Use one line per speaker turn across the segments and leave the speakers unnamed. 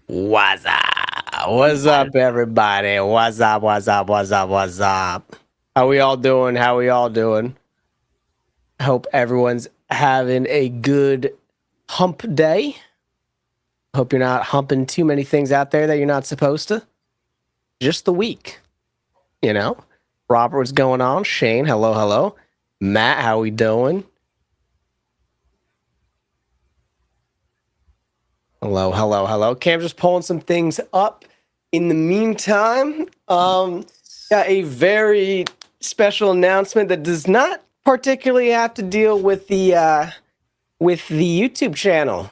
What's up? What's up, everybody? What's up? What's up? What's up? What's up? How we all doing? How we all doing? Hope everyone's having a good hump day. Hope you're not humping too many things out there that you're not supposed to. Just the week, you know? Robert, what's going on? Shane, hello, hello. Matt, how we doing? Hello, hello, hello. Cam's just pulling some things up. In the meantime, got a very special announcement that does not particularly have to deal with the YouTube channel.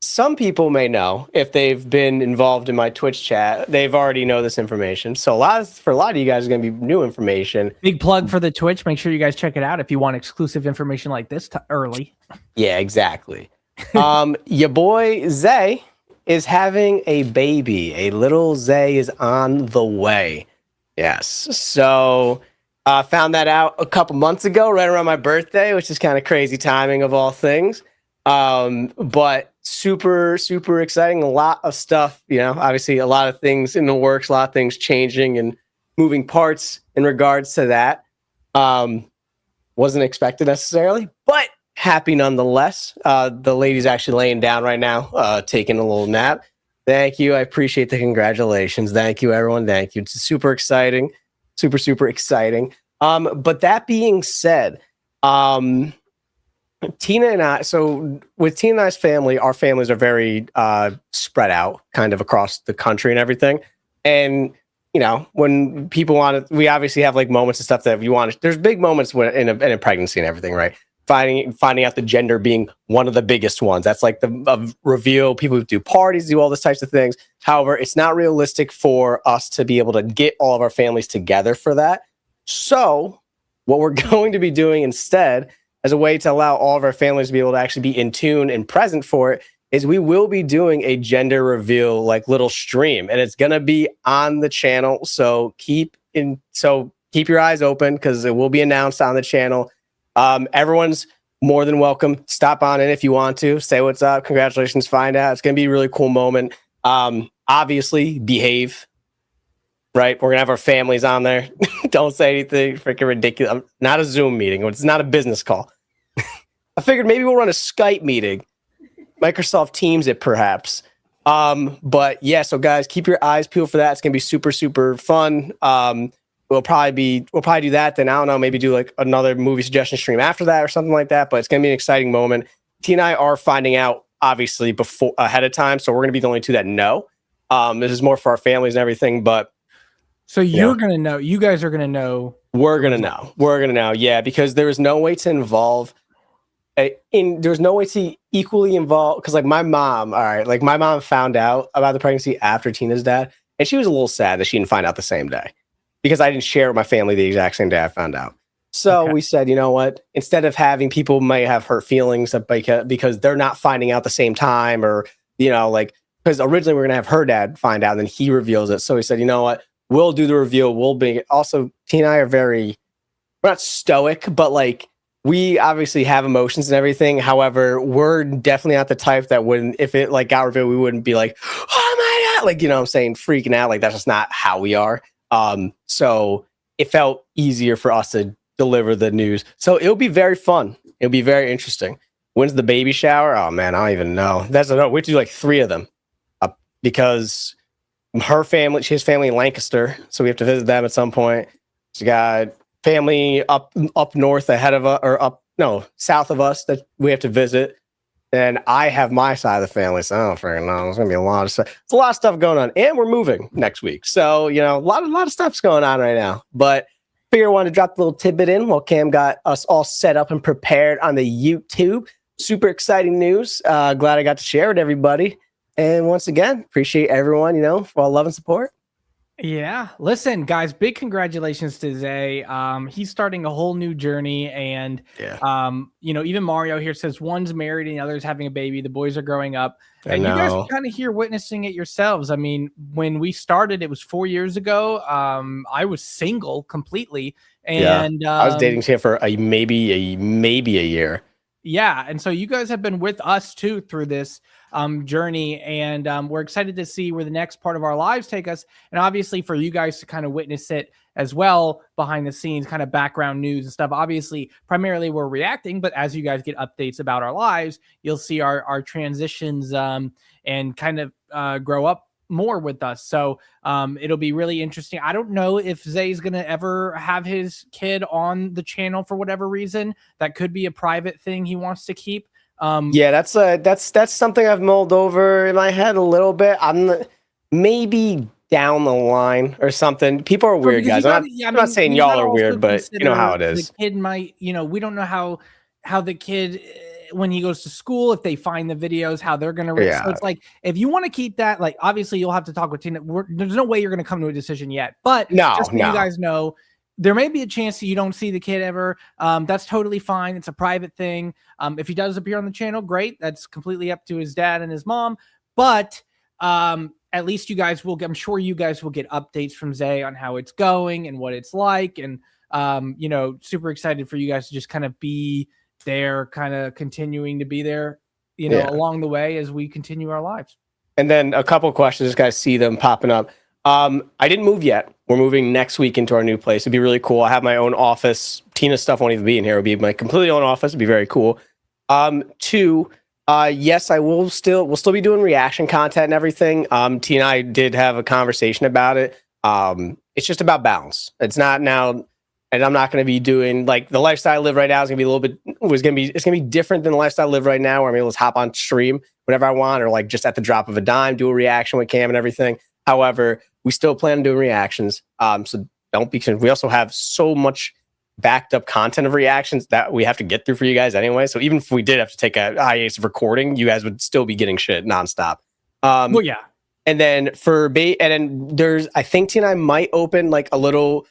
Some people may know if they've been involved in my Twitch chat. They've already know this information. So for a lot of you guys, is going to be new information.
Big plug for the Twitch. Make sure you guys check it out if you want exclusive information like this early. Yeah,
exactly. Your boy Zay is having a baby. A little Zay is on the way. Yes. So found that out a couple months ago, right around my birthday, which is kind of crazy timing of all things. But super, super exciting. A lot of stuff, obviously a lot of things in the works, a lot of things changing and moving parts in regards to that. Wasn't expected necessarily, but happy nonetheless. The lady's actually laying down right now, taking a little nap. Thank you. I appreciate the congratulations. Thank you, everyone. Thank you. It's super exciting. Super, super exciting. But that being said, Tina and I, so with Tina and I's family, our families are very spread out kind of across the country and everything. And, when people want to, we obviously have like moments and stuff that you want to, there's big moments in a pregnancy and everything, right? Finding out the gender being one of the biggest ones. That's like the reveal. People do parties, do all these types of things. However, it's not realistic for us to be able to get all of our families together for that. So what we're going to be doing instead, as a way to allow all of our families to be able to actually be in tune and present for it, is we will be doing a gender reveal like little stream, and it's gonna be on the channel. So keep your eyes open because it will be announced on the channel. Everyone's more than welcome. Stop on in if you want to. Say what's up. Congratulations. Find out. It's gonna be a really cool moment. Obviously, behave. Right, we're gonna have our families on there. Don't say anything freaking ridiculous. Not a Zoom meeting. It's not a business call. I figured maybe we'll run a Skype meeting, Microsoft Teams it perhaps. But yeah, so guys, keep your eyes peeled for that. It's gonna be super, super fun. We'll probably do that. Then I don't know, maybe do like another movie suggestion stream after that or something like that. But it's gonna be an exciting moment. T and I are finding out obviously ahead of time, so we're gonna be the only two that know. This is more for our families and everything, but.
So you're going to know, you guys are going to know.
We're going to know. Yeah. Because there is no way to involve there's no way to equally involve. Cause like my mom found out about the pregnancy after Tina's dad. And she was a little sad that she didn't find out the same day because I didn't share with my family the exact same day I found out. So we said, you know what, instead of having people might have hurt feelings because they're not finding out the same time or, because originally we're going to have her dad find out and then he reveals it. So we said, you know what, we'll do the reveal. We'll be also Tina and I are we're not stoic, but like we obviously have emotions and everything. However, we're definitely not the type that if it like got revealed, we wouldn't be like, oh my God, like, what I'm saying, freaking out. Like that's just not how we are. So it felt easier for us to deliver the news. So it'll be very fun. It'll be very interesting. When's the baby shower? Oh man, I don't even know. We have to do like 3 of them because her family, she has family in Lancaster, so we have to visit them at some point. She got family up north ahead of us, or south of us that we have to visit. And I have my side of the family, so I don't freaking know. There's gonna be a lot of stuff. It's a lot of stuff going on, and we're moving next week, so a lot of stuff's going on right now. But figure I wanted to drop the little tidbit in while Cam got us all set up and prepared on the YouTube. Super exciting news. Glad I got to share with everybody. And once again, appreciate everyone, for all love and support.
Yeah. Listen, guys, big congratulations to Zay. He's starting a whole new journey. And, even Mario here says one's married and the other's having a baby. The boys are growing up. And you guys are kind of here witnessing it yourselves. I mean, when we started, it was 4 years ago. I was single completely. And
I was dating him for maybe a year.
Yeah, and so you guys have been with us too through this journey, and we're excited to see where the next part of our lives take us, and obviously for you guys to kind of witness it as well behind the scenes, kind of background news and stuff. Obviously, primarily we're reacting, but as you guys get updates about our lives, you'll see our transitions and kind of grow up more with us. So it'll be really interesting. I don't know if Zay's gonna ever have his kid on the channel for whatever reason. That could be a private thing he wants to keep.
Yeah, that's something I've mulled over in my head a little bit. Maybe down the line or something. People are weird, guys. I'm not saying y'all are weird, but you know how it is.
The kid might, we don't know how the kid, when he goes to school, if they find the videos, how they're going to read. So it's like, if you want to keep that, like, obviously you'll have to talk with Tina. There's no way you're going to come to a decision yet, but just so you guys know, there may be a chance that you don't see the kid ever. That's totally fine. It's a private thing. If he does appear on the channel, great. That's completely up to his dad and his mom. But at least you guys will, I'm sure you guys will get updates from Zay on how it's going and what it's like. And, super excited for you guys to just kind of be there, kind of continuing to be there, along the way as we continue our lives.
And then a couple of questions, just guys see them popping up. I didn't move yet. We're moving next week into our new place. It'd be really cool. I have my own office. Tina's stuff won't even be in here. It'll be my completely own office. It'd be very cool. Two, yes, we'll still be doing reaction content and everything. Tina and I did have a conversation about it. It's just about balance. It's not now. And I'm not going to be doing, like, the lifestyle I live right now is going to be it's going to be different than the lifestyle I live right now, where I'm able to hop on stream whenever I want, or like just at the drop of a dime, do a reaction with Cam and everything. However, we still plan on doing reactions. So don't be concerned. We also have so much backed up content of reactions that we have to get through for you guys anyway. So even if we did have to take a hiatus of recording, you guys would still be getting shit nonstop.
Well, yeah.
And then I think Tina and I might open like a little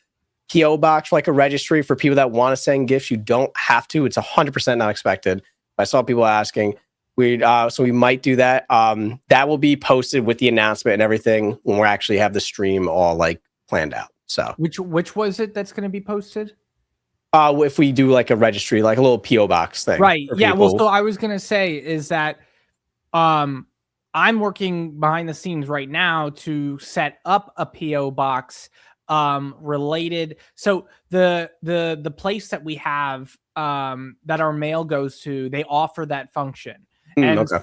PO box, for like a registry for people that want to send gifts. You don't have to. It's 100% not expected. I saw people asking. So we might do that. That will be posted with the announcement and everything when we actually have the stream all like planned out. So
which was it that's going to be posted?
If we do like a registry, like a little PO box thing,
right? Yeah. People. Well, so I was going to say is that I'm working behind the scenes right now to set up a PO box related. So the place that we have that our mail goes to, they offer that function.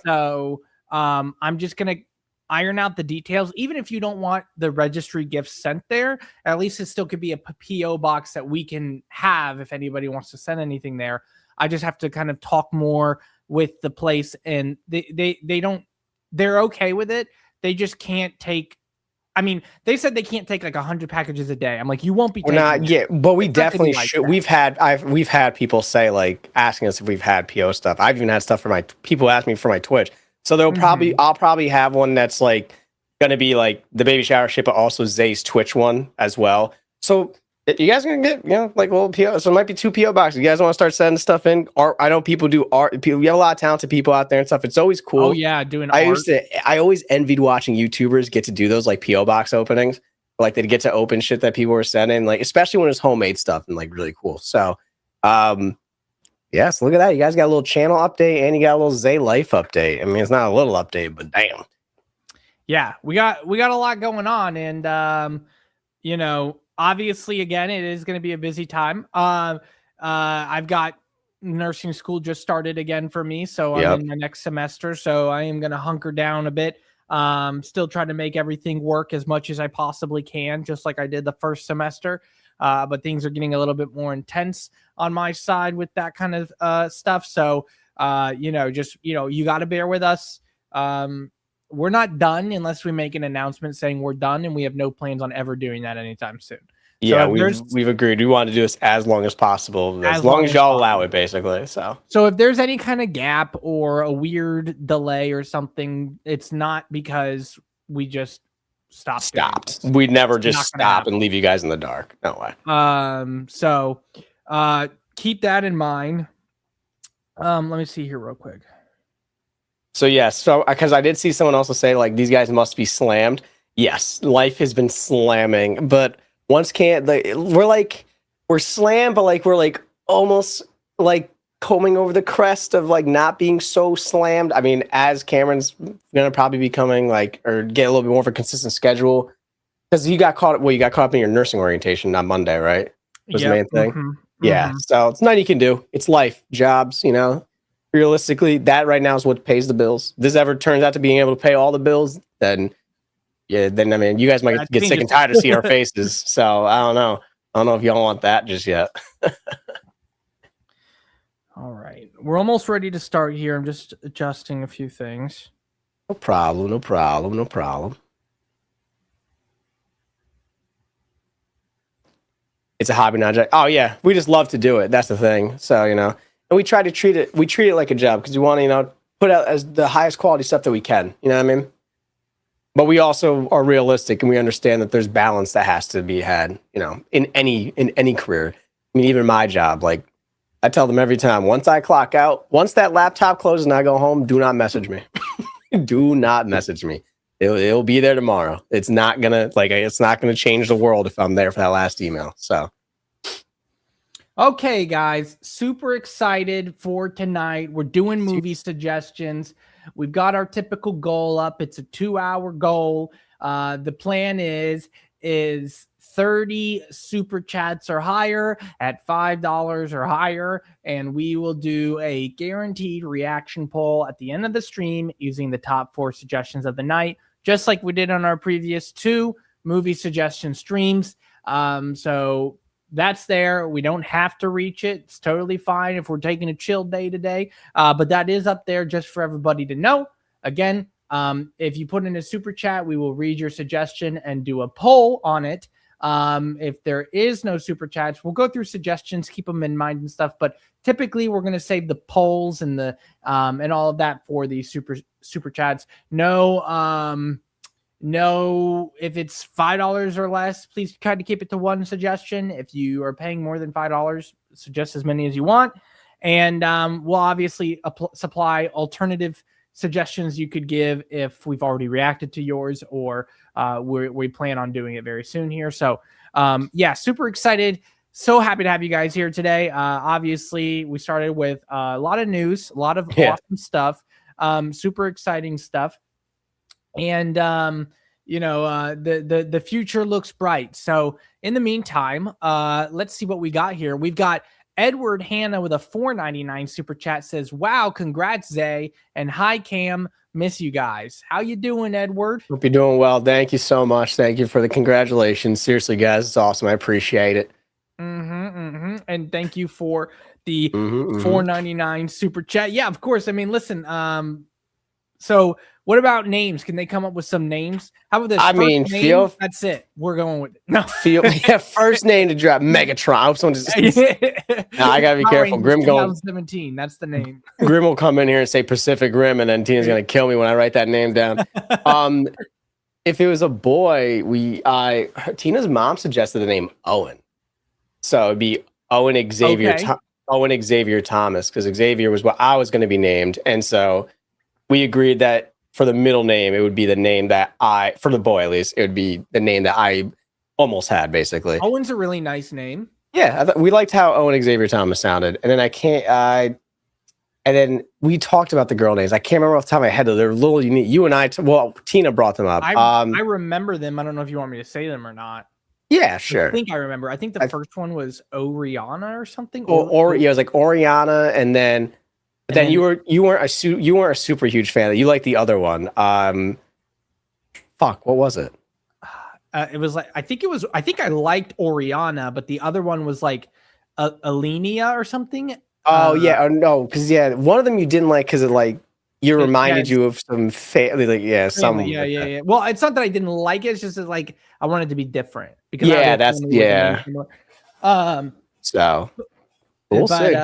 So I'm just gonna iron out the details. Even if you don't want the registry gifts sent there, at least it still could be a PO box that we can have if anybody wants to send anything there. I just have to kind of talk more with the place, and they're okay with it. They just can't take. I mean, they said they can't take like 100 packages a day. I'm like, you won't be taking
but we definitely should. We've had people say, like, asking us if we've had PO stuff. I've even had stuff for people ask me for my Twitch. So I'll probably have one that's like gonna be like the baby shower shit, but also Zay's Twitch one as well. So you guys are gonna get, like a little PO. So it might be 2 PO boxes. You guys want to start sending stuff in? Art. I know people do art. We have a lot of talented people out there and stuff. It's always cool.
Oh yeah, doing art.
I always envied watching YouTubers get to do those like PO box openings. Like they'd get to open shit that people were sending, like especially when it's homemade stuff and like really cool. So yes, look at that. You guys got a little channel update and you got a little Zay life update. I mean, it's not a little update, but damn.
Yeah, we got a lot going on, and obviously, again, it is going to be a busy time. I've got nursing school just started again for me, so I'm in the next semester. So I am going to hunker down a bit. Still trying to make everything work as much as I possibly can, just like I did the first semester. But things are getting a little bit more intense on my side with that kind of stuff. So, you got to bear with us. We're not done unless we make an announcement saying we're done, and we have no plans on ever doing that anytime soon.
Yeah, so we've agreed. We want to do this as long as possible, as long as y'all allow it, basically. So
if there's any kind of gap or a weird delay or something, it's not because we just stopped.
We'd never just stop and leave you guys in the dark. No way.
So keep that in mind. Let me see here real quick.
So yes, so because I did see someone also say like these guys must be slammed. Yes, life has been slamming, but we're slammed, but like we're like almost like combing over the crest of like not being so slammed. I mean, as Cameron's gonna probably be coming like or get a little bit more of a consistent schedule because you got caught. Well, you got caught up in your nursing orientation on Monday, right? Was the main thing. Yeah. So it's nothing you can do. It's life, jobs. You know, realistically, that right now is what pays the bills. If this ever turns out to being able to pay all the bills, then I mean, you guys might get sick and tired of seeing our faces. So I don't know. I don't know if y'all want that just yet.
All right. We're almost ready to start here. I'm just adjusting a few things.
No problem. No problem. No problem. It's a hobby, not a job. Oh, yeah. We just love to do it. That's the thing. So, you know, and we try to treat it like a job because we want to, you know, put out as the highest quality stuff that we can. You know what I mean? But we also are realistic and we understand that there's balance that has to be had, you know, in any career. I mean, even my job, like, I tell them every time, once I clock out, once that laptop closes and I go home, do not message me. Do not message me. It'll be there tomorrow. It's not gonna change the world if I'm there for that last email. So,
okay, guys, super excited for tonight. We're doing movie suggestions. We've got our typical goal up. It's a 2-hour goal. The plan is 30 super chats or higher at $5 or higher, and we will do a guaranteed reaction poll at the end of the stream using the top 4 suggestions of the night, just like we did on our previous 2 movie suggestion streams. So that's there. We don't have to reach it. It's totally fine if we're taking a chill day today, but that is up there just for everybody to know. Again, if you put in a super chat, we will read your suggestion and do a poll on it. If there is no super chats, we'll go through suggestions, keep them in mind and stuff. But typically, we're going to save the polls and the and all of that for the super chats. No, if it's $5 or less, please try to keep it to 1 suggestion. If you are paying more than $5, suggest as many as you want, and we'll obviously supply alternative suggestions you could give if we've already reacted to yours or we plan on doing it very soon here. So yeah, super excited. So happy to have you guys here today. Obviously, we started with a lot of news, a lot of awesome stuff, super exciting stuff. And, you know, the future looks bright. So in the meantime, let's see what we got here. We've got Edward Hanna with a $4.99 super chat says, wow, congrats, Zay. And hi, Cam. Miss you guys. How you doing, Edward?
Hope you're doing well. Thank you so much. Thank you for the congratulations. Seriously, guys, it's awesome. I appreciate it.
And thank you for the $4.99 super chat. Yeah, of course. I mean, listen, so what about names? Can they come up with some names? How about this?
I mean,
name, that's it. We're going with it. No.
First name to drop Megatron. I hope someone just no, I gotta be careful. Grim
2017. That's the name.
Grim will come in here and say Pacific Rim, and then Tina's gonna kill me when I write that name down. If it was a boy, Tina's mom suggested the name Owen, so it'd be Owen Xavier.
Okay.
Owen Xavier Thomas, because Xavier was what I was going to be named, and so we agreed that for the middle name, it would be the name that for the boy at least, it would be the name that I almost had, basically.
Owen's a really nice name.
Yeah, we liked how Owen Xavier Thomas sounded. And then and then we talked about the girl names. I can't remember off the top of my head, though. They're a little unique. You and I, Tina brought them up.
I remember them. I don't know if you want me to say them or not.
Yeah, sure.
I think I remember. I think the first one was Oriana or something.
Yeah, it was like Oriana, and then you weren't a super huge fan. You liked the other one. What was it?
It was like I think I liked Oriana, but the other one was like Alenia or something.
Oh yeah, no, because one of them you didn't like because it like reminded you of some some
yeah. Well, it's not that I didn't like it; it's just that, like I wanted to be different because
So we'll see.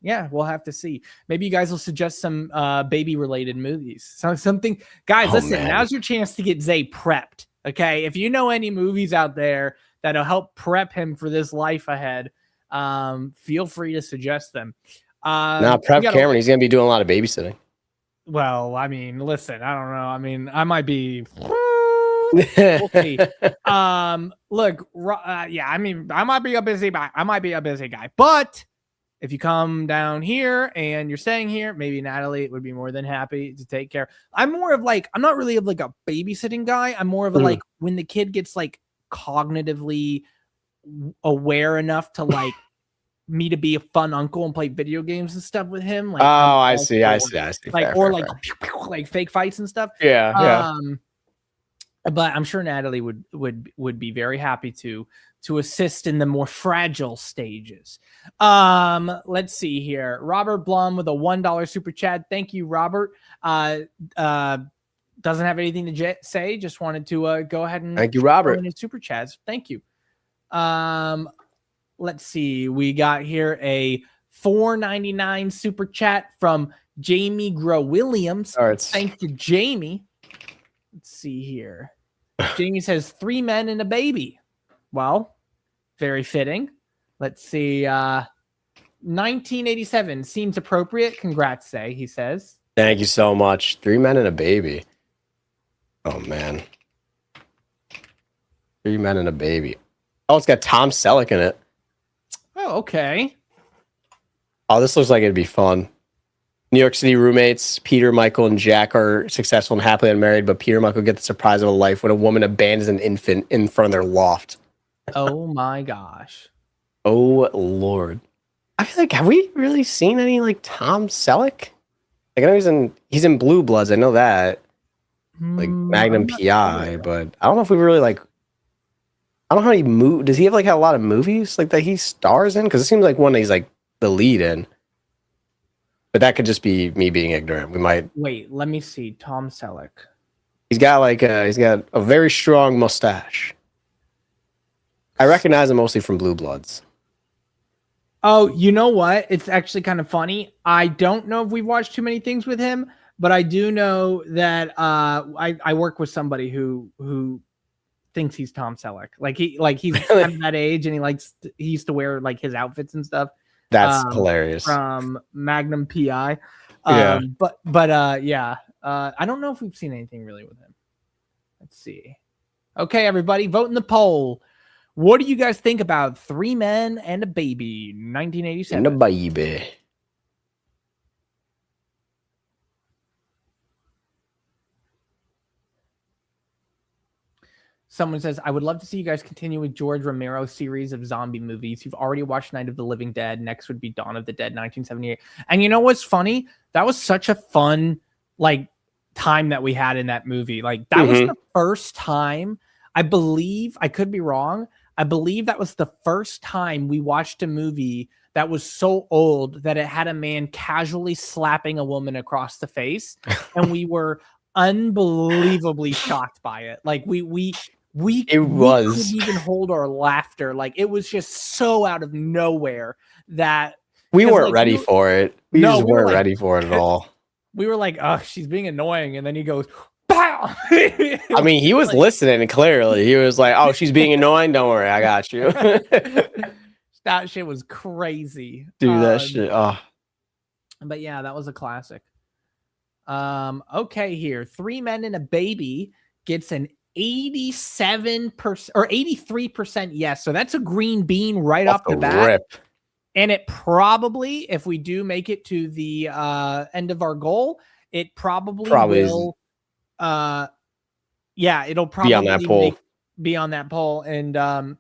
Yeah, we'll have to see. Maybe you guys will suggest some baby-related movies. Something, guys. Listen, now's your chance to get Zay prepped. Okay, if you know any movies out there that'll help prep him for this life ahead, feel free to suggest them.
Prep Cameron. He's gonna be doing a lot of babysitting.
Well, I mean, listen, I don't know. I mean, I might be. We'll see. Look, I mean, I might be a busy guy, but if you come down here and you're staying here, maybe Natalie would be more than happy to take care. I'm more of like, I'm not really of like a babysitting guy. I'm more of a like when the kid gets like cognitively aware enough to like me to be a fun uncle and play video games and stuff with him. Like,
I see.
Like,
Fair,
like fake fights and stuff.
Yeah.
But I'm sure Natalie would be very happy to assist in the more fragile stages. Let's see here. Robert Blum with a $1 super chat. Thank you, Robert. Doesn't have anything to say. Just wanted to go ahead and
thank you, Robert.
His super chats. Thank you. Let's see. We got here a $4.99 super chat from Jamie Grow Williams. Thank you, Jamie. Let's see here. Jamie says 3 men and a baby. Well, very fitting. Let's see. 1987 seems appropriate. Congrats, Zay, he says.
Thank you so much. 3 men and a baby. Oh, man. 3 men and a baby. Oh, it's got Tom Selleck in it.
Oh, okay.
Oh, this looks like it'd be fun. New York City roommates Peter, Michael, and Jack are successful and happily unmarried, but Peter and Michael get the surprise of a life when a woman abandons an infant in front of their loft.
Oh my gosh.
Oh Lord. I feel like, have we really seen any like Tom Selleck? Like, I know he's in Blue Bloods. I know that. Like Magnum PI, but I don't know if we really like. I don't know how he does he have like a lot of movies like that he stars in? Because it seems like one that he's like the lead in. But that could just be me being ignorant. We might
wait. Let me see. Tom Selleck.
He's got a very strong mustache. I recognize him mostly from Blue Bloods.
Oh, you know what? It's actually kind of funny. I don't know if we've watched too many things with him, but I do know that I work with somebody who thinks he's Tom Selleck. He's at that age and he used to wear like his outfits and stuff.
That's hilarious.
From Magnum PI.
Yeah.
Yeah. I don't know if we've seen anything really with him. Let's see. Okay, everybody, vote in the poll. What do you guys think about 3 Men and a Baby, 1987?
And a baby.
Someone says, I would love to see you guys continue with George Romero's series of zombie movies. You've already watched Night of the Living Dead. Next would be Dawn of the Dead, 1978. And you know what's funny? That was such a fun, like, time that we had in that movie. Like, that was the first time, I believe, I could be wrong, I believe that was the first time we watched a movie that was so old that it had a man casually slapping a woman across the face. And we were unbelievably shocked by it. Like, we couldn't even hold our laughter. Like, it was just so out of nowhere that
we weren't ready for it. We weren't ready for it at all.
We were like, oh, she's being annoying. And then he goes, pow!
I mean, he was listening clearly. He was like, oh, she's being annoying. Don't worry. I got you.
That shit was crazy.
Dude, that shit. Oh.
But yeah, that was a classic. Okay, here. 3 Men and a Baby gets an 87% or 83% yes. So that's a green bean right off the bat.
Rip.
And it probably, if we do make it to the end of our goal, it probably will. Yeah, it'll probably be on that poll and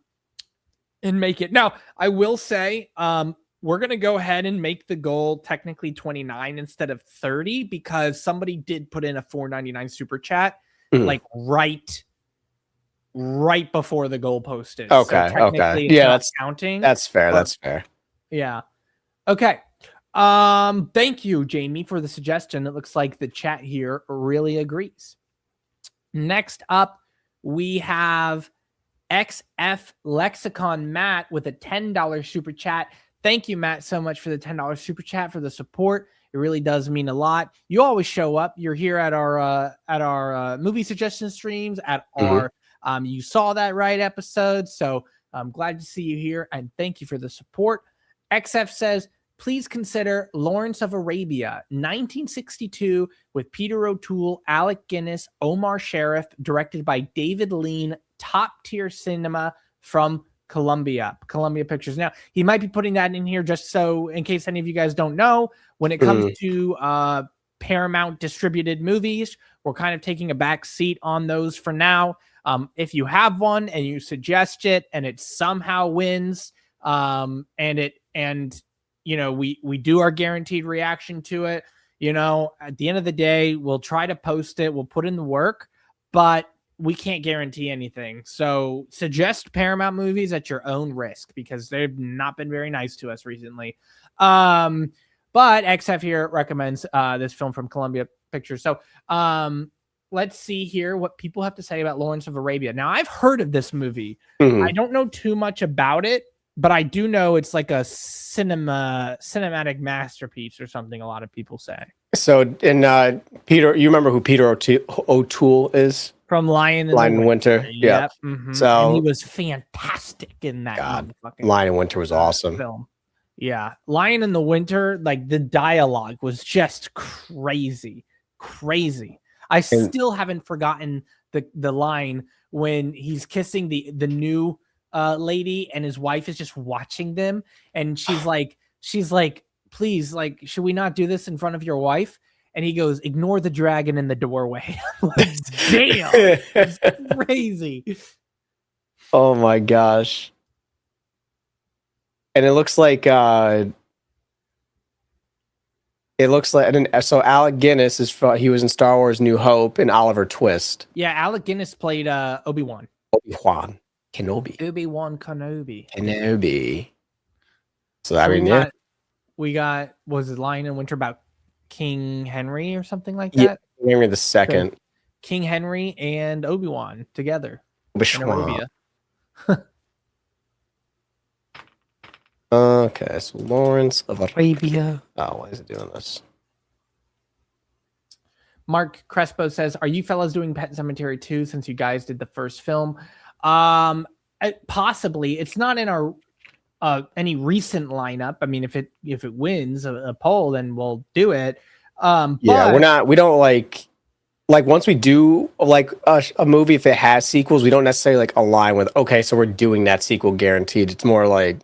make it. Now, I will say, we're going to go ahead and make the goal technically 29 instead of 30 because somebody did put in a $4.99 super chat like right before the goal posted.
Okay.
So okay.
Yeah, that's
counting.
That's fair. That's fair.
Yeah. Okay. Thank you, Jamie, for the suggestion. It looks like the chat here really agrees. Next up, we have XF Lexicon Matt with a $10 super chat. Thank you, Matt, so much for the $10 super chat, for the support. It really does mean a lot. You always show up. You're here at our movie suggestion streams, at our You Saw That Right episode. So I'm glad to see you here, and thank you for the support. XF says, please consider Lawrence of Arabia, 1962, with Peter O'Toole, Alec Guinness, Omar Sharif, directed by David Lean, top-tier cinema from Columbia Pictures. Now, he might be putting that in here just so in case any of you guys don't know, when it comes to Paramount distributed movies, we're kind of taking a back seat on those for now. If you have one and you suggest it and it somehow wins, and we do our guaranteed reaction to it, at the end of the day, we'll try to post it, we'll put in the work, but we can't guarantee anything. So suggest Paramount movies at your own risk because they've not been very nice to us recently. But XF here recommends this film from Columbia Pictures. So let's see here what people have to say about Lawrence of Arabia. Now, I've heard of this movie. I don't know too much about it, but I do know it's like a cinematic masterpiece or something, a lot of people say.
So, and Peter, you remember who Peter O'Toole is?
From Lion in
Winter. Yeah.
Mm-hmm.
So
and he was fantastic in that.
Lion in Winter was awesome.
Film. Yeah. Lion in the Winter, like the dialogue was just crazy. I still haven't forgotten the line when he's kissing the new lady and his wife is just watching them. And she's like, please, like, should we not do this in front of your wife? And he goes, ignore the dragon in the doorway. Like, damn, it's crazy.
Oh my gosh. And it looks like so Alec Guinness he was in Star Wars New Hope and Oliver Twist.
Yeah, Alec Guinness played Obi-Wan
Kenobi. So I mean,
we got was it Lion in Winter about King Henry or something like that?
Yeah, Henry the Second.
So King Henry and Obi-Wan together.
Okay, so Lawrence of Arabia. Oh, why is it doing this?
Mark Crespo says, "Are you fellas doing Pet Sematary 2 since you guys did the first film?" Possibly. It's not in our any recent lineup. I mean, if it wins a poll, then we'll do it.
Yeah, we don't like once we do like a movie, if it has sequels, we don't necessarily like align with, okay, so we're doing that sequel guaranteed. It's more like,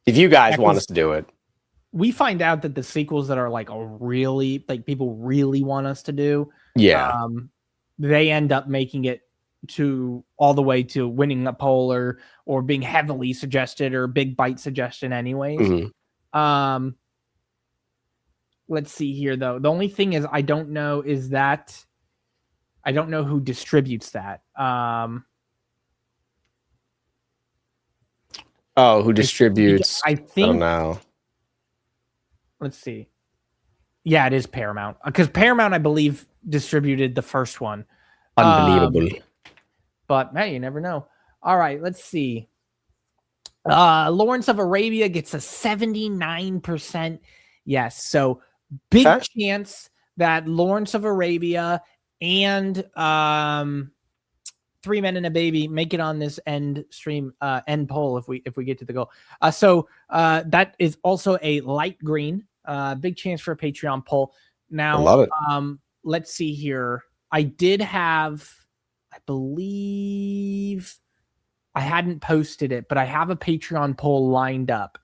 if you guys want us to do it.
We find out that the sequels that are like really like people really want us to do, they end up making it to all the way to winning a poll or being heavily suggested or big bite suggestion anyways. Let's see here though. The only thing is I don't know who distributes that.
Who distributes?
I think.
I don't know.
Let's see. Yeah, it is Paramount because Paramount, I believe, distributed the first one.
Unbelievable.
But hey, you never know. All right, let's see. Lawrence of Arabia gets a 79% yes. So big chance that Lawrence of Arabia and 3 Men and a Baby make it on this end poll if we get to the goal. So that is also a light green. Big chance for a Patreon poll. Now,
I love it.
Let's see here. I did have, I believe I hadn't posted it, but I have a Patreon poll lined up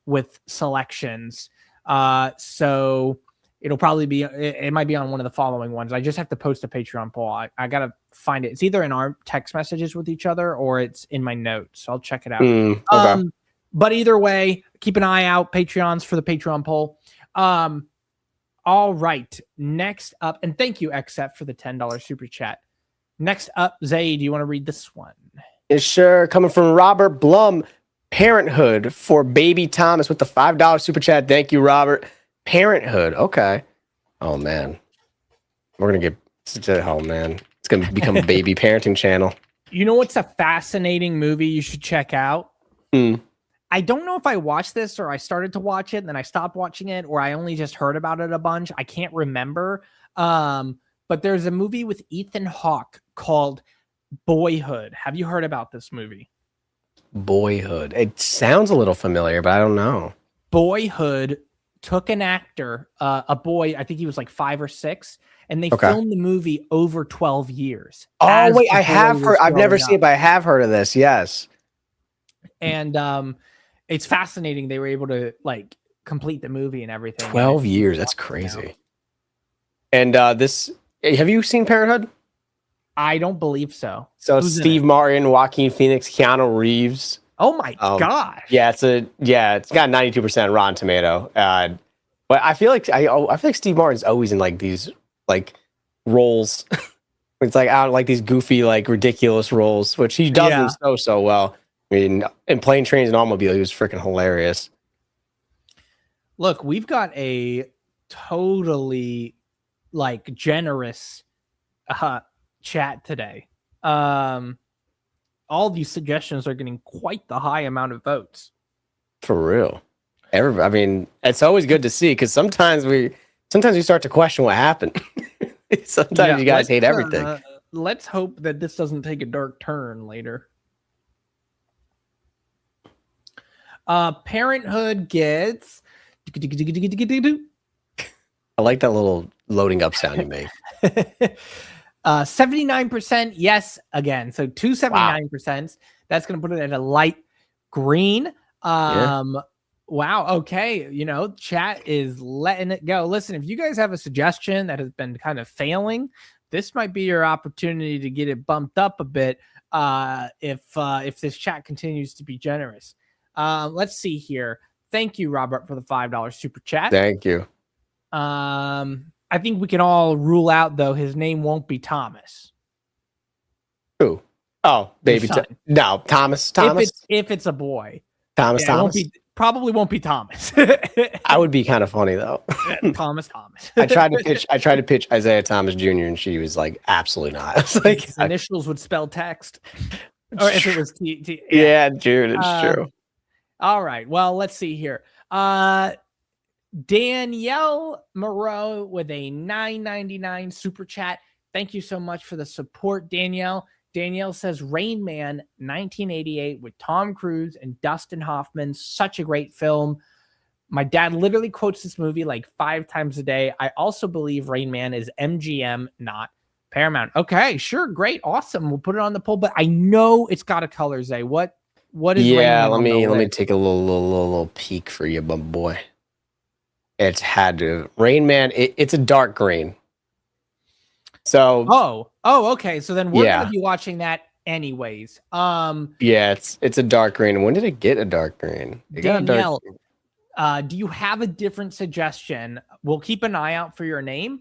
with selections. So it'll probably be, it might be on one of the following ones. I just have to post a Patreon poll. I got to find it. It's either in our text messages with each other or it's in my notes. So I'll check it out. But either way, keep an eye out, Patreons, for the Patreon poll. All right. Next up, and thank you, XF, for the $10 super chat. Next up, Zay, do you want to read this one?
Yeah, sure. Coming from Robert Blum, Parenthood for Baby Thomas with the $5 super chat. Thank you, Robert. Parenthood. Okay. Oh, man. We're going to get... Oh, man. It's going to become a baby parenting channel.
You know what's a fascinating movie you should check out? I don't know if I watched this or I started to watch it and then I stopped watching it or I only just heard about it a bunch. I can't remember. But there's a movie with Ethan Hawke called Boyhood. Have you heard about this movie?
Boyhood. It sounds a little familiar, but I don't know.
Boyhood took an actor, a boy, I think he was like 5 or 6, and they filmed the movie over 12 years.
Oh, wait, I have heard. I've never seen it, but I have heard of this. Yes.
And it's fascinating they were able to like complete the movie and everything.
12 years, that's crazy. And this, have you seen Parenthood?
I don't believe so.
So it's Steve Martin, Joaquin Phoenix, Keanu Reeves.
Oh my gosh!
Yeah, it's got 92% Rotten Tomato. But I feel like Steve Martin's always in like these like roles. It's like out like these goofy, like ridiculous roles, which he does them so well. I mean, in Plane, Trains, and Automobile, he was freaking hilarious.
Look, we've got a totally like generous chat today. All these suggestions are getting quite the high amount of votes.
For real. I mean, it's always good to see because sometimes we start to question what happened. Sometimes you guys hate everything.
Let's hope that this doesn't take a dark turn later. Parenthood gets.
I like that little loading up sound you made.
79% yes again. So 279%. That's going to put it at a light green. Wow. Okay. You know, chat is letting it go. Listen, if you guys have a suggestion that has been kind of failing, this might be your opportunity to get it bumped up a bit. If this chat continues to be generous. Let's see here. Thank you, Robert, for the $5 super chat.
Thank you.
I think we can all rule out though his name won't be Thomas.
Who? Oh, baby. No, Thomas.
If it's a boy.
Thomas.
Probably won't be Thomas.
I would be kind of funny though.
Thomas.
I tried to pitch Isaiah Thomas Jr. and she was like, absolutely not. It's like
his initials would spell text. Or if it was T.
Yeah, dude, it's true.
All right. Well, let's see here. Danielle Moreau with a $9.99 super chat. Thank you so much for the support, Danielle. Danielle says Rain Man 1988 with Tom Cruise and Dustin Hoffman. Such a great film. My dad literally quotes this movie like 5 times a day. I also believe Rain Man is MGM, not Paramount. Okay, sure. Great. Awesome. We'll put it on the poll, but I know it's got a color, Zay. What is Rain Man?
Let me take a little peek for you, my boy. It's had to. Rain Man, it's a dark green. So
okay. So then we're gonna be watching that anyways.
It's a dark green. When did it get a dark green?
Danielle, do you have a different suggestion? We'll keep an eye out for your name,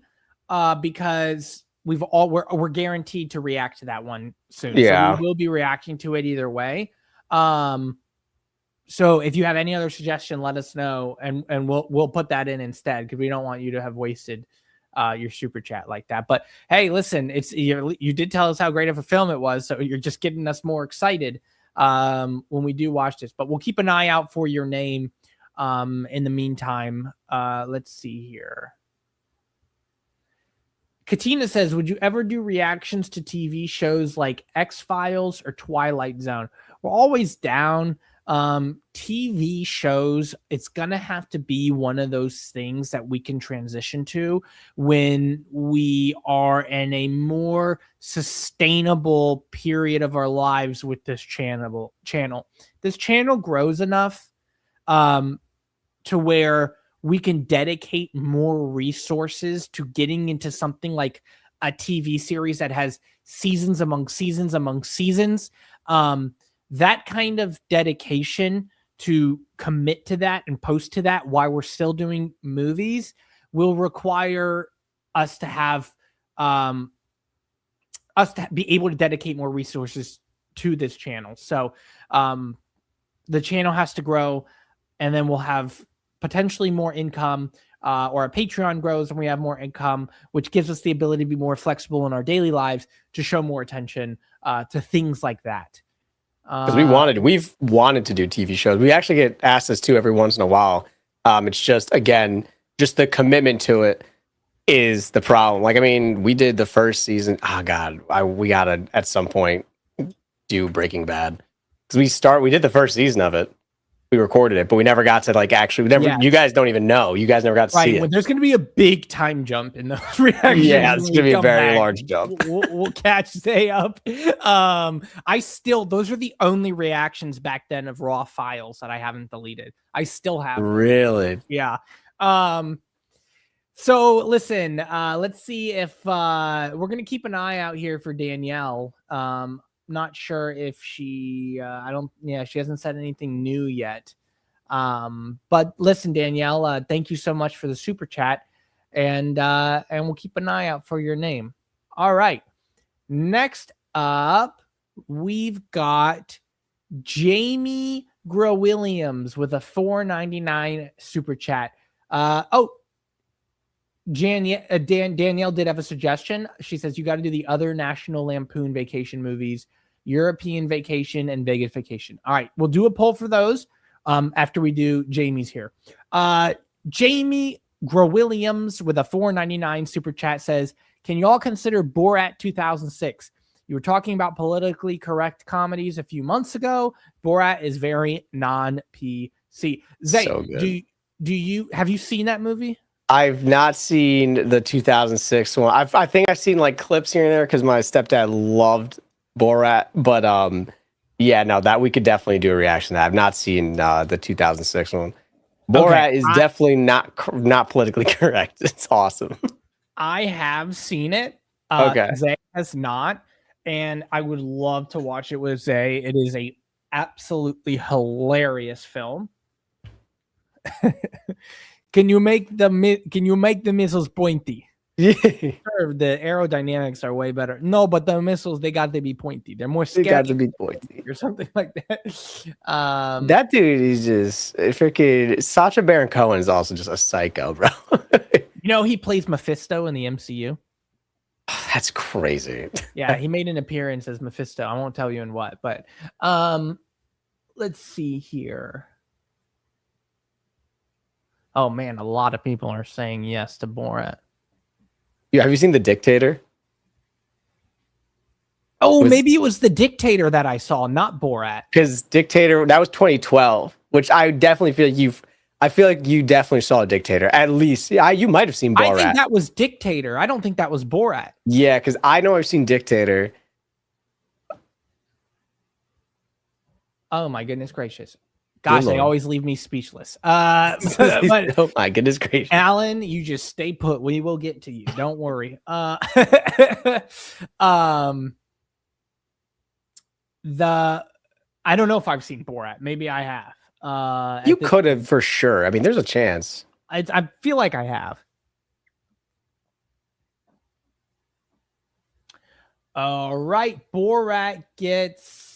because we're guaranteed to react to that one soon. So we will be reacting to it either way. So if you have any other suggestion, let us know, and we'll put that in instead, because we don't want you to have wasted your super chat like that. But hey, listen, you did tell us how great of a film it was, so you're just getting us more excited when we do watch this. But we'll keep an eye out for your name. In the meantime, let's see here. Katina says, would you ever do reactions to TV shows like X-Files or Twilight Zone? We're always down. TV shows, it's gonna have to be one of those things that we can transition to when we are in a more sustainable period of our lives with this channel. This channel grows enough to where we can dedicate more resources to getting into something like a TV series that has seasons among seasons among seasons. That kind of dedication to commit to that and post to that while we're still doing movies will require us to have be able to dedicate more resources to this channel. So the channel has to grow, and then we'll have potentially more income, or our Patreon grows and we have more income, which gives us the ability to be more flexible in our daily lives to show more attention to things like that.
Because we've wanted to do TV shows. We actually get asked this too every once in a while. It's just, again, just the commitment to it is the problem. Like, I mean, we did the first season. Oh God, we gotta at some point do Breaking Bad, because we did the first season of it. we recorded it, but we never got to like actually. You guys don't even know. You guys never got to see it.
There's going to be a big time jump in those reactions.
Yeah, it's going to be a very large jump.
We'll catch Zay up. Those are the only reactions back then of raw files that I haven't deleted. I still have them.
Really?
Yeah. So listen, let's see if we're going to keep an eye out here for Danielle. Not sure if she she hasn't said anything new yet. But listen, Danielle, thank you so much for the super chat, and we'll keep an eye out for your name. All right. Next up, we've got Jamie Grow-Williams with a $4.99 super chat. Danielle did have a suggestion. She says you got to do the other National Lampoon Vacation movies, European Vacation and Vegas Vacation. All right, we'll do a poll for those after we do Jamie's here. Jamie Grow-Williams with a $4.99 super chat says, can you all consider Borat 2006? You were talking about politically correct comedies a few months ago. Borat is very non-PC. Zay,
so good.
Have you seen that movie?
I've not seen the 2006 one. I think I've seen like clips here and there because my stepdad loved Borat. But that we could definitely do a reaction to that. I've not seen the 2006 one. Borat is definitely not politically correct. It's awesome.
I have seen it. Zay has not, and I would love to watch it with Zay. It is a absolutely hilarious film. Can you make the missiles pointy?
Yeah.
Sure, the aerodynamics are way better. No, but the missiles, they got to be pointy. They're more scary.
They got to be pointy
or something like that.
That dude is just freaking. Sacha Baron Cohen is also just a psycho, bro.
He plays Mephisto in the MCU.
That's crazy.
Yeah, he made an appearance as Mephisto. I won't tell you in what, but let's see here. Oh man, a lot of people are saying yes to Borat.
Yeah, have you seen The Dictator?
Maybe it was The Dictator that I saw, not Borat.
Because Dictator, that was 2012, which I definitely feel like you definitely saw a Dictator. At least, you might have seen Borat.
I think that was Dictator. I don't think that was Borat.
Yeah, because I know I've seen Dictator.
Oh my goodness gracious. Gosh, they always leave me speechless.
But, oh my goodness gracious.
Alan, you just stay put. We will get to you. Don't worry. I don't know if I've seen Borat. Maybe I have.
You could have for sure. I mean, there's a chance.
I feel like I have. All right. Borat gets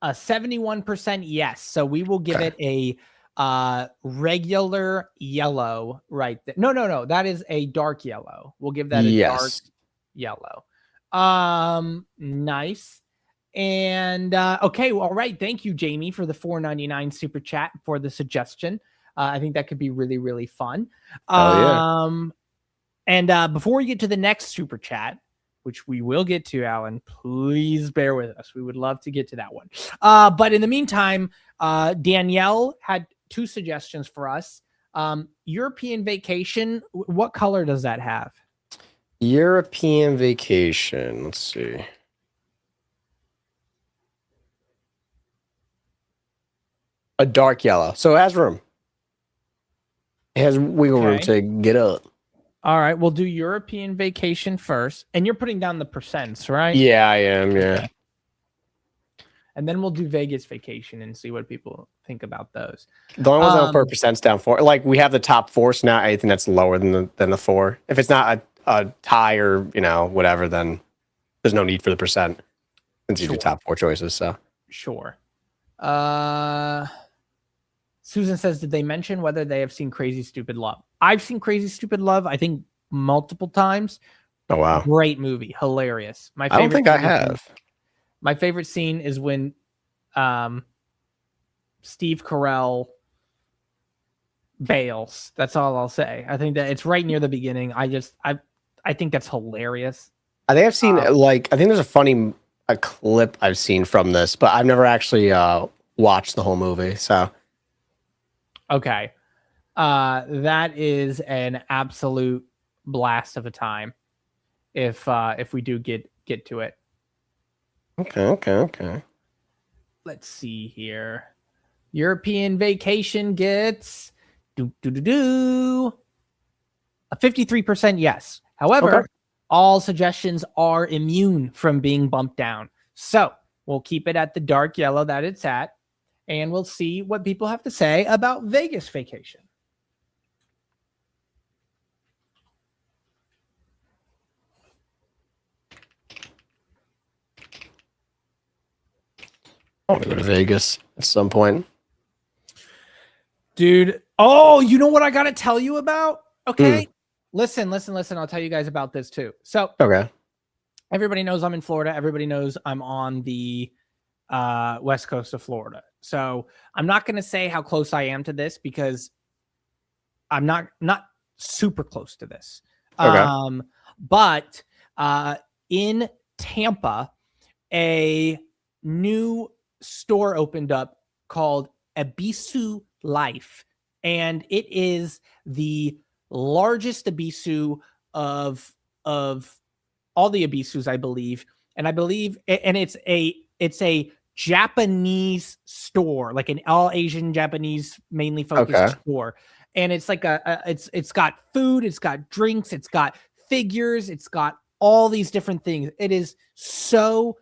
a 71% yes. So we will give it a regular yellow right there. No. That is a dark yellow. We'll give that a dark yellow. Nice. And okay, well, all right. Thank you, Jamie, for the $4.99 super chat for the suggestion. I think that could be really, really fun. And before we get to the next super chat, which we will get to, Alan, please bear with us. We would love to get to that one. But in the meantime, Danielle had two suggestions for us. European Vacation. What color does that have?
European Vacation. Let's see. A dark yellow. So it has room. It has wiggle room to get up.
All right, we'll do European Vacation first. And you're putting down the percents, right?
Yeah, I am, yeah.
Okay. And then we'll do Vegas Vacation and see what people think about those.
The only ones I'll put percents down for, like we have the top four, so now anything that's lower than the four. If it's not a tie or, whatever, then there's no need for the percent since you do top four choices, so.
Sure. Susan says, did they mention whether they have seen Crazy Stupid Love? I've seen Crazy Stupid Love, I think, multiple times.
Oh, wow.
Great movie. Hilarious.
I don't think I have.
My favorite scene is when Steve Carell bails. That's all I'll say. I think that it's right near the beginning. I think that's hilarious.
I think I've seen, I think there's a clip I've seen from this, but I've never actually watch the whole movie. So
okay, that is an absolute blast of a time. If we do get to it.
Okay.
Let's see here. European vacation gets a 53% yes. However, all suggestions are immune from being bumped down. So we'll keep it at the dark yellow that it's at, and we'll see what people have to say about Vegas vacation.
I want to go to Vegas at some point.
Dude, oh, you know what I got to tell you about? Okay. Listen. I'll tell you guys about this too. So, everybody knows I'm in Florida. Everybody knows I'm on the west coast of Florida. So, I'm not going to say how close I am to this because I'm not super close to this. But in Tampa, a new store opened up called Ebisu Life, and it is the largest Ebisu of all the Ebisus, I believe. And it's a Japanese store, like an all Asian Japanese mainly focused store. And it's like it's got food, it's got drinks, it's got figures, it's got all these different things. It is so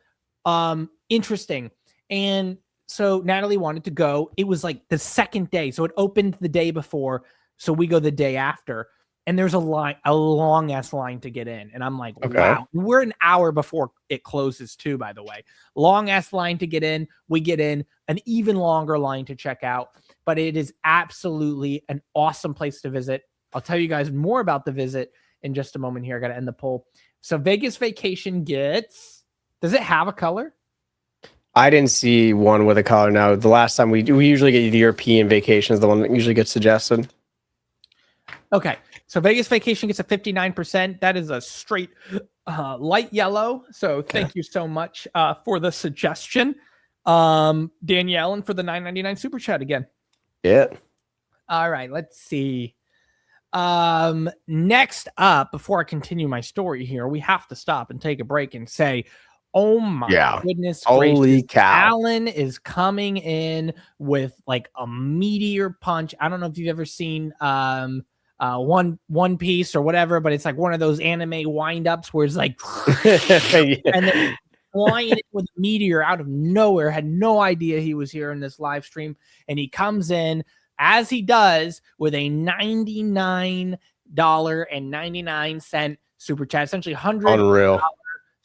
interesting. And so Natalie wanted to go. It was like the second day. So it opened the day before. So we go the day after. And there's a long ass line to get in. And I'm like, wow. We're an hour before it closes too, by the way. Long ass line to get in. We get in. An even longer line to check out. But it is absolutely an awesome place to visit. I'll tell you guys more about the visit in just a moment here. I got to end the poll. So Vegas vacation gets, does it have a color?
I didn't see one with a color. Now, the last time we usually get the European vacation is the one that usually gets suggested.
Okay, so Vegas vacation gets a 59%. That is a straight light yellow. So thank you so much for the suggestion, Danielle, and for the $9.99 super chat again.
Yeah.
All right, let's see. Next up, before I continue my story here, we have to stop and take a break and say, oh my goodness.
Holy cow.
Alan is coming in with like a meteor punch. I don't know if you've ever seen One Piece or whatever, but it's like one of those anime wind-ups where it's like and then flying in with a meteor out of nowhere. Had no idea he was here in this live stream. And he comes in, as he does, with a $99.99 super chat, essentially $100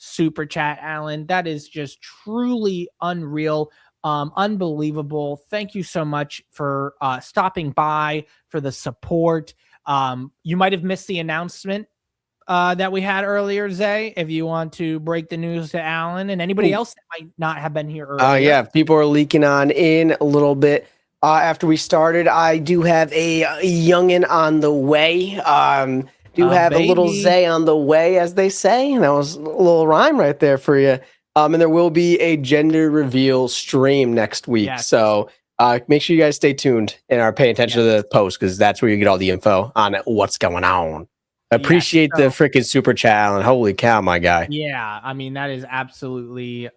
super chat, Alan. That is just truly unreal. Unbelievable. Thank you so much for stopping by, for the support. You might have missed the announcement that we had earlier, Zay, if you want to break the news to Alan and anybody else that might not have been here earlier.
Yeah, people are leaking on in a little bit. After we started, I do have a youngin' on the way. Have a little Zay on the way, as they say. And that was a little rhyme right there for you. And there will be a gender reveal stream next week. Yes. So make sure you guys stay tuned and are paying attention to the post, because that's where you get all the info on what's going on. Appreciate the freaking super chat, and holy cow, my guy.
Yeah, I mean, that is absolutely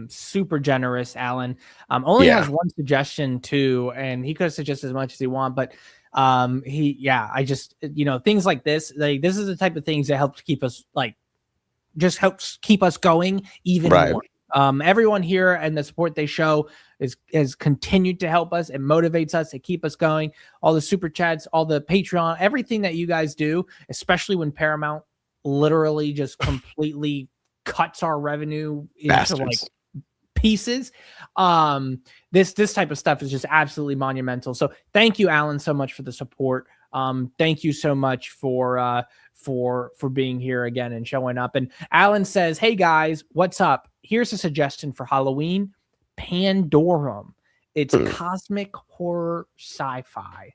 super generous, Alan. Only has one suggestion too, and he could have suggested as much as he want, but I just, things like this, this is the type of things that helps keep us helps keep us going even more. Everyone here and the support they show has continued to help us. It motivates us to keep us going. All the super chats, all the Patreon, everything that you guys do, especially when Paramount literally just completely cuts our revenue into like pieces. This type of stuff is just absolutely monumental. So thank you, Alan, so much for the support. Thank you so much for being here again and showing up. And Alan says, hey guys, what's up? Here's a suggestion for Halloween: Pandorum. It's cosmic horror sci-fi.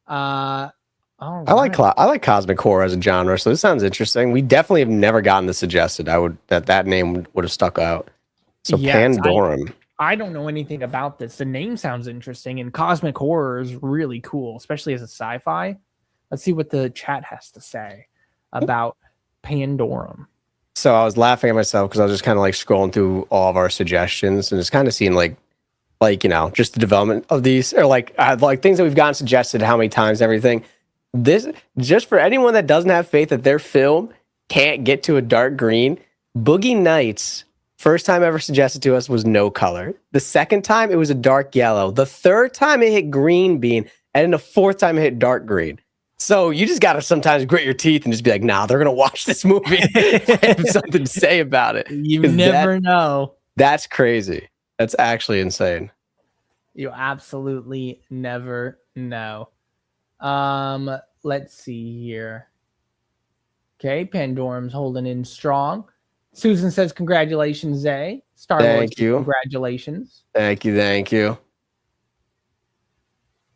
I
like cosmic horror as a genre, so this sounds interesting. We definitely have never gotten this suggested. That name would have stuck out. So yes, Pandorum.
I don't know anything about this. The name sounds interesting, and cosmic horror is really cool, especially as a sci-fi. Let's see what the chat has to say about Pandorum.
So I was laughing at myself because I was just kind of like scrolling through all of our suggestions and just kind of seeing like just the development of these, or like things that we've gotten suggested how many times and everything. This, just for anyone that doesn't have faith that their film can't get to a dark green, Boogie Nights, first time ever suggested to us was no color. The second time it was a dark yellow. The third time it hit green bean, and then the fourth time it hit dark green. So you just got to sometimes grit your teeth and just be like, nah, they're going to watch this movie and have something to say about it.
You never know.
That's crazy. That's actually insane.
You absolutely never know. Let's see here. Okay, Pandorum's holding in strong. Susan says, congratulations, Zay. Star Wars,
thank you.
Congratulations.
Thank you.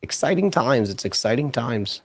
Exciting times. It's exciting times.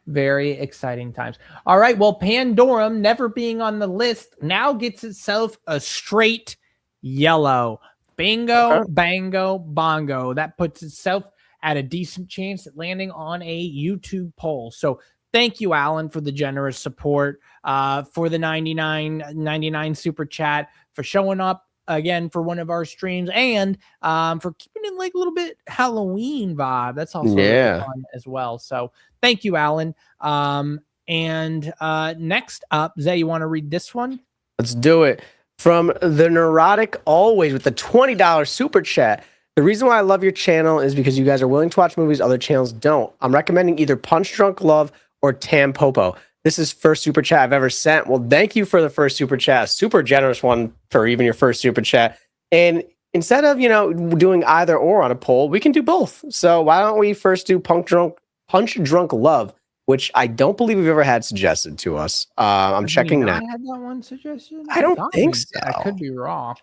Very exciting times. All right, well, Pandorum, never being on the list, now gets itself a straight yellow. Bingo, bango, bongo. That puts itself at a decent chance at landing on a YouTube poll. So thank you, Alan, for the generous support, for the 99 super chat, for showing up again for one of our streams, and for keeping it like a little bit Halloween vibe. That's also really fun as well. So thank you, Alan. And next up, Zay, you want to read this one?
Let's do it. From the Neurotic Always with the $20 super chat. The reason why I love your channel is because you guys are willing to watch movies other channels don't. I'm recommending either Punch Drunk Love or Tampopo. This is first super chat I've ever sent. Well, thank you for the first super chat. Super generous one for even your first super chat. And instead of, doing either or on a poll, we can do both. So why don't we first do Punch Drunk Love, which I don't believe we've ever had suggested to us. I'm checking now.
I had that one suggestion?
I don't think so.
I could be wrong.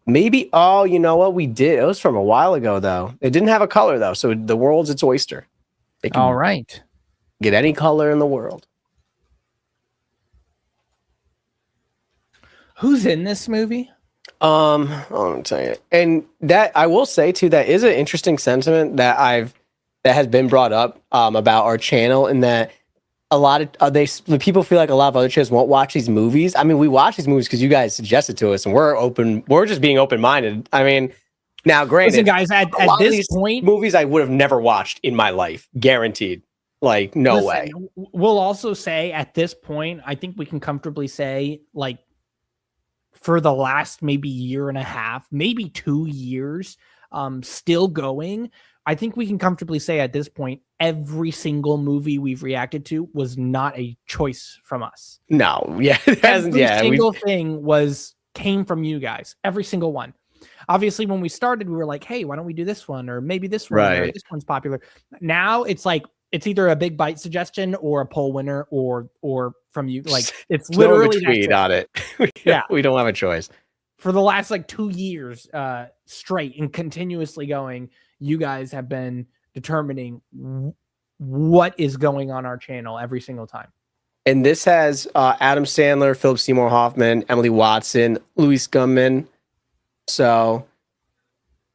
Maybe. Oh, you know what? We did. It was from a while ago, though. It didn't have a color, though. So the world's its oyster. They can
All right.
Get any color in the world.
Who's in this movie?
I'll tell you. And that I will say too, that is an interesting sentiment that has been brought up about our channel, and that a lot of people feel like a lot of other channels won't watch these movies. I mean, we watch these movies because you guys suggested to us, and we're just being open-minded. I mean, now granted,
listen, guys, at this point,
movies I would have never watched in my life, guaranteed. Like, no way.
We'll also say at this point, I think we can comfortably say, like, for the last maybe year and a half, maybe 2 years, still going, I think we can comfortably say at this point, every single movie we've reacted to was not a choice from us.
No, yeah,
every single thing came from you guys. Every single one. Obviously, when we started, we were like, "Hey, why don't we do this one, or maybe this one, or this one's popular." Now it's like it's either a big bite suggestion or a poll winner, or from you. Like it's literally
tweet on it. Yeah, we don't have a choice.
For the last 2 years straight and continuously going, you guys have been determining what is going on our channel every single time.
And this has Adam Sandler, Philip Seymour Hoffman, Emily Watson, Louis Gumman. So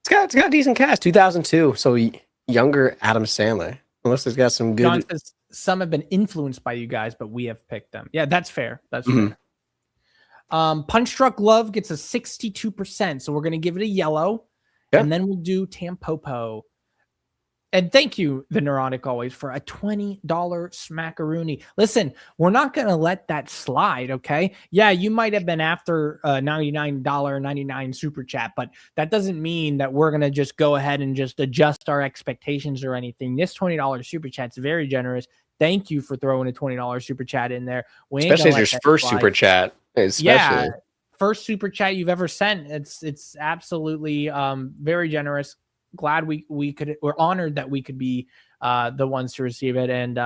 it's got a decent cast. 2002, so younger Adam Sandler. Unless it's got some good.
John says some have been influenced by you guys, but we have picked them. Yeah, that's fair. That's fair. Punch Drunk Love gets a 62%, so we're gonna give it a yellow, and then we'll do Tampopo. And thank you, the Neurotic Always, for a $20 smackaroonie. Listen, we're not going to let that slide, okay? Yeah, you might have been after a $99.99 super chat, but that doesn't mean that we're going to just go ahead and just adjust our expectations or anything. This $20 super chat's very generous. Thank you for throwing a $20 super chat in there.
Especially as your first super chat.
Yeah, first super chat you've ever sent. It's absolutely very generous. Glad we're honored that we could be the ones to receive it, and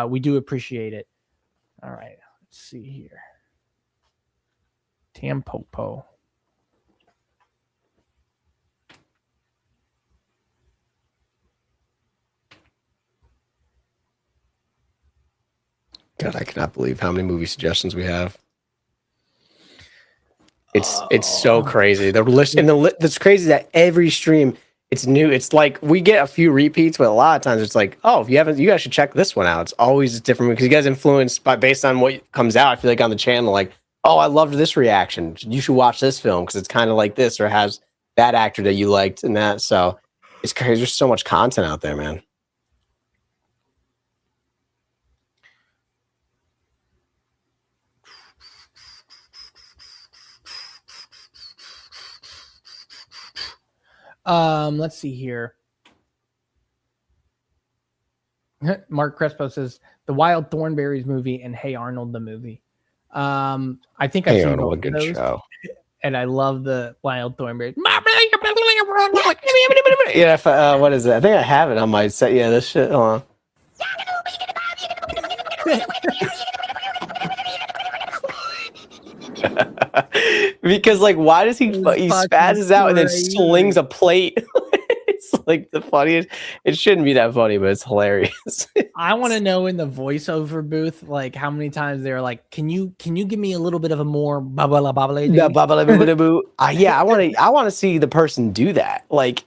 we do appreciate it. All right, let's see here. Tampopo.
God, I cannot believe how many movie suggestions we have. It's so crazy. The list and that's crazy that every stream it's new. It's like we get a few repeats, but a lot of times it's like, oh, if you haven't, you guys should check this one out. It's always different because you guys influenced based on what comes out. I feel like on the channel, like, oh, I loved this reaction. You should watch this film because it's kind of like this or has that actor that you liked and that. So it's crazy. There's so much content out there, man.
Let's see here. Mark Crespo says the Wild Thornberrys movie and Hey Arnold the movie. I think I've seen both of those, show. And I love the Wild Thornberrys.
Yeah, what is it? I think I have it on my set. Yeah, this shit. Hold on. Because like, why does he spazzes out and then slings a plate? It's like the funniest. It shouldn't be that funny, but it's hilarious.
I want to know in the voiceover booth, like how many times they're like, "Can you give me a little bit of a more babala babala?"
Yeah, I want to see the person do that. Like,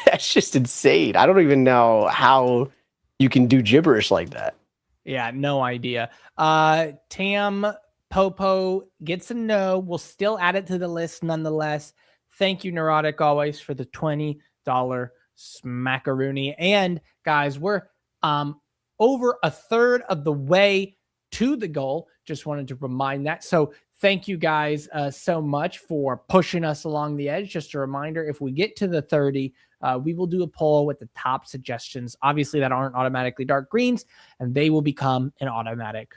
that's just insane. I don't even know how you can do gibberish like that.
Yeah, no idea. Tam Popo gets a no. We'll still add it to the list nonetheless. Thank you, Neurotic, always for the $20 smackaroony. And guys, we're over a third of the way to the goal. Just wanted to remind that. So thank you guys so much for pushing us along the edge. Just a reminder, if we get to the 30, we will do a poll with the top suggestions, obviously that aren't automatically dark greens, and they will become an automatic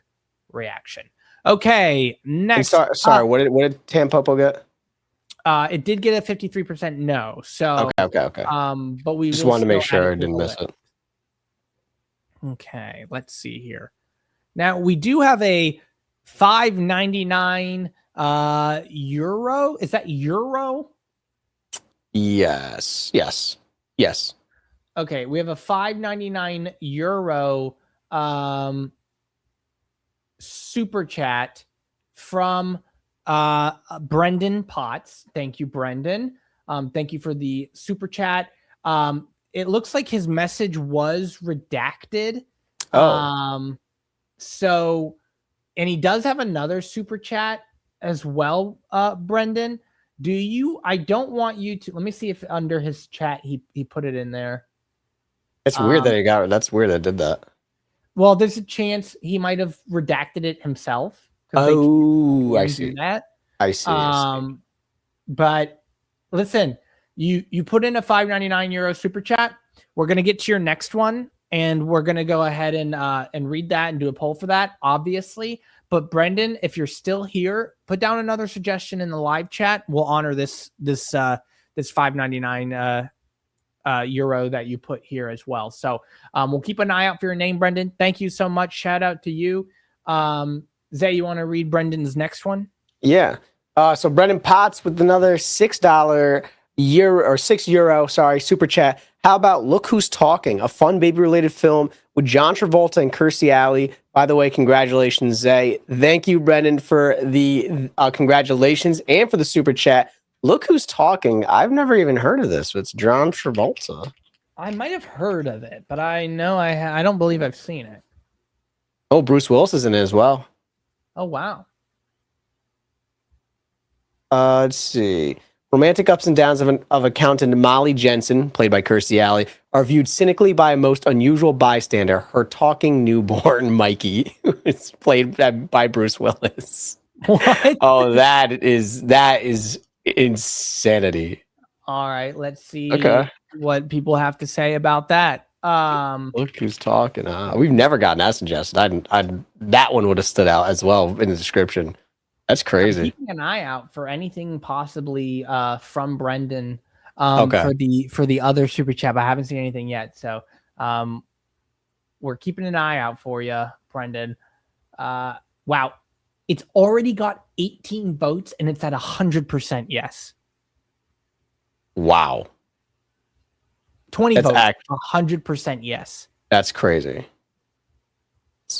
reaction. Okay, next.
Sorry, what did Tampopo get?
It did get a 53% no. So
okay.
But we
just wanted to make sure I didn't miss it.
Okay, let's see here. Now we do have a $5.99 euro. Is that euro?
Yes.
Okay, we have a $5.99 euro super chat from Brendan Potts. Thank you, Brendan. Thank you for the super chat. It looks like his message was redacted. So, and he does have another super chat as well, Brendan. I don't want you to, let me see if under his chat he put it in there.
It's weird that he got it. That's weird that did that.
Well, there's a chance he might have redacted it himself.
Oh, I see
that.
I see.
But listen, you put in a $5.99 euro super chat. We're gonna get to your next one, and we're gonna go ahead and read that and do a poll for that, obviously. But Brendan, if you're still here, put down another suggestion in the live chat. We'll honor this $5.99 euro that you put here as well. So we'll keep an eye out for your name, Brendan. Thank you so much. Shout out to you. Zay, you want to read Brendan's next one?
Yeah. So Brendan Potts with another €6 super chat. How about Look Who's Talking, a fun baby-related film with John Travolta and Kirstie Alley. By the way, congratulations, Zay. Thank you, Brendan, for the congratulations and for the super chat. Look Who's Talking. I've never even heard of this. It's John Travolta.
I might have heard of it, but I know I don't believe I've seen it.
Oh, Bruce Willis is in it as well.
Oh, wow.
Let's see. Romantic ups and downs of accountant Molly Jensen, played by Kirstie Alley, are viewed cynically by a most unusual bystander, her talking newborn Mikey, who is played by Bruce Willis.
What?
Oh, that is insanity.
All right, let's see what people have to say about that.
Look Who's Talking. We've never gotten that suggested. That one would have stood out as well in the description. That's crazy.
I'm keeping an eye out for anything possibly from Brendan for the other super chat. I haven't seen anything yet, so we're keeping an eye out for you, Brendan. Wow, it's already got 18 votes and it's at 100% yes.
Wow.
20 votes, 100% yes.
That's crazy.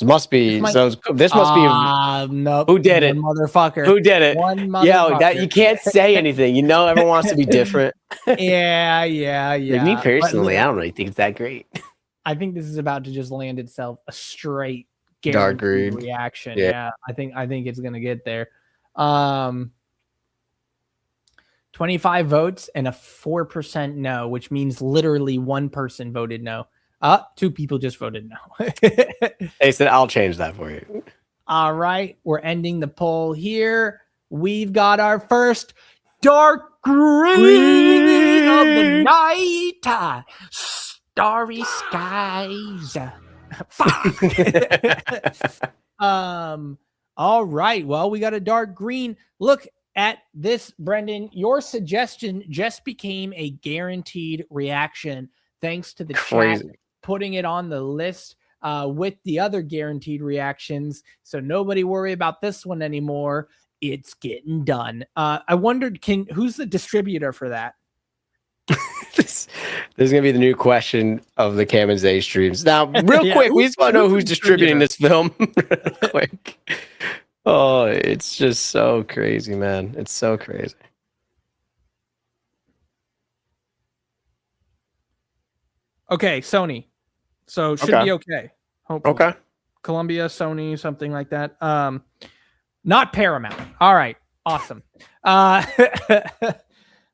This must be
nope.
Who did it?
Motherfucker.
Who did it?
One motherfucker.
Yo, that you can't say anything. Everyone wants to be different.
Yeah.
Like me personally, I don't really think it's that great.
I think this is about to just land itself a straight
dark green
reaction. Yeah. I think it's gonna get there. 25 votes and a 4% no, which means literally one person voted no. Two people just voted no.
They said, I'll change that for you.
All right. We're ending the poll here. We've got our first dark green of the night. Starry skies. All right. Well, we got a dark green. Look at this, Brendan. Your suggestion just became a guaranteed reaction thanks to the chat putting it on the list with the other guaranteed reactions. So nobody worry about this one anymore. It's getting done. I wondered, who's the distributor for that?
This is going to be the new question of the Cam and Zay streams. Now, real quick, we just want to know who's distributing this film. Real quick. Oh, it's just so crazy, man. It's so crazy.
Okay, Sony. So should be okay. Hopefully.
Okay.
Columbia, Sony, something like that. Not Paramount. All right. Awesome.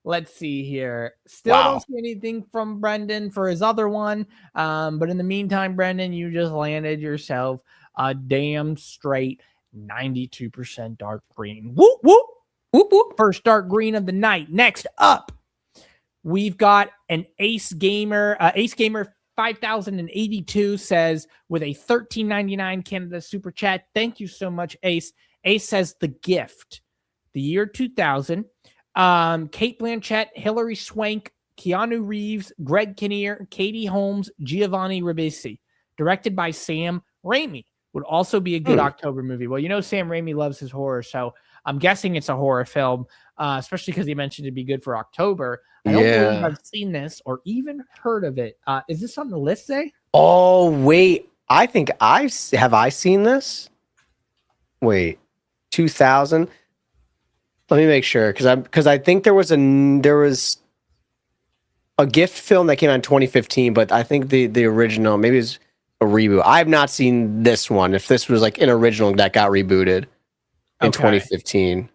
Let's see here. Still don't see anything from Brendan for his other one. But in the meantime, Brendan, you just landed yourself a damn straight 92% dark green. Whoop, whoop. Whoop, whoop. First dark green of the night. Next up, we've got an Ace Gamer. Ace Gamer 5082 says with a $13.99 Canada super chat. Thank you so much, Ace. Ace says The Gift, the year 2000. Kate Blanchett, Hilary Swank, Keanu Reeves, Greg Kinnear, Katie Holmes, Giovanni Ribisi. Directed by Sam Raimi. Would also be a good October movie. Well, Sam Raimi loves his horror, so I'm guessing it's a horror film, especially because he mentioned it'd be good for October. I don't believe I've seen this or even heard of it. Is this on the list, Zay?
Oh, wait. I think I seen this? Wait, 2000? Let me make sure, because I think there was a Gift film that came out in 2015, but I think the original, maybe it's a reboot. I have not seen this one. If this was like an original that got rebooted in 2015,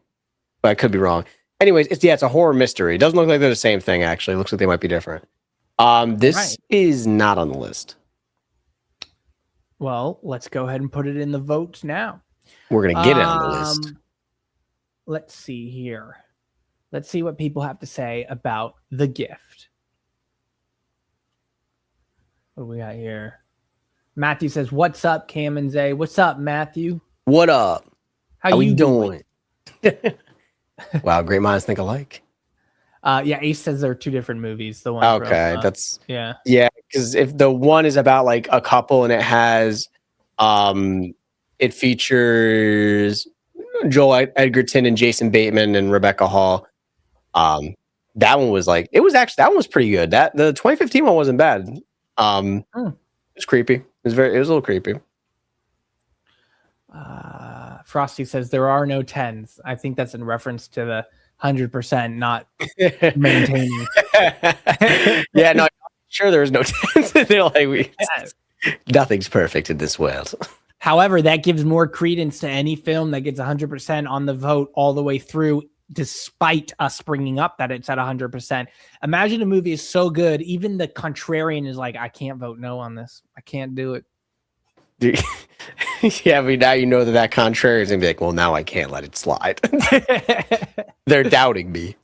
but I could be wrong. Anyways, it's a horror mystery. It doesn't look like they're the same thing. Actually, it looks like they might be different. This is not on the list.
Well, let's go ahead and put it in the votes now.
We're gonna get it on the list.
Let's see here. Let's see what people have to say about The Gift. What do we got here? Matthew says, "What's up, Cam and Zay?" What's up, Matthew?
What up?
How you doing?
Wow, great minds think alike.
Yeah, Ace says there are two different movies. The one.
Okay, that's
yeah.
Because if the one is about like a couple and it has, it features Joel Edgerton and Jason Bateman and Rebecca Hall. That one was that one was pretty good. The 2015 one wasn't bad. It was creepy. It was a little creepy.
Frosty says there are no 10s. I think that's in reference to the 100% not maintaining.
Yeah, no, I'm sure there's no 10s. They're like, nothing's perfect in this world.
However, that gives more credence to any film that gets 100% on the vote all the way through, despite us bringing up that it's at 100%. Imagine a movie is so good, even the contrarian is like, I can't vote no on this. I can't do it.
Yeah, but now you know that contrarian is going to be like, well, now I can't let it slide. They're doubting me.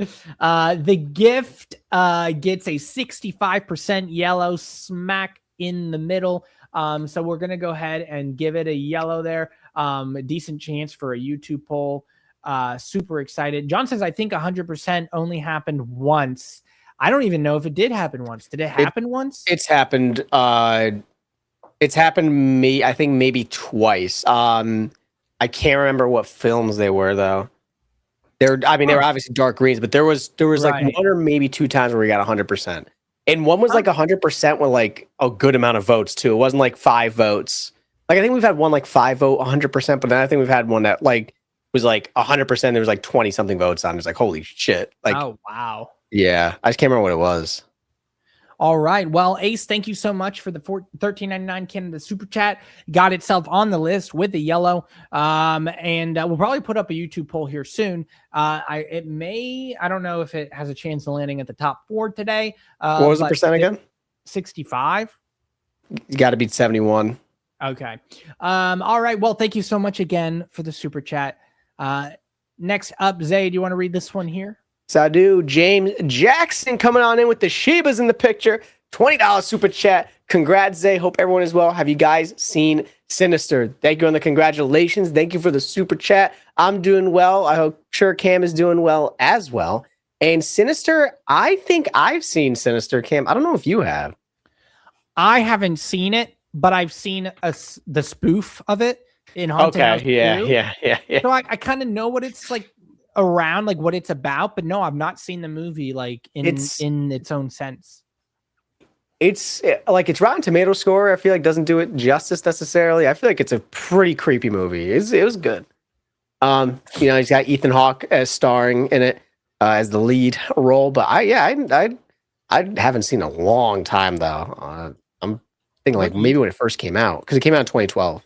The Gift gets a 65% yellow, smack in the middle. So we're going to go ahead and give it a yellow there. A decent chance for a YouTube poll. Super excited. John says, I think 100% only happened once. I don't even know if it did happen once. Did it happen once?
It's happened. It's happened I think maybe twice. I can't remember what films they were though. They were obviously dark greens, but there was like one or maybe two times where we got 100%. And one was like 100% with like a good amount of votes too. It wasn't like 5 votes. Like I think we've had one like 5 vote 100%, but then I think we've had one that like was like 100%. There was like 20 something votes on. It's like holy shit! Like
oh wow.
Yeah, I just can't remember what it was.
All right. Well, Ace, thank you so much for the $13.99 Canada Super Chat. Got itself on the list with the yellow. And we'll probably put up a YouTube poll here soon. I don't know if it has a chance of landing at the top 4 today.
What was the percent again?
65.
You got to beat 71.
Okay. All right. Well, thank you so much again for the Super Chat. Next up, Zay, do you want to read this one here?
So I do. James Jackson coming on in with the Shebas in the picture. $20 super chat. Congrats, Zay. Hope everyone is well. Have you guys seen Sinister? Thank you on the congratulations. Thank you for the super chat. I'm doing well. I hope sure Cam is doing well as well. And Sinister, I think I've seen Sinister, Cam. I don't know if you have.
I haven't seen it, but I've seen the spoof of it in Haunted House 2.
Yeah.
So I kind of know what it's like around, like what it's about, but no, I've not seen the movie like in its own sense.
It's like its Rotten Tomato score, I feel like doesn't do it justice necessarily. I feel like it's a pretty creepy movie. It was good. He's got Ethan Hawke as starring in it as the lead role, but I haven't seen it in a long time though. I'm thinking like maybe when it first came out, because it came out in 2012.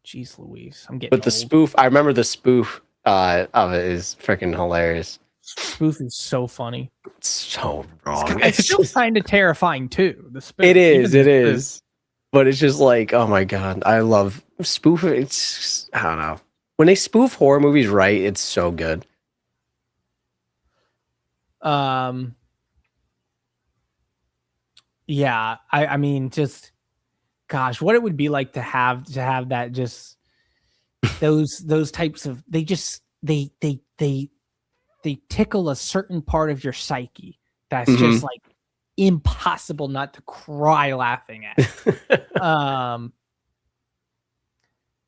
Jeez Louise, I'm getting
But the
old.
spoof, I remember the spoof of it is freaking hilarious.
Spoof is so funny.
It's so wrong.
It's still kind of terrifying too. The spoof,
it is. But it's just like, oh my god, I love spoof. It's I don't know. When they spoof horror movies right, it's so good.
Yeah, I mean, just gosh, what it would be like to have that, just those types of, they tickle a certain part of your psyche that's just like impossible not to cry laughing at. A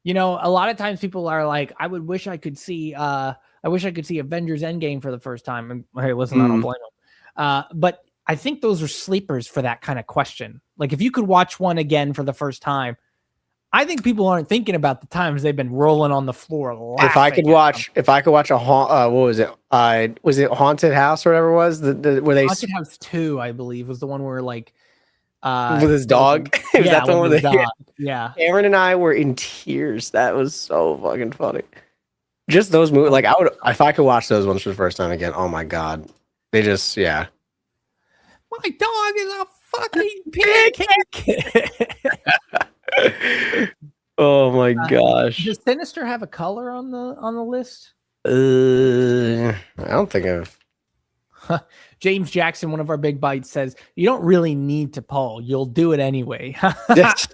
lot of times people are like, I wish I could see Avengers Endgame for the first time. And hey, listen, I don't blame them. But I think those are sleepers for that kind of question. Like if you could watch one again for the first time, I think people aren't thinking about the times they've been rolling on the floor laughing.
If I could watch a what was it? Was it Haunted House or whatever it was? Where they
Haunted House 2, I believe, was the one where like
with his dog.
Yeah, with his dog. Yeah.
Aaron and I were in tears. That was so fucking funny. Just those movies, like if I could watch those ones for the first time again. Oh my god, they just
My dog is a fucking pancake.
Oh my gosh.
Does Sinister have a color on the list?
I don't think I've.
James Jackson, one of our big bites, says you don't really need to poll. You'll do it anyway.
It's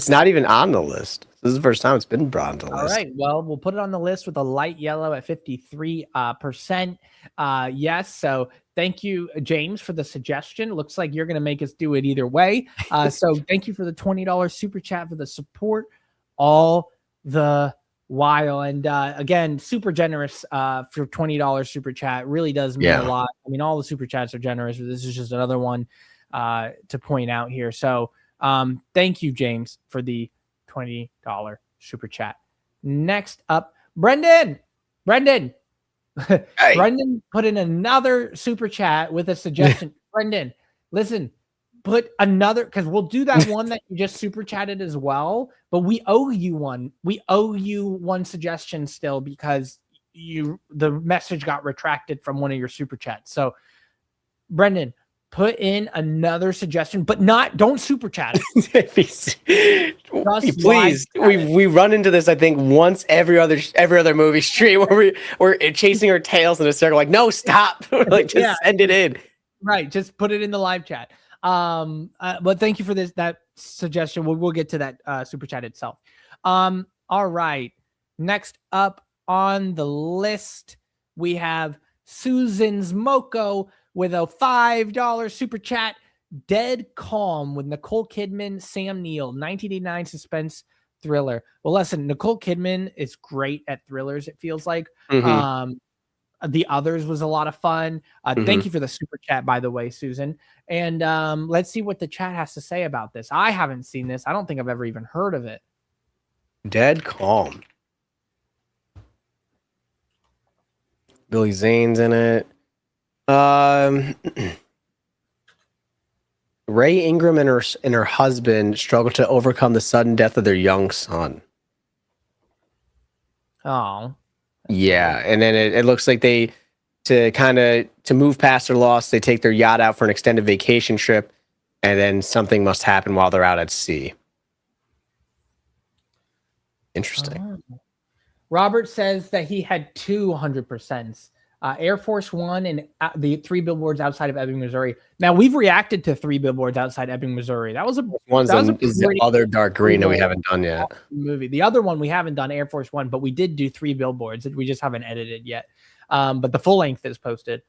not even on the list. This is the first time it's been brought on the list.
All right. Well, we'll put it on the list with a light yellow at 53%. Yes. So thank you, James, for the suggestion. Looks like you're going to make us do it either way. So thank you for the $20 super chat for the support all the while. And again, super generous for $20 super chat. Really does mean a lot. I mean, all the super chats are generous, but this is just another one to point out here. So thank you, James, for the $20 super chat. Next up, Brendan. Hey. Brendan put in another super chat with a suggestion. Brendan, listen, put another, because we'll do that one that you just super chatted as well, but we owe you one. We owe you one suggestion still, because the message got retracted from one of your super chats. So Brendan, put in another suggestion, but don't super chat it.
Please, we run into this, I think, once every other movie stream where we're chasing our tails in a circle. Like, no, stop! Like, just send it in.
Right, just put it in the live chat. But thank you for that suggestion. We'll get to that super chat itself. All right, next up on the list we have Susan's Moko with a $5 super chat. Dead Calm with Nicole Kidman, Sam Neill, 1989 suspense thriller. Well, listen, Nicole Kidman is great at thrillers, it feels like. The Others was a lot of fun. Thank you for the super chat, by the way, Susan. And let's see what the chat has to say about this. I haven't seen this. I don't think I've ever even heard of it.
Dead Calm. Billy Zane's in it. Ray Ingram and her husband struggle to overcome the sudden death of their young son.
Oh.
Yeah, and then it looks like to move past their loss, they take their yacht out for an extended vacation trip, and then something must happen while they're out at sea. Interesting.
Robert says that he had 200%. Air Force One and the 3 billboards outside of Ebbing, Missouri. Now we've reacted to 3 billboards outside Ebbing, Missouri. That was a
the other dark green that we haven't done yet.
Movie. The other one we haven't done, Air Force One, but we did do 3 billboards that we just haven't edited yet. But the full length is posted.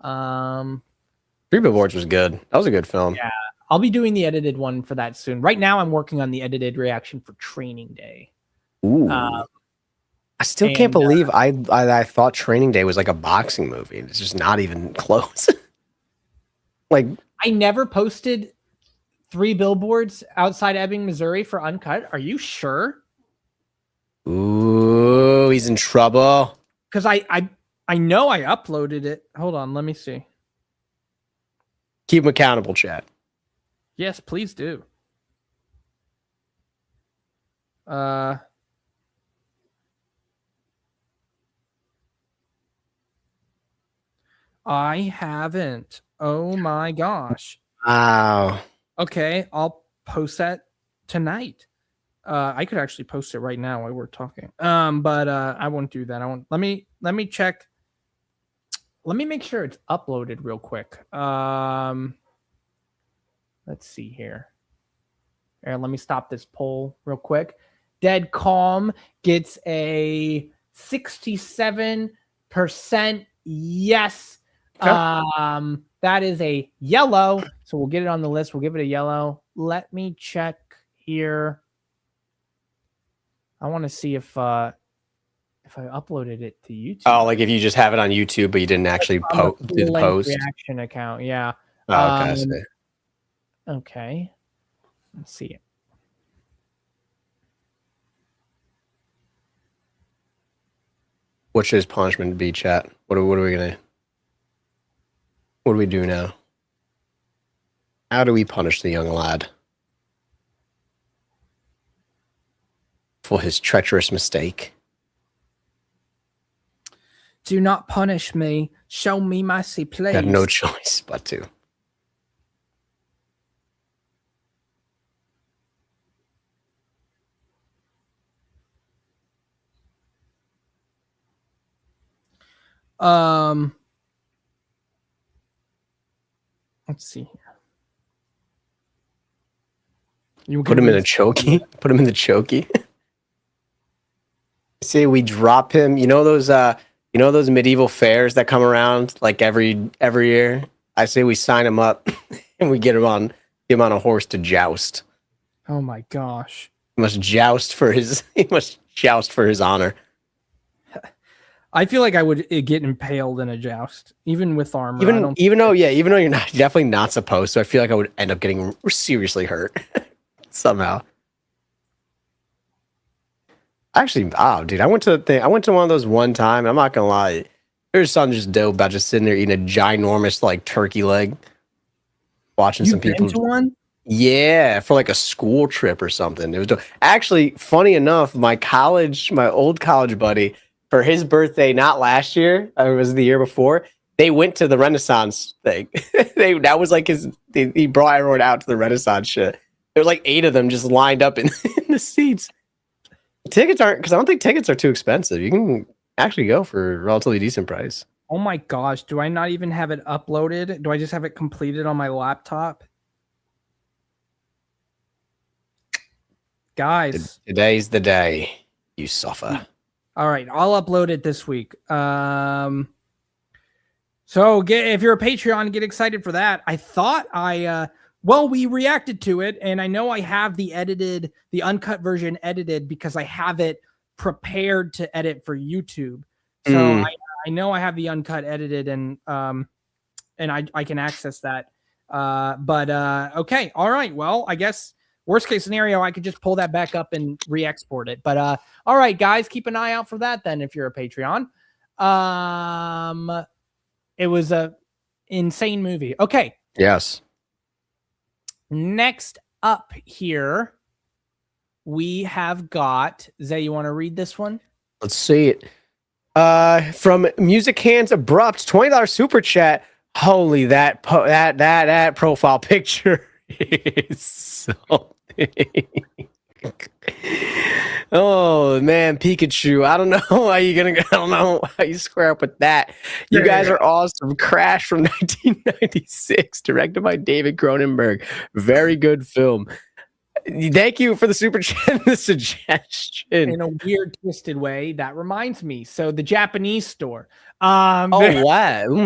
3 billboards was good. That was a good film.
Yeah, I'll be doing the edited one for that soon. Right now, I'm working on the edited reaction for Training Day.
Ooh. I still can't believe I thought Training Day was like a boxing movie. It's just not even close. Like,
I never posted 3 billboards outside Ebbing, Missouri for Uncut. Are you sure?
Ooh, he's in trouble.
Because I know I uploaded it. Hold on, let me see.
Keep him accountable, chat.
Yes, please do. I haven't. Oh my gosh.
Wow.
Okay, I'll post that tonight. I could actually post it right now while we're talking. But I won't do that. Let me check. Let me make sure it's uploaded real quick. Let's see here. Let me stop this poll real quick. Dead Calm gets a 67% yes. Okay. That is a yellow, so we'll get it on the list. We'll give it a yellow. Let me check here. I want to see if I uploaded it to YouTube.
Oh, like if you just have it on YouTube, but you didn't actually do the post
reaction account. Yeah.
Oh, okay.
Okay. Let's see it.
What should his punishment be, chat? What are we gonna? What do we do now? How do we punish the young lad for his treacherous mistake?
Do not punish me. Show me mercy, please.
Got no choice but to.
Let's see here. You
put him in a chokey. Put him in the chokey. Say we drop him. You know those medieval fairs that come around like every year. I say we sign him up and we get him on a horse to joust.
Oh my gosh!
He must joust for his honor.
I feel like I would get impaled in a joust, even with armor.
Even though you're definitely not supposed to. I feel like I would end up getting seriously hurt somehow. Actually, dude, I went to one of those one time. I'm not gonna lie, there's something just dope about just sitting there eating a ginormous like turkey leg, watching some people.
Been to one?
Yeah, for like a school trip or something. It was dope. Actually, funny enough, my old college buddy, for his birthday, not last year, it was the year before, they went to the Renaissance thing. That was like he brought everyone out to the Renaissance shit. There was like 8 of them just lined up in the seats. Tickets aren't, because I don't think tickets are too expensive. You can actually go for a relatively decent price.
Oh my gosh, do I not even have it uploaded? Do I just have it completed on my laptop? Guys.
Today's the day you suffer.
All right, I'll upload it this week. So if you're a Patreon, get excited for that. I thought we reacted to it, and I know I have the uncut version edited because I have it prepared to edit for YouTube. So I I know I have the uncut edited and I can access that. Okay. All right. Well, I guess worst case scenario, I could just pull that back up and re-export it. But all right, guys, keep an eye out for that then if you're a Patreon. It was a insane movie. Okay.
Yes.
Next up here, we have got Zay. You want to read this one?
Let's see it. From Music Hands Abrupt, $20 super chat. Holy, that profile picture is so oh man, Pikachu. I don't know I don't know how you square up with that. You guys are awesome. Crash from 1996, directed by David Cronenberg. Very good film. Thank you for the super chat and the suggestion.
In a weird, twisted way, that reminds me. So the Japanese store.
Oh, wow. All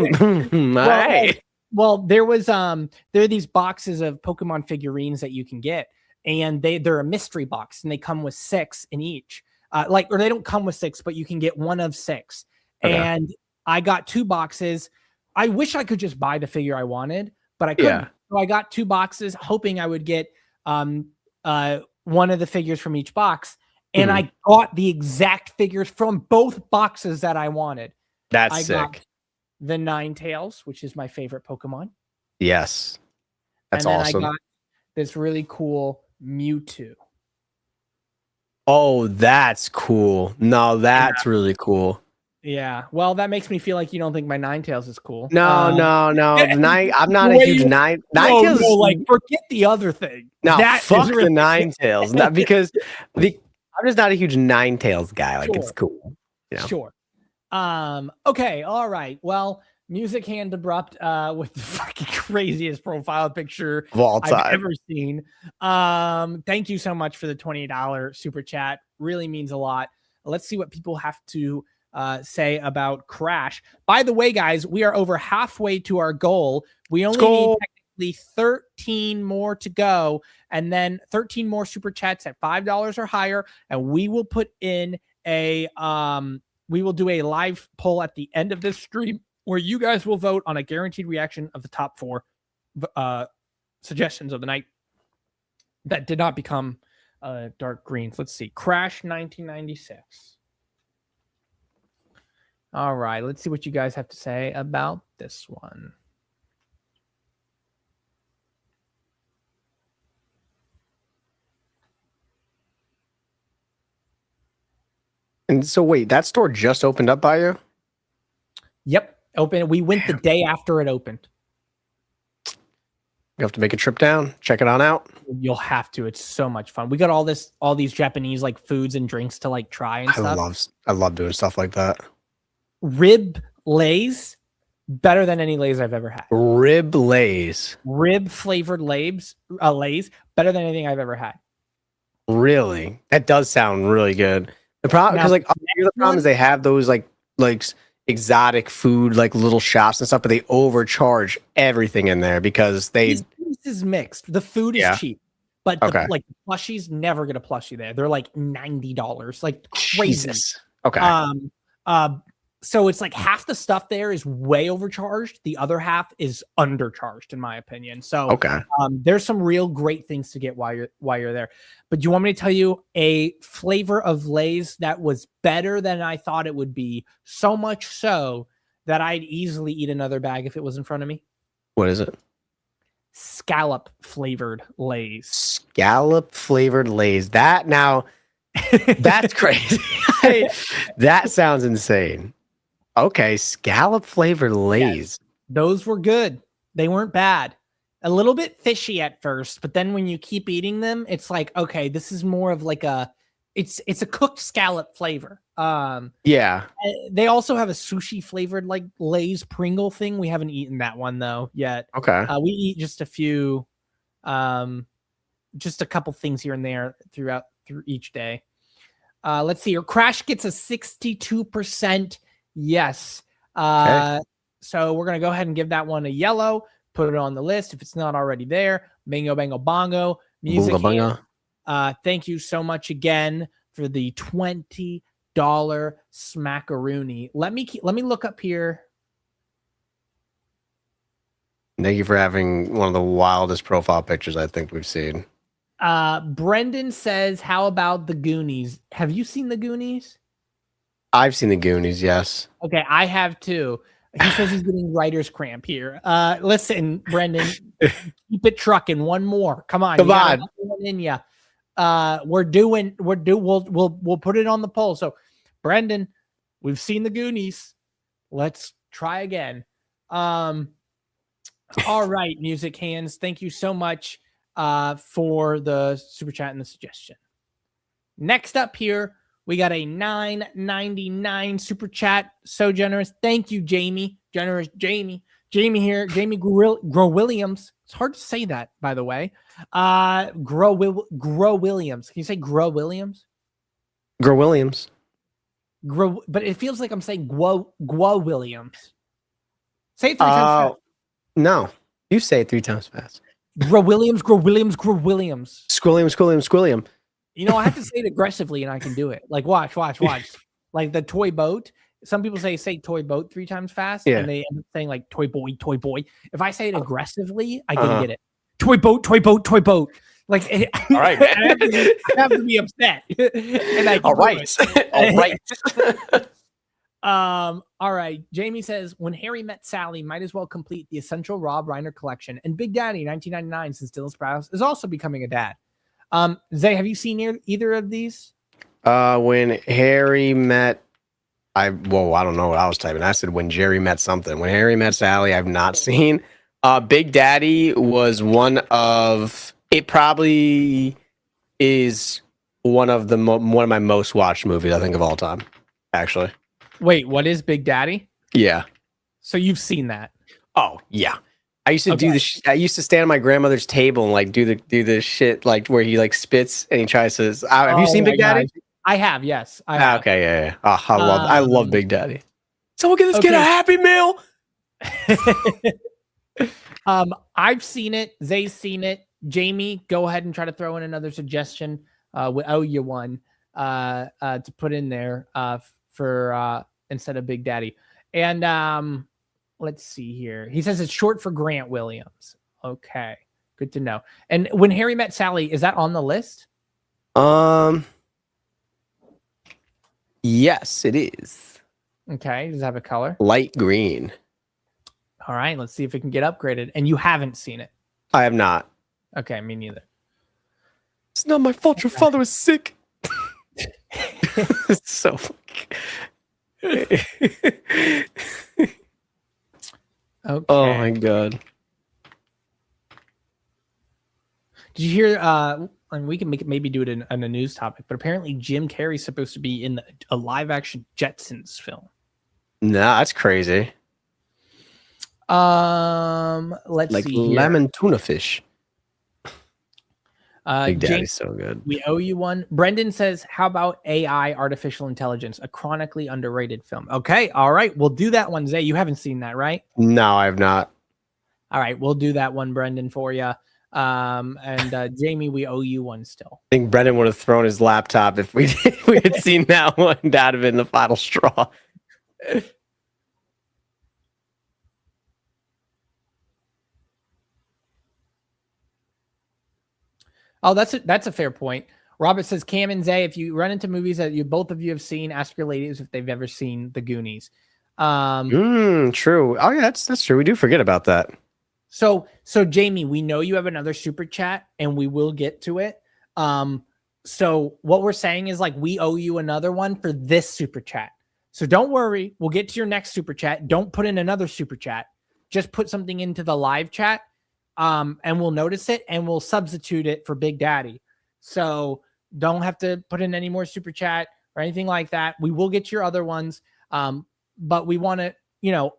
right.
Well, there are these boxes of Pokemon figurines that you can get, and they're a mystery box, and they come with 6 in each. Or they don't come with 6, but you can get one of 6. Okay. And I got 2 boxes. I wish I could just buy the figure I wanted, but I couldn't. Yeah. So I got 2 boxes, hoping I would get one of the figures from each box, and I got the exact figures from both boxes that I wanted.
That's sick.
Got the Ninetales, which is my favorite Pokemon.
Yes, that's awesome. I got
this really cool Mewtwo.
Oh, that's cool. No, that's really cool.
Yeah. Well, that makes me feel like you don't think my Ninetales is cool.
No. I'm not a huge Ninetales.
No, like forget the other thing.
No, fuck the Ninetales. Not because I'm just not a huge Ninetales guy. Like it's cool. You know?
Sure. Okay. All right. Well, Music Hand Abrupt with the fucking craziest profile picture
of all time
I've ever seen. Thank you so much for the $20 super chat. Really means a lot. Let's see what people have to say about Crash. By the way, guys, we are over halfway to our goal. We only need technically 13 more to go, and then 13 more super chats at $5 or higher, and we will put in a we will do a live poll at the end of this stream where you guys will vote on a guaranteed reaction of the top 4 suggestions of the night that did not become dark greens. Let's see. Crash 1996. All right, let's see what you guys have to say about this one.
And so wait, that store just opened up by you?
Yep, open. We went the day after it opened.
You have to make a trip down, check it on out.
You'll have to. It's so much fun. We got all these Japanese like foods and drinks to like try and stuff.
I love doing stuff like that.
Rib Lays, better than any Lays I've ever had.
Rib Lays.
Rib flavored Lays, better than anything I've ever had.
Really? That does sound really good. The problem, because like the problem is they have those like exotic food, like little shops and stuff, but they overcharge everything in there because this
is mixed. The food is cheap, but like the plushies never get a plushie there. They're like $90, like crazy.
Jesus. Okay.
So it's like half the stuff there is way overcharged. The other half is undercharged, in my opinion. So there's some real great things to get while you're there. But do you want me to tell you a flavor of Lay's that was better than I thought it would be? So much so that I'd easily eat another bag if it was in front of me.
What is it?
Scallop flavored Lay's.
Scallop flavored Lay's. That's crazy. That sounds insane. Okay, scallop flavored Lay's. Yes,
those were good. They weren't bad. A little bit fishy at first, but then when you keep eating them, it's like, okay, this is more of like it's a cooked scallop flavor.
Yeah.
They also have a sushi flavored like Lay's Pringle thing. We haven't eaten that one though yet.
Okay.
We eat just a few, just a couple things here and there through each day. Let's see. Your Crash gets a 62%. Yes. So we're going to go ahead and give that one a yellow, put it on the list. If it's not already there, bingo, bango, bongo. Music.
Bunga, bunga.
Thank you so much again for the $20 smackaroonie. Let me look up here.
Thank you for having one of the wildest profile pictures I think we've seen.
Brendan says, how about the Goonies? Have you seen the Goonies?
I've seen the Goonies, yes.
Okay, I have too. He says he's getting writer's cramp here. Listen, Brendan, keep it trucking. One more. Come on.
Come on.
One in ya. We'll put it on the poll. So, Brendan, we've seen the Goonies. Let's try again. All right, Music Hands. Thank you so much for the super chat and the suggestion. Next up here, we got a $9.99 super chat. So generous. Thank you, Jamie. Generous Jamie. Jamie here. Jamie Grow Williams. It's hard to say that, by the way. Grow Williams. Can you say Grow Williams?
Grow Williams.
Grow, but it feels like I'm saying Guo Williams. Say it 3 times fast.
No. You say it 3 times fast.
Grow Williams, Grow Williams, Grow Williams.
Squilliam.
You know, I have to say it aggressively and I can do it. Like, watch. Like the toy boat. Some people say toy boat 3 times fast, and they end up saying like toy boy. If I say it aggressively, I can get it. Toy boat. Like,
all right,
I have to be upset. And I
all right.
All right. Jamie says, when Harry met Sally, might as well complete the essential Rob Reiner collection. And Big Daddy 1999, since Dylan Sprouse is also becoming a dad. Zay, have you seen either of these?
When Harry met, I don't know what I was typing. I said when Jerry met something. When Harry met Sally, I've not seen. Big Daddy was one of. It probably is one of my most watched movies, I think, of all time. Actually.
Wait, what is Big Daddy?
Yeah.
So you've seen that?
Oh yeah. I used to do this. I used to stand at my grandmother's table and like do the shit like where he like spits and he tries to. Have you seen Big Daddy?
God. I have. Yes. I have.
Okay. Yeah. Oh, I love Big Daddy. Someone get this kid a Happy Meal.
I've seen it. Zay's seen it. Jamie, go ahead and try to throw in another suggestion. We owe you one to put in there for instead of Big Daddy. And let's see here. He says it's short for Grant Williams. Okay, good to know. And when Harry met Sally, is that on the list?
Yes, it is.
Okay, does it have a color?
Light green.
All right, let's see if it can get upgraded. And you haven't seen it?
I have not.
Okay, me neither.
It's not my fault. Your father was sick. It's so
okay.
Oh my god.
Did you hear and we can maybe do it in a news topic, but apparently Jim Carrey's supposed to be in a live action Jetsons film.
Nah, that's crazy.
Let's
like
see
lemon tuna fish. Big Daddy's
James,
so good.
We owe you one. Brendan says, how about AI, artificial intelligence, a chronically underrated film? Okay, all right, we'll do that one. Zay, you haven't seen that, right?
No, I have not.
All right, we'll do that one, Brendan, for you. And Jamie, we owe you one still.
I think Brendan would have thrown his laptop if we had seen that one. That'd have been the final straw.
Oh, that's a fair point. Robert says, Cam and Zay, if you run into movies that both of you have seen, ask your ladies if they've ever seen The Goonies.
True. Oh yeah, that's true. We do forget about that.
So Jamie, we know you have another super chat and we will get to it. So what we're saying is like, we owe you another one for this super chat. So don't worry. We'll get to your next super chat. Don't put in another super chat. Just put something into the live chat. And we'll notice it and we'll substitute it for Big Daddy. So don't have to put in any more super chat or anything like that. We will get your other ones. But we want to, you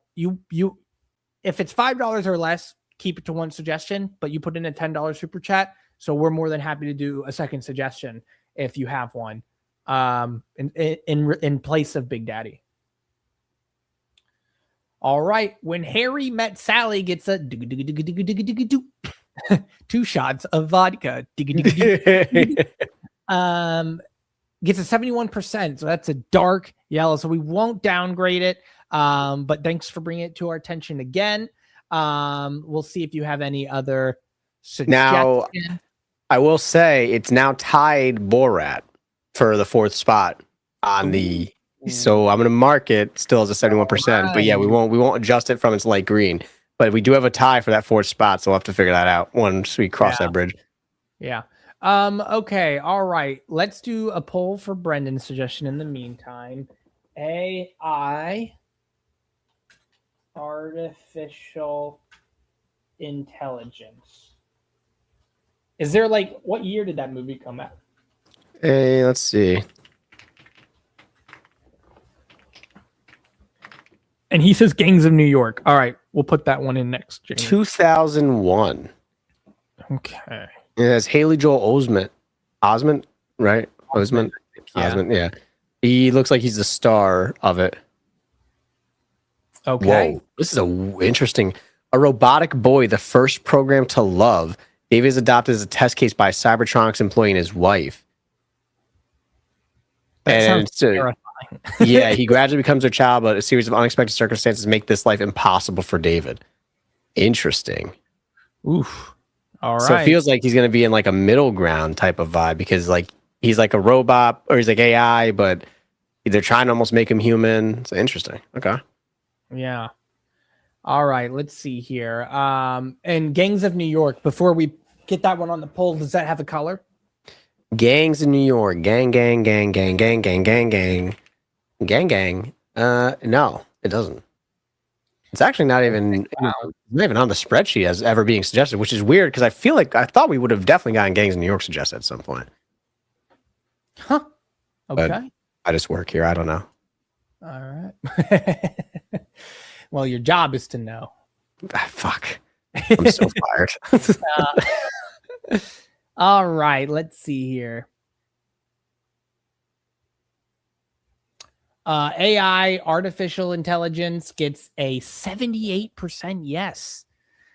if it's $5 or less, keep it to one suggestion, but you put in a $10 super chat. So we're more than happy to do a second suggestion if you have one in place of Big Daddy. All right. When Harry met Sally gets a 2 shots of vodka. gets a 71%. So that's a dark yellow. So we won't downgrade it. But thanks for bringing it to our attention again. We'll see if you have any other suggestions.
Now, I will say it's now tied Borat for the 4th spot on the. So I'm going to mark it still as a 71%. Right. But yeah, we won't adjust it from its light green. But we do have a tie for that 4th spot, so we'll have to figure that out once we cross that bridge.
Yeah. Okay. All right. Let's do a poll for Brendan's suggestion in the meantime. AI, artificial intelligence. Is there like, what year did that movie come out?
Hey, let's see.
And he says Gangs of New York. All right. We'll put that one in next. Jamie.
2001.
Okay.
It has Haley Joel Osment, right? Osment. Yeah. He looks like he's the star of it.
Okay.
Whoa, this is interesting. A robotic boy, the first program to love. David is adopted as a test case by a Cybertronics employee and his wife.
That sounds terrifying.
Yeah, he gradually becomes their child, but a series of unexpected circumstances make this life impossible for David. Interesting.
Oof. All right.
So it feels like he's going to be in like a middle ground type of vibe because like he's like a robot or he's like AI, but they're trying to almost make him human. So interesting. Okay.
Yeah. All right. Let's see here. And Gangs of New York, before we get that one on the poll, does that have a color?
Gangs in New York. Gang, gang, gang, gang, gang, gang, gang, gang. Gang, gang. No, it doesn't. It's actually not even on the spreadsheet as ever being suggested, which is weird because I feel like I thought we would have definitely gotten Gangs in New York suggested at some point.
Huh. Okay.
But I just work here. I don't know.
All right. Well, your job is to know.
Fuck. I'm so fired.
All right. Let's see here. AI, artificial intelligence, gets a 78% yes.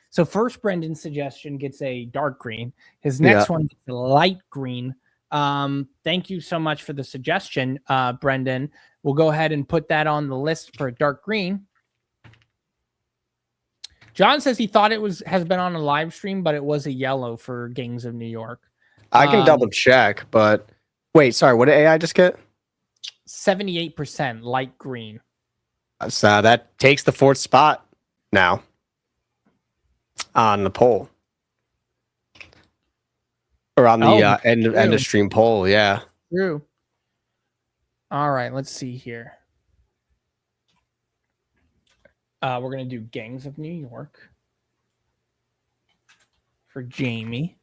So first, Brendan's suggestion gets a dark green. His next one gets a light green. Thank you so much for the suggestion, Brendan. We'll go ahead and put that on the list for a dark green. John says he thought it has been on a live stream, but it was a yellow for Gangs of New York.
I can double check, but wait, sorry, what did AI just get?
78% light green.
So that takes the 4th spot now on the poll. Or on the end of stream poll, yeah.
True. All right, let's see here. We're going to do Gangs of New York for Jamie.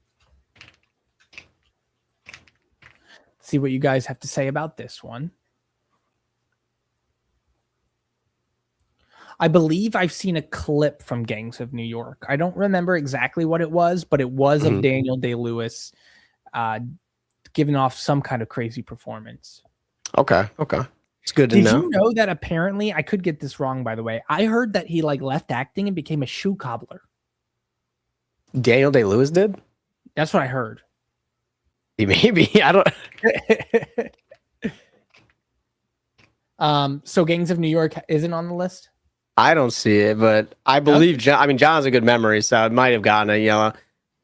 Let's see what you guys have to say about this one. I believe I've seen a clip from Gangs of New York. I don't remember exactly what it was, but it was of Daniel Day-Lewis giving off some kind of crazy performance.
Okay. It's good to know.
Did you know that apparently, I could get this wrong, by the way. I heard that he like left acting and became a shoe cobbler.
Daniel Day-Lewis did?
That's what I heard.
Maybe. I
don't. So Gangs of New York isn't on the list?
I don't see it, but I believe John. I mean, John has a good memory, so it might have gotten a yellow.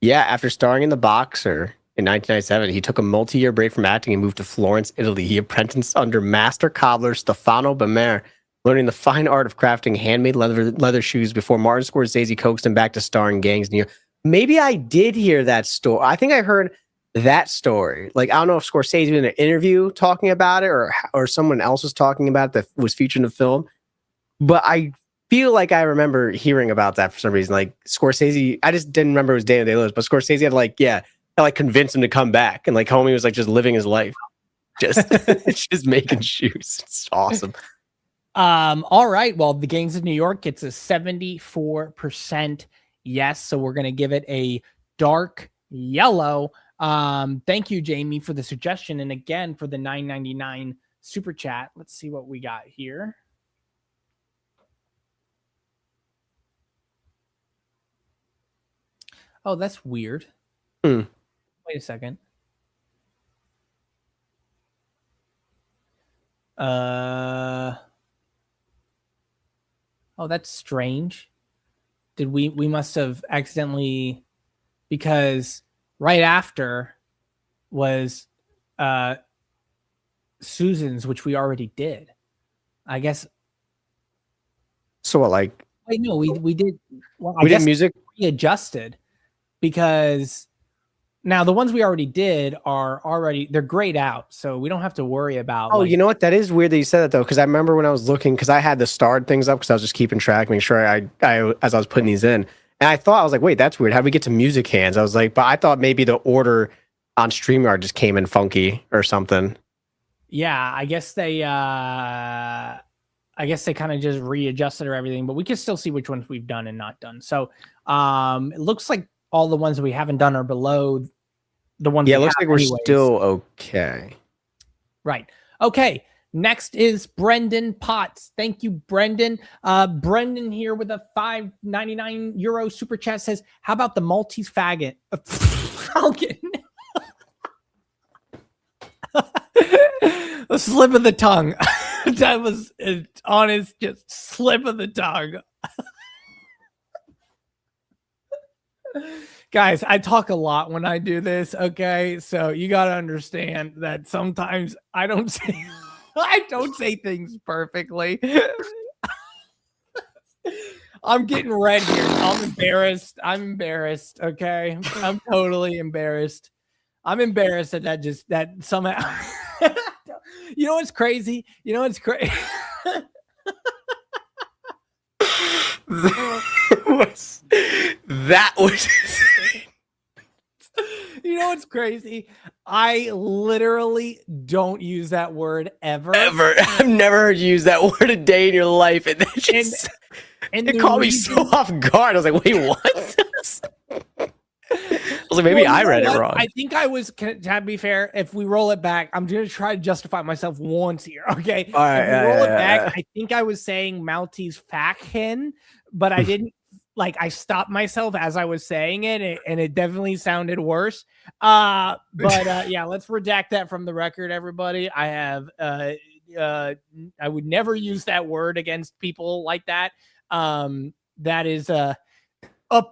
Yeah, after starring in The Boxer in 1997, he took a multi-year break from acting and moved to Florence, Italy. He apprenticed under master cobbler Stefano Bamer, learning the fine art of crafting handmade leather shoes before Martin Scorsese coaxed him back to star in Gangs New York. Maybe I did hear that story. I think I heard that story. Like, I don't know if Scorsese did an interview talking about it or someone else was talking about it that was featured in the film. But I feel like I remember hearing about that for some reason. Like Scorsese, I just didn't remember it was Daniel Day-Lewis, but Scorsese had convinced him to come back, and like homie was like just living his life, just making shoes. It's awesome.
All right. Well, the Gangs of New York gets a 74% yes, so we're gonna give it a dark yellow. Thank you, Jamie, for the suggestion, and again for the $9.99 super chat. Let's see what we got here. Oh, that's weird. Wait a second. Oh, that's strange. Did we must have accidentally, because right after was Susan's, which we already did. I guess.
So what, like?
Wait, no, we did. Well, I
We
guess
did music.
we adjusted because now the ones we already did are already, they're grayed out, so we don't have to worry about.
Oh, you know what? That is weird that you said that though, because I remember when I was looking, because I had the starred things up because I was just keeping track, making sure I as I was putting these in, and I was like, wait, that's weird. How did we get to music hands? I was like, but I thought maybe the order on StreamYard just came in funky or something.
Yeah, I guess they kind of just readjusted or everything, but we can still see which ones we've done and not done. So it looks like all the ones that we haven't done are below the ones.
Yeah, it looks like we're still okay.
Right. Okay. Next is Brendan Potts. Thank you, Brendan. Brendan here with a €5.99 super chat says, how about the Maltese faggot? Falcon. A slip of the tongue. That was an honest, just slip of the tongue. Guys, I talk a lot when I do this, okay? So you got to understand that sometimes I don't say things perfectly. I'm getting red here. I'm embarrassed, okay? I'm totally embarrassed. I'm embarrassed that somehow. You know what's crazy?
that was
You know what's crazy? I literally don't use that word ever.
I've never heard you use that word a day in your life, and it caught me so off guard. I was like, wait, what? I was like, maybe I read it wrong.
I think I was, to be fair, if we roll it back, I'm going to try to justify myself once here, okay?
All right,
if we roll it back, I think I was saying Maltese fackhen, but I didn't, I stopped myself as I was saying it, and it definitely sounded worse. Yeah, let's redact that from the record, everybody. I would never use that word against people like that. That is a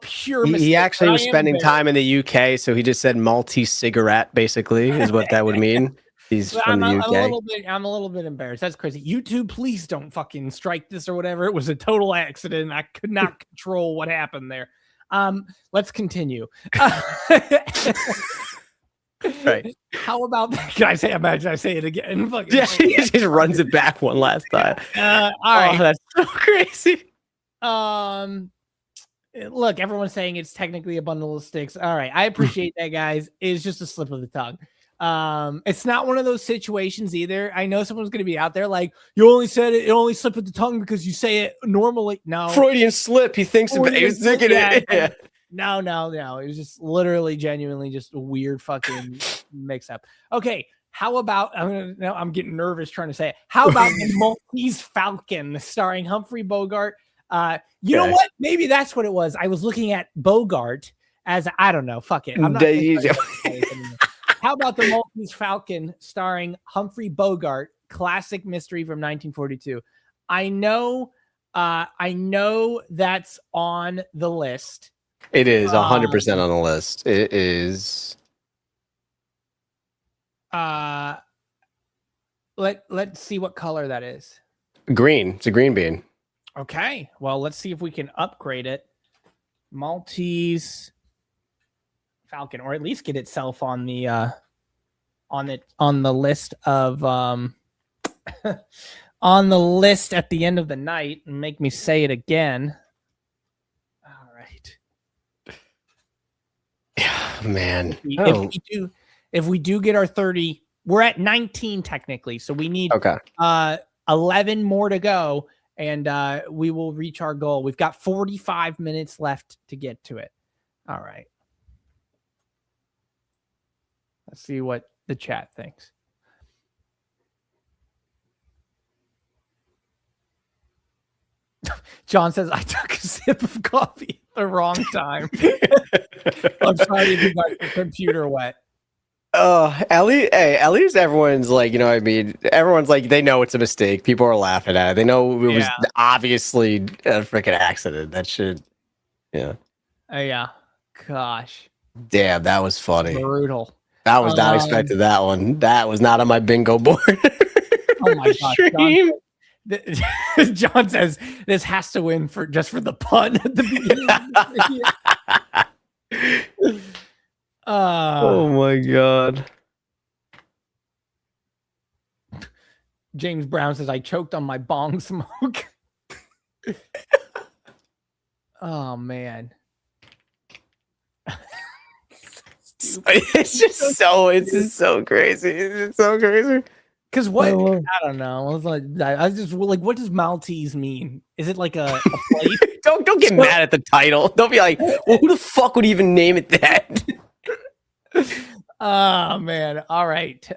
pure mistake.
He actually was spending time in the UK, so he just said Maltese cigarette, basically, is what that would mean. He's from the UK.
I'm a little bit embarrassed. That's crazy. YouTube, please don't fucking strike this or whatever. It was a total accident. I could not control what happened there. Let's continue.
Right.
How about that? Imagine I say it again.
Yeah, he just runs it back one last time.
All right.
That's so crazy.
Look, everyone's saying it's technically a bundle of sticks. All right. I appreciate that, guys. It's just a slip of the tongue. It's not one of those situations either. I know someone's going to be out there like, you only said it only slipped of the tongue because you say it normally. No.
Freudian slip. He thinks about it. Yeah.
No. It was just literally, genuinely just a weird fucking mix up. Okay. How about, I'm getting nervous trying to say it. How about the Maltese Falcon starring Humphrey Bogart? You know what? Maybe that's what it was. I was looking at Bogart as, I don't know. Fuck it. I'm not. How about the Maltese Falcon starring Humphrey Bogart, classic mystery from 1942? I know that's on the list.
It is 100% on the list. It is.
Let's see what color that is.
Green. It's a green bean.
Okay. Well, let's see if we can upgrade it. Maltese Falcon, or at least get itself on the list of on the list at the end of the night, and make me say it again. All right.
Yeah, man.
If we do get our 30, we're at 19 technically, so we need 11 more to go, and we will reach our goal. We've got 45 minutes left to get to it. All right. Let's see what the chat thinks. John says, I took a sip of coffee at the wrong time. I'm sorry to get my computer wet.
At least everyone's like, you know what I mean? Everyone's like, they know it's a mistake. People are laughing at it. They know it was obviously a freaking accident. That should, yeah.
Yeah. Gosh.
Damn, that was funny.
Brutal.
I was not expecting that one. That was not on my bingo board.
Oh my gosh. John says this has to win for the pun at the beginning.
Oh my god.
James Brown says I choked on my bong smoke. Oh man.
It's just so crazy. It's so crazy.
Because what? I don't know. I was just like, what does Maltese mean? Is it like a plate?
Don't get mad at the title. Don't be like, well, who the fuck would even name it that?
Oh man. All right.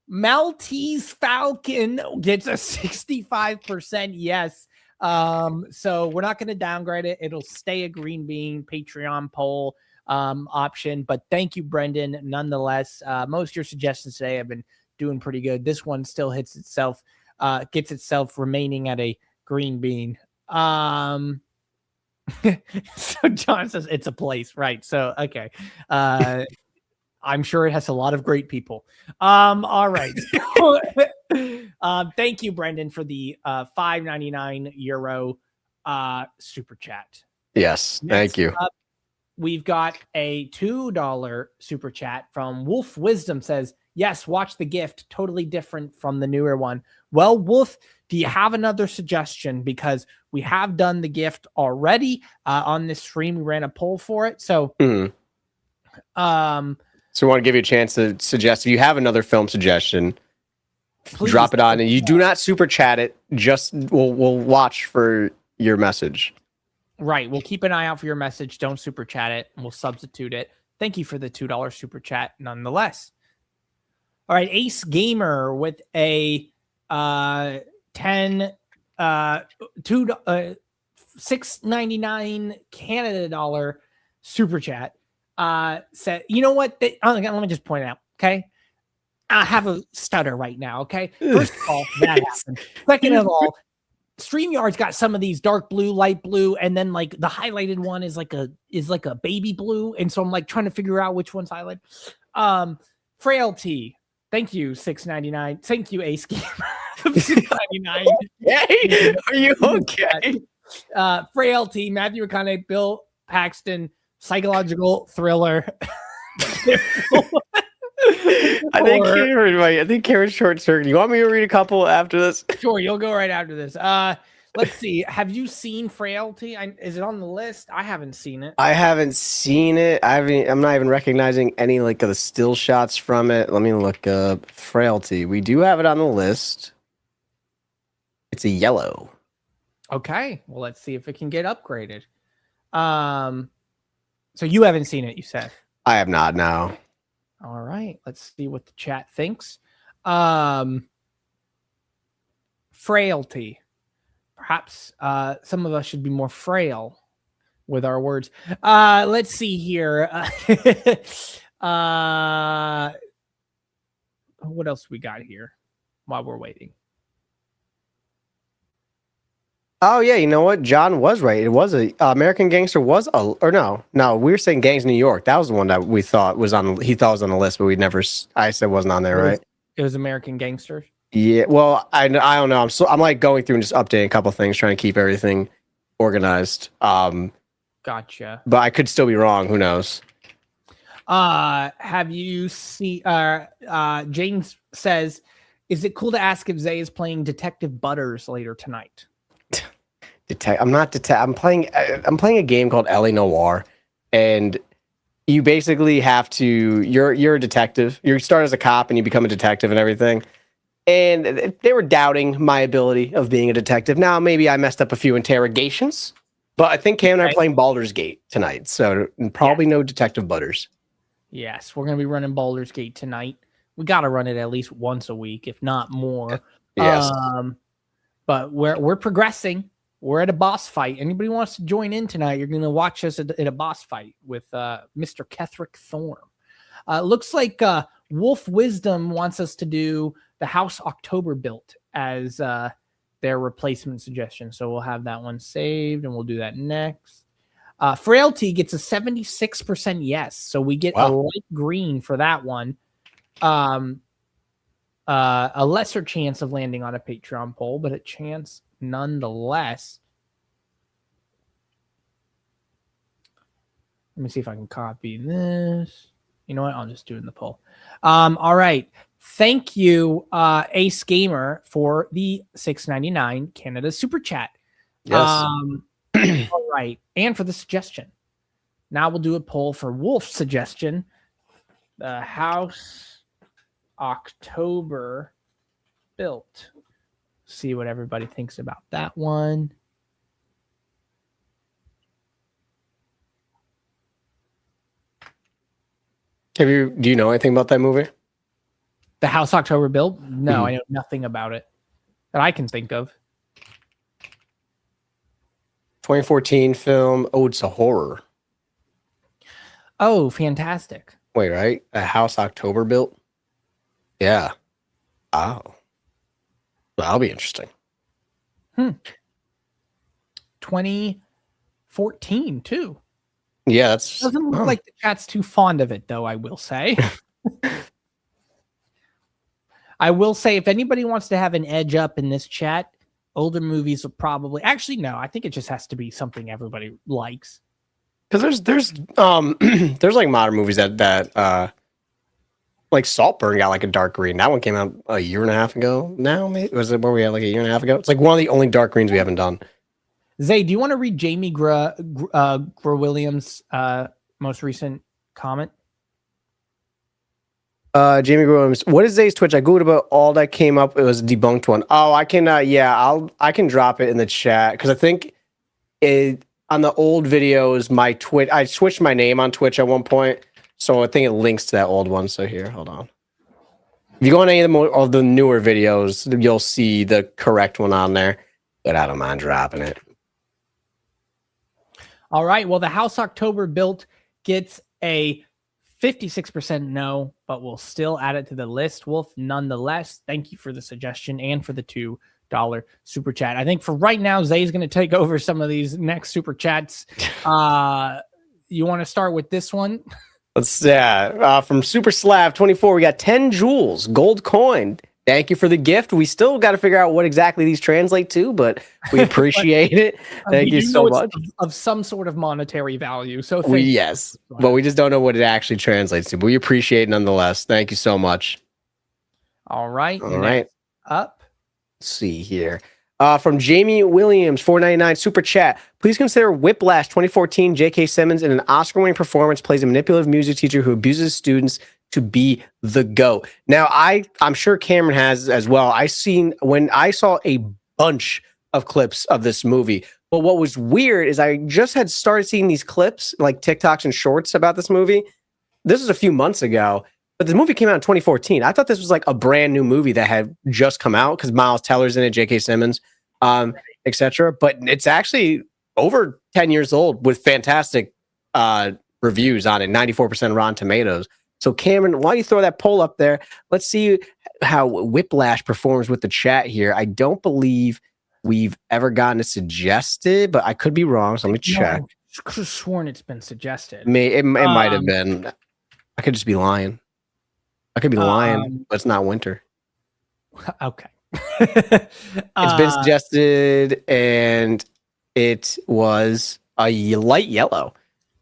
Maltese Falcon gets a 65% yes. So we're not going to downgrade it. It'll stay a green bean Patreon poll option. But thank you, Brendan. Nonetheless, most of your suggestions today have been doing pretty good. This one still gets itself remaining at a green bean. So John says it's a place, right? So okay. I'm sure it has a lot of great people. All right. Thank you, Brendan, for the €5.99 super chat.
Yes, thank you.
We've got a $2 super chat from Wolf Wisdom says, yes, watch The Gift. Totally different from the newer one. Well, Wolf, do you have another suggestion? Because we have done The Gift already on this stream. We ran a poll for it. So,
so we want to give you a chance to suggest if you have another film suggestion, please drop it on. And you do not super chat it. Just we'll watch for your message.
Right. We'll keep an eye out for your message. Don't super chat it. And we'll substitute it. Thank you for the $2 super chat nonetheless. All right. Ace Gamer with a $6.99 Canada dollar super chat. Said, you know what? Let me just point out. Okay. I have a stutter right now. Okay. First of all, that happened. Second of all, StreamYard's got some of these dark blue, light blue, and then like the highlighted one is like a baby blue. And so I'm like trying to figure out which one's highlighted. Frailty. Thank you, $6.99. Thank you, Ace Gamer. $6.99.
Hey, are you okay?
Frailty, Matthew McConaughey, Bill Paxton, psychological thriller.
I think Karen's short circuit. You want me to read a couple after this?
Sure, you'll go right after this. Let's see. Have you seen Frailty? Is it on the list? I haven't seen it.
I haven't seen it. I'm not even recognizing any like of the still shots from it. Let me look up Frailty. We do have it on the list. It's a yellow.
Okay. Well, let's see if it can get upgraded. So you haven't seen it, you said?
I have not, no.
All right. Let's see what the chat thinks. Frailty. Perhaps some of us should be more frail with our words. Let's see here. What else we got here while we're waiting?
Oh yeah, you know what? John was right. It was American Gangster was no, we were saying Gangs of New York. That was the one that we thought was on. He thought was on the list, but we never. I said wasn't on there, right?
It was American Gangster.
Yeah. Well, I don't know. I'm like going through and just updating a couple things, trying to keep everything organized.
Gotcha.
But I could still be wrong. Who knows?
Have you seen? James says, "Is it cool to ask if Zay is playing Detective Butters later tonight?"
I'm playing a game called L.A. Noire, and you basically have to. You're a detective. You start as a cop and you become a detective and everything. And they were doubting my ability of being a detective. Now maybe I messed up a few interrogations, but I think Cam and I are playing Baldur's Gate tonight, so probably no Detective Butters.
Yes, we're gonna be running Baldur's Gate tonight. We got to run it at least once a week, if not more.
Yes.
But we're progressing. We're at a boss fight. Anybody wants to join in tonight, you're going to watch us at a boss fight with Mr. Kethrick Thorm. Looks like Wolf Wisdom wants us to do the House October Built as their replacement suggestion. So we'll have that one saved and we'll do that next. Frailty gets a 76% yes. So we get a light green for that one. A lesser chance of landing on a Patreon poll, but a chance nonetheless. Let me see if I can copy this. You know what? I'll just do it in the poll. All right. Thank you, Ace Gamer, for the $6.99 Canada Super Chat.
Yes.
All right. And for the suggestion. Now we'll do a poll for Wolf's suggestion. The House October Built. See what everybody thinks about that one.
Do you know anything about that movie?
The House October Built? No, I know nothing about it that I can think of.
2014 film. Oh, it's a horror.
Oh, fantastic.
Wait, right? A House October Built? Yeah. Oh. That'll be interesting.
2014, too.
Yeah, that's...
Doesn't look like the chat's too fond of it, though, I will say. I will say, if anybody wants to have an edge up in this chat, older movies will probably... Actually, no, I think it just has to be something everybody likes.
Because there's like modern movies that like Saltburn got like a dark green. That one came out a year and a half ago. Now, maybe was it where we had like a year and a half ago? It's like one of the only dark greens we haven't done.
Zay, do you want to read Jamie Williams' most recent comment?
Jamie Williams, what is Zay's Twitch? I googled about all that came up. It was a debunked one. Oh, I can. I can drop it in the chat because I think on the old videos, my Twitch. I switched my name on Twitch at one point, so I think it links to that old one. So here, hold on. If you go on any of the newer videos, you'll see the correct one on there. But I don't mind dropping it.
All right. Well, the House October Built gets a 56% no, but we'll still add it to the list. Wolf, nonetheless, thank you for the suggestion and for the $2 super chat. I think for right now, Zay's going to take over some of these next super chats. You want to start with this one?
Let's from Super Slav 24, we got 10 jewels, gold coin. Thank you for the gift. We still got to figure out what exactly these translate to, but we appreciate it. Thank you so much.
Of some sort of monetary value. So
yes, but we just don't know what it actually translates to. But we appreciate it nonetheless. Thank you so much.
All right.
All right.
Up.
Let's see here. From Jamie Williams, $4.99 super chat. Please consider Whiplash 2014. J.K. Simmons in an Oscar-winning performance plays a manipulative music teacher who abuses students to be the GOAT. Now, I'm sure Cameron has as well. When I saw a bunch of clips of this movie, but what was weird is I just had started seeing these clips, like TikToks and shorts about this movie. This was a few months ago, but the movie came out in 2014. I thought this was like a brand new movie that had just come out because Miles Teller's in it, J.K. Simmons, etc. But it's actually over 10 years old with fantastic reviews on it, 94% Rotten Tomatoes. So Cameron, why don't you throw that poll up there? Let's see how Whiplash performs with the chat here. I don't believe we've ever gotten it suggested, but I could be wrong. So let me check.
I could have sworn it's been suggested.
It might have been. I could just be lying. I could be lying, but it's not winter.
Okay.
It's been suggested, and it was a light yellow.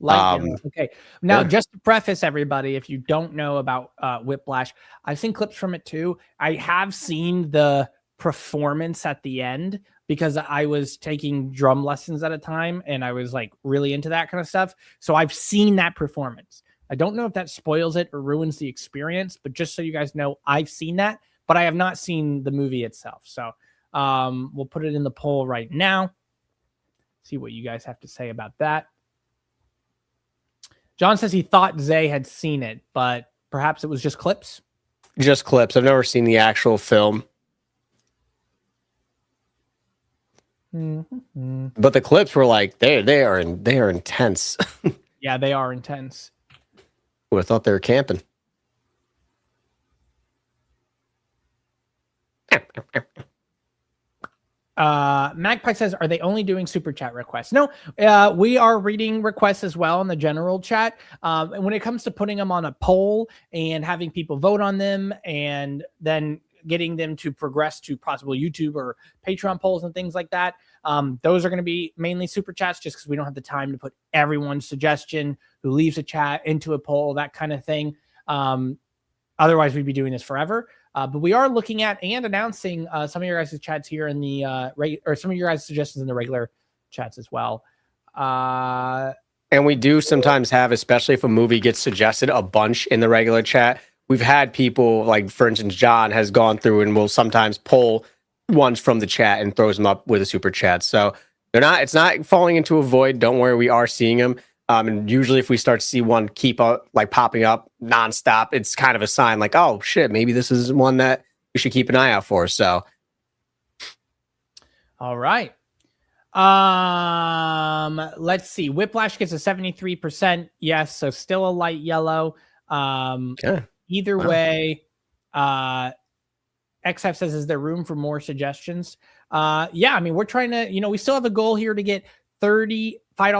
Okay. Now, just to preface everybody, if you don't know about Whiplash, I've seen clips from it too. I have seen the performance at the end because I was taking drum lessons at a time and I was like really into that kind of stuff. So I've seen that performance. I don't know if that spoils it or ruins the experience, but just so you guys know, I've seen that, but I have not seen the movie itself. So we'll put it in the poll right now. See what you guys have to say about that. John says he thought Zay had seen it, but perhaps it was just clips.
Just clips. I've never seen the actual film.
Mm-hmm.
But the clips were like they are intense.
Yeah, they are intense.
Would have thought they were camping.
Magpie says, are they only doing super chat requests? No, we are reading requests as well in the general chat. And when it comes to putting them on a poll and having people vote on them and then getting them to progress to possible YouTube or Patreon polls and things like that, those are going to be mainly super chats just because we don't have the time to put everyone's suggestion who leaves a chat into a poll, that kind of thing. Otherwise, we'd be doing this forever. But we are looking at and announcing some of your guys' chats here in the or some of your guys' suggestions in the regular chats as well.
And we do sometimes have, especially if a movie gets suggested a bunch in the regular chat, we've had people like, for instance, John has gone through and will sometimes pull ones from the chat and throws them up with a super chat. So it's not falling into a void. Don't worry, we are seeing them. And usually if we start to see one keep like popping up nonstop, it's kind of a sign like, oh shit, maybe this is one that we should keep an eye out for. So.
All right. Let's see. Whiplash gets a 73%. Yes. So still a light yellow. Either way, XF says, is there room for more suggestions? Yeah, I mean, we're trying to, we still have a goal here to get $35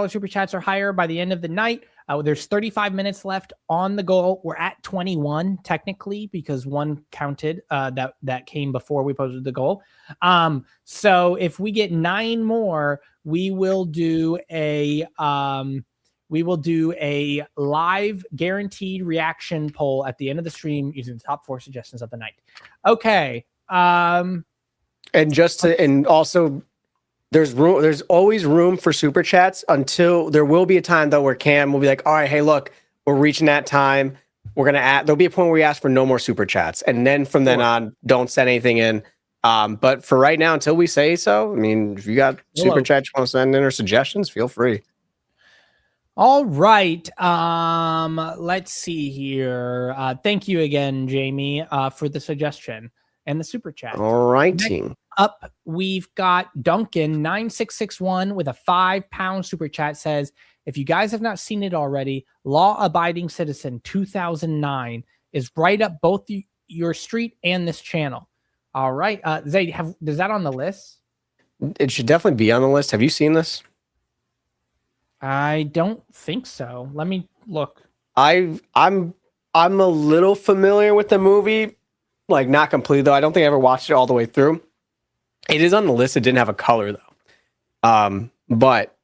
super chats or higher by the end of the night. There's 35 minutes left on the goal. We're at 21 technically because one counted that came before we posted the goal. So if we get 9 more, we will do a live guaranteed reaction poll at the end of the stream using the top 4 suggestions of the night. Okay.
And also there's always room for super chats until there will be a time though where Cam will be like, all right, hey, look, we're reaching that time. There'll be a point where we ask for no more super chats. And then from then on, don't send anything in. But for right now, until we say so, I mean, if you got super chats you want to send in or suggestions, feel free.
All right. Let's see here. Thank you again, Jamie, for the suggestion and the super chat.
All righty.
Up, we've got Duncan 9661 with a £5 super chat says, if you guys have not seen it already, Law Abiding Citizen 2009 is right up both your street and this channel. All right. Zay, is that on the list?
It should definitely be on the list. Have you seen this?
I don't think so. Let me look.
I'm a little familiar with the movie, like not completely though. I don't think I ever watched it all the way through. It is on the list. It didn't have a color though. But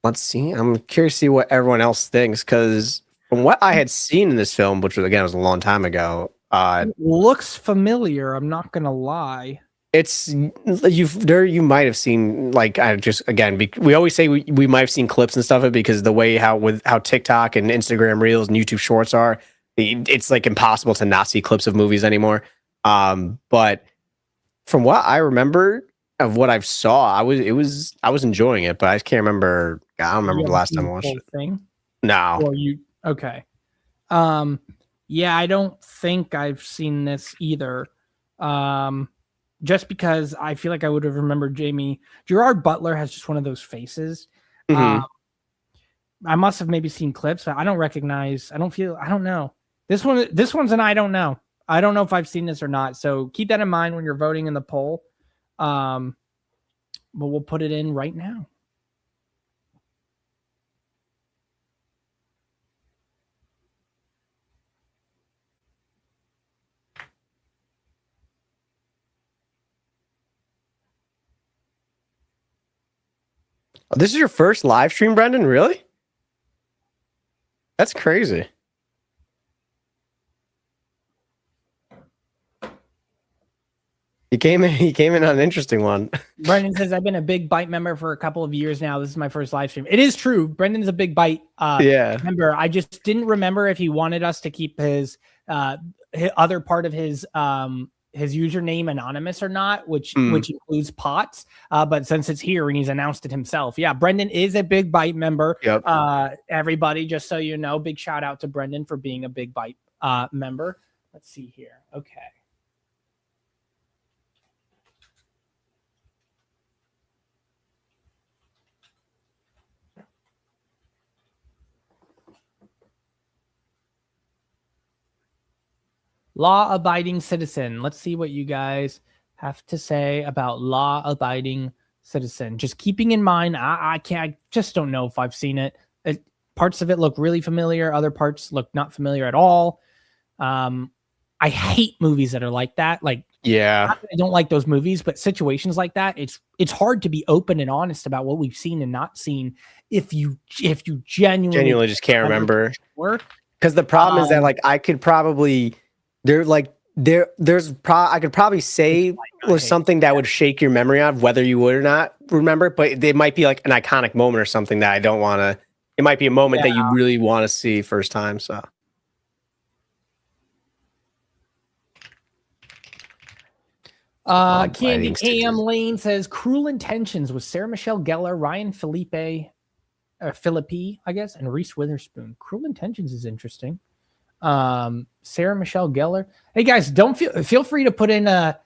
let's see. I'm curious to see what everyone else thinks because from what I had seen in this film, which was a long time ago,
it looks familiar. I'm not gonna lie.
It's you might have seen like we always say we might have seen clips and stuff because the way how TikTok and Instagram Reels and YouTube Shorts are, it's like impossible to not see clips of movies anymore. But from what I remember of what I saw, I was enjoying it, but I can't remember. I don't remember the last time I watched it.
Thing?
No.
Or okay. Yeah, I don't think I've seen this either. Just because I feel like I would have remembered Jamie. Gerard Butler has just one of those faces.
Mm-hmm.
I must have maybe seen clips, but I don't know. This one's an I don't know. I don't know if I've seen this or not. So keep that in mind when you're voting in the poll. But we'll put it in right now.
This is your first live stream, Brendan? Really? That's crazy. He came in on an interesting one.
Brendan says, I've been a Big Bite member for a couple of years now. This is my first live stream. It is true. Brendan's a Big Bite member. I just didn't remember if he wanted us to keep his other part of his username anonymous or not, which includes Potts. But since it's here and he's announced it himself. Yeah, Brendan is a Big Bite member.
Yep.
Everybody, just so you know, big shout out to Brendan for being a Big Bite member. Let's see here. Okay. Law-abiding citizen. Let's see what you guys have to say about law-abiding citizen. Just keeping in mind, I just don't know if I've seen it. Parts of it look really familiar. Other parts look not familiar at all. I hate movies that are like that. Like,
yeah,
I don't like those movies, but situations like that, it's hard to be open and honest about what we've seen and not seen if you genuinely
just can't remember.
Sure.
Because the problem is that like I could probably I could probably say something that would shake your memory of whether you would or not remember, but it might be like an iconic moment or something that I don't want to. It might be a moment that you really want to see first time. So.
Candy Cam Lane says Cruel Intentions with Sarah Michelle Gellar, Ryan Phillippe, I guess, and Reese Witherspoon. Cruel Intentions is interesting. Sarah Michelle Gellar. Hey guys, don't feel free to put in a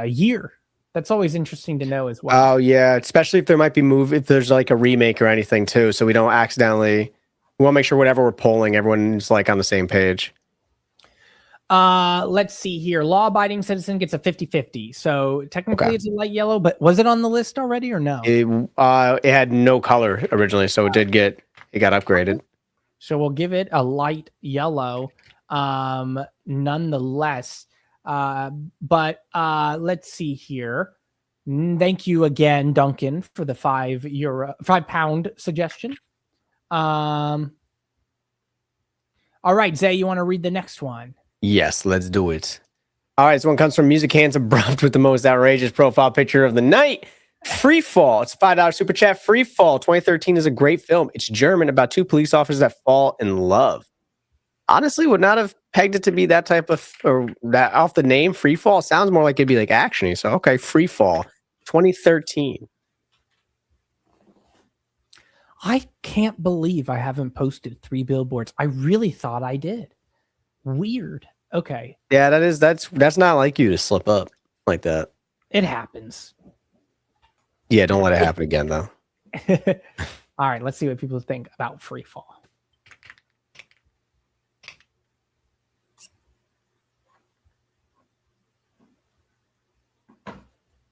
year. That's always interesting to know as well.
Oh yeah, especially if there might be if there's like a remake or anything too, so we don't accidentally. We want to make sure whatever we're polling, everyone's like on the same page.
Let's see here. Law-abiding citizen gets a 50-50. So technically it's a light yellow, but was it on the list already or no?
It had no color originally, so it got upgraded.
So we'll give it a light yellow. Nonetheless. But let's see here. Thank you again, Duncan, for the £5 suggestion. All right, Zay, you want to read the next one?
Yes, let's do it. All right, this one comes from Music Hands Abrupt with the most outrageous profile picture of the night. Free Fall. It's a $5 super chat. Free Fall 2013 is a great film. It's German about two police officers that fall in love. Honestly, would not have pegged it to be that type of, or that off the name. Free Fall sounds more like it'd be like actiony. So okay, Free Fall 2013.
I can't believe I haven't posted 3 billboards. I really thought I did. Weird. Okay.
Yeah, that's not like you to slip up like that.
It happens.
Yeah, don't let it happen again though.
All right, let's see what people think about Free Fall.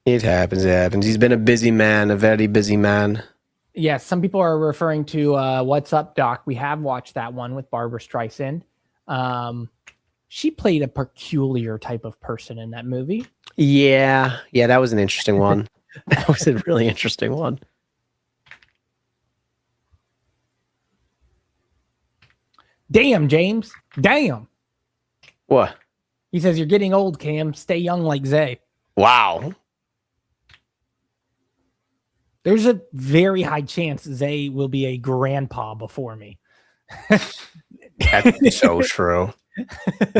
It happens. It happens. He's been a busy man, a very busy man.
Yes, some people are referring to What's Up, Doc. We have watched that one with Barbara Streisand. She played a peculiar type of person in that movie.
Yeah, that was an interesting one. That was a really interesting one.
Damn, James. Damn.
What?
He says, you're getting old, Cam. Stay young like Zay.
Wow.
There's a very high chance Zay will be a grandpa before me.
That's so true.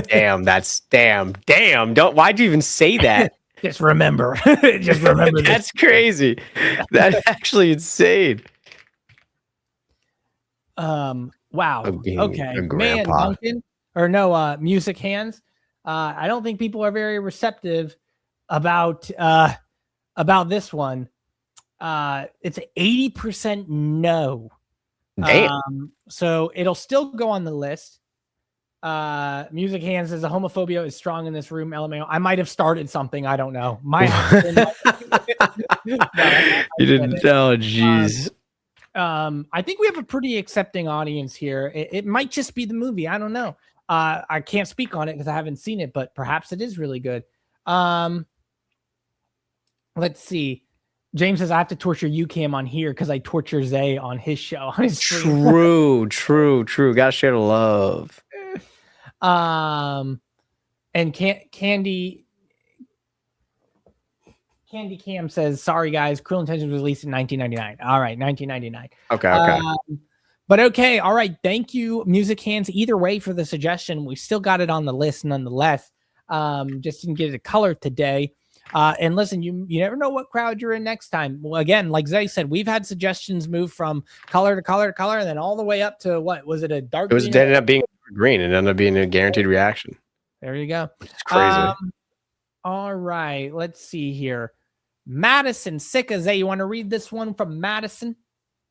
Damn. Why'd you even say that?
Just remember. Just remember.
That's crazy. That's actually insane.
Wow. Okay. Man, Duncan. Or no, Music Hands. I don't think people are very receptive about this one. It's 80% no.
Damn.
So it'll still go on the list. Music Hands says the homophobia is strong in this room. LMAO. I might have started something. I don't know.
You didn't know. Jeez.
I think we have a pretty accepting audience here. It might just be the movie. I don't know. I can't speak on it because I haven't seen it, but perhaps it is really good. Let's see. James says I have to torture you, Cam, on here because I torture Zay on his show. On his
true. Gotta share the love.
And Candy Cam says, sorry guys, Cruel Intentions was released in 1999. All right, 1999.
Okay.
But okay, all right. Thank you, Music Hands, either way for the suggestion. We still got it on the list nonetheless. Just didn't get a color today. And listen, you never know what crowd you're in next time. Well, again, like Zay said, we've had suggestions move from color to color to color, and then all the way up to what was it? A dark.
It ended up being green. It ended up being a guaranteed reaction.
There you go.
It's crazy.
All right, let's see here. Madison Sika, Zay, you want to read this one from Madison?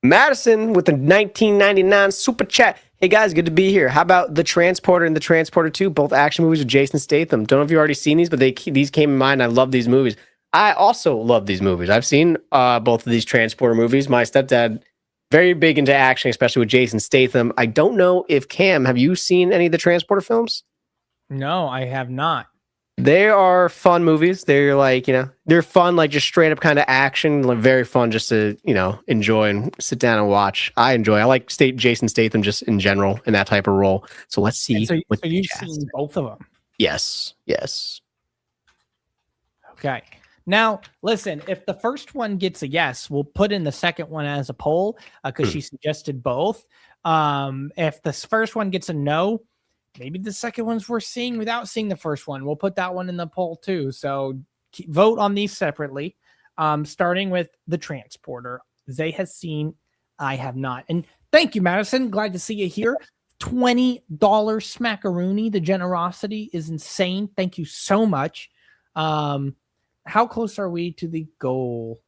Madison with the 1999 super chat. Hey guys, good to be here. How about The Transporter and The Transporter 2, both action movies with Jason Statham? Don't know if you've already seen these, but these came in mind. I love these movies. I also love these movies. I've seen both of these Transporter movies. My stepdad, very big into action, especially with Jason Statham. I don't know if Cam, have you seen any of the Transporter films?
No, I have not.
They are fun movies. They're like, they're fun, like just straight up kind of action, like very fun just to, enjoy and sit down and watch. I like Jason Statham just in general in that type of role. So let's see.
So you've seen both of them?
Yes.
Okay. Now, listen, if the first one gets a yes, we'll put in the second one as a poll because she suggested both. If the first one gets a no, maybe the second one's worth seeing without seeing the first one. We'll put that one in the poll too. So vote on these separately, starting with The Transporter. Zay has seen, I have not. And thank you, Madison. Glad to see you here. $20 smackaroonie. The generosity is insane. Thank you so much. How close are we to the goal?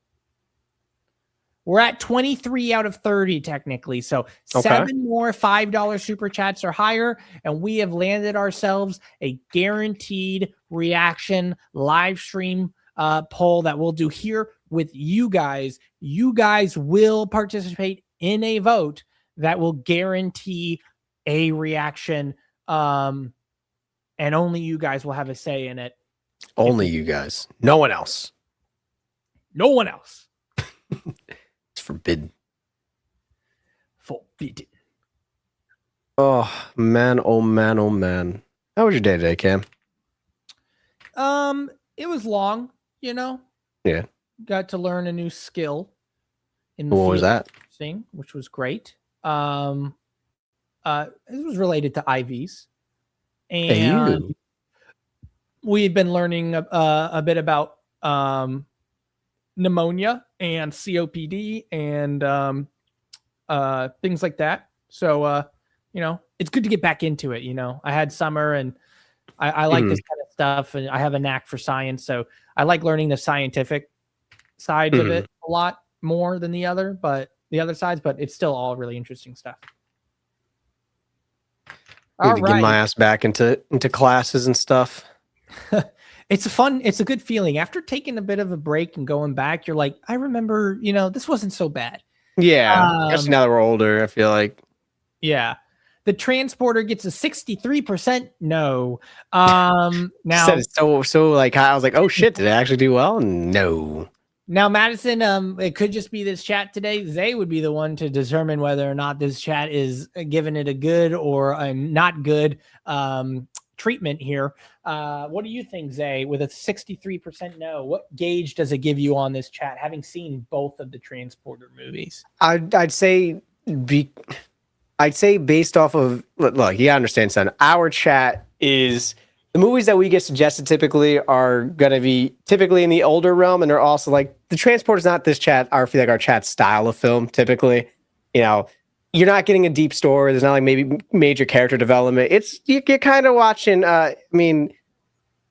We're at 23 out of 30 technically. So 7 more $5 super chats or higher. And we have landed ourselves a guaranteed reaction live stream poll that we'll do here with you guys. You guys will participate in a vote that will guarantee a reaction. And only you guys will have a say in it.
Only you guys. No one else.
No one else.
It's forbidden.
Forbidden.
Oh man, oh man, oh man. How was your day today, Cam?
It was long,
Yeah.
Got to learn a new skill.
What was that?
Which was great. It was related to IVs. And we've been learning a bit about pneumonia and COPD and things like that. So, it's good to get back into it. I had summer and I like this kind of stuff, and I have a knack for science. So I like learning the scientific side of it a lot more than the other sides, but it's still all really interesting stuff.
Need to get my ass back into classes and stuff.
It's a good feeling after taking a bit of a break and going back. You're like, I remember, this wasn't so bad.
Yeah. Especially now that we're older, I feel like.
Yeah. The Transporter gets a 63% no. Now
said it so like I was like, oh shit, did it actually do well? No.
Now, Madison, it could just be this chat today. Zay would be the one to determine whether or not this chat is giving it a good or a not good treatment here. What do you think, Zay? With a 63% no, what gauge does it give you on this chat, having seen both of the Transporter movies?
I'd say based off of, look, you gotta understand, son. Our chat is the movies that we get suggested typically are gonna be typically in the older realm, and they're also like the Transporter's not this chat. I feel like our chat style of film typically. You're not getting a deep story. There's not like maybe major character development. You're kind of watching.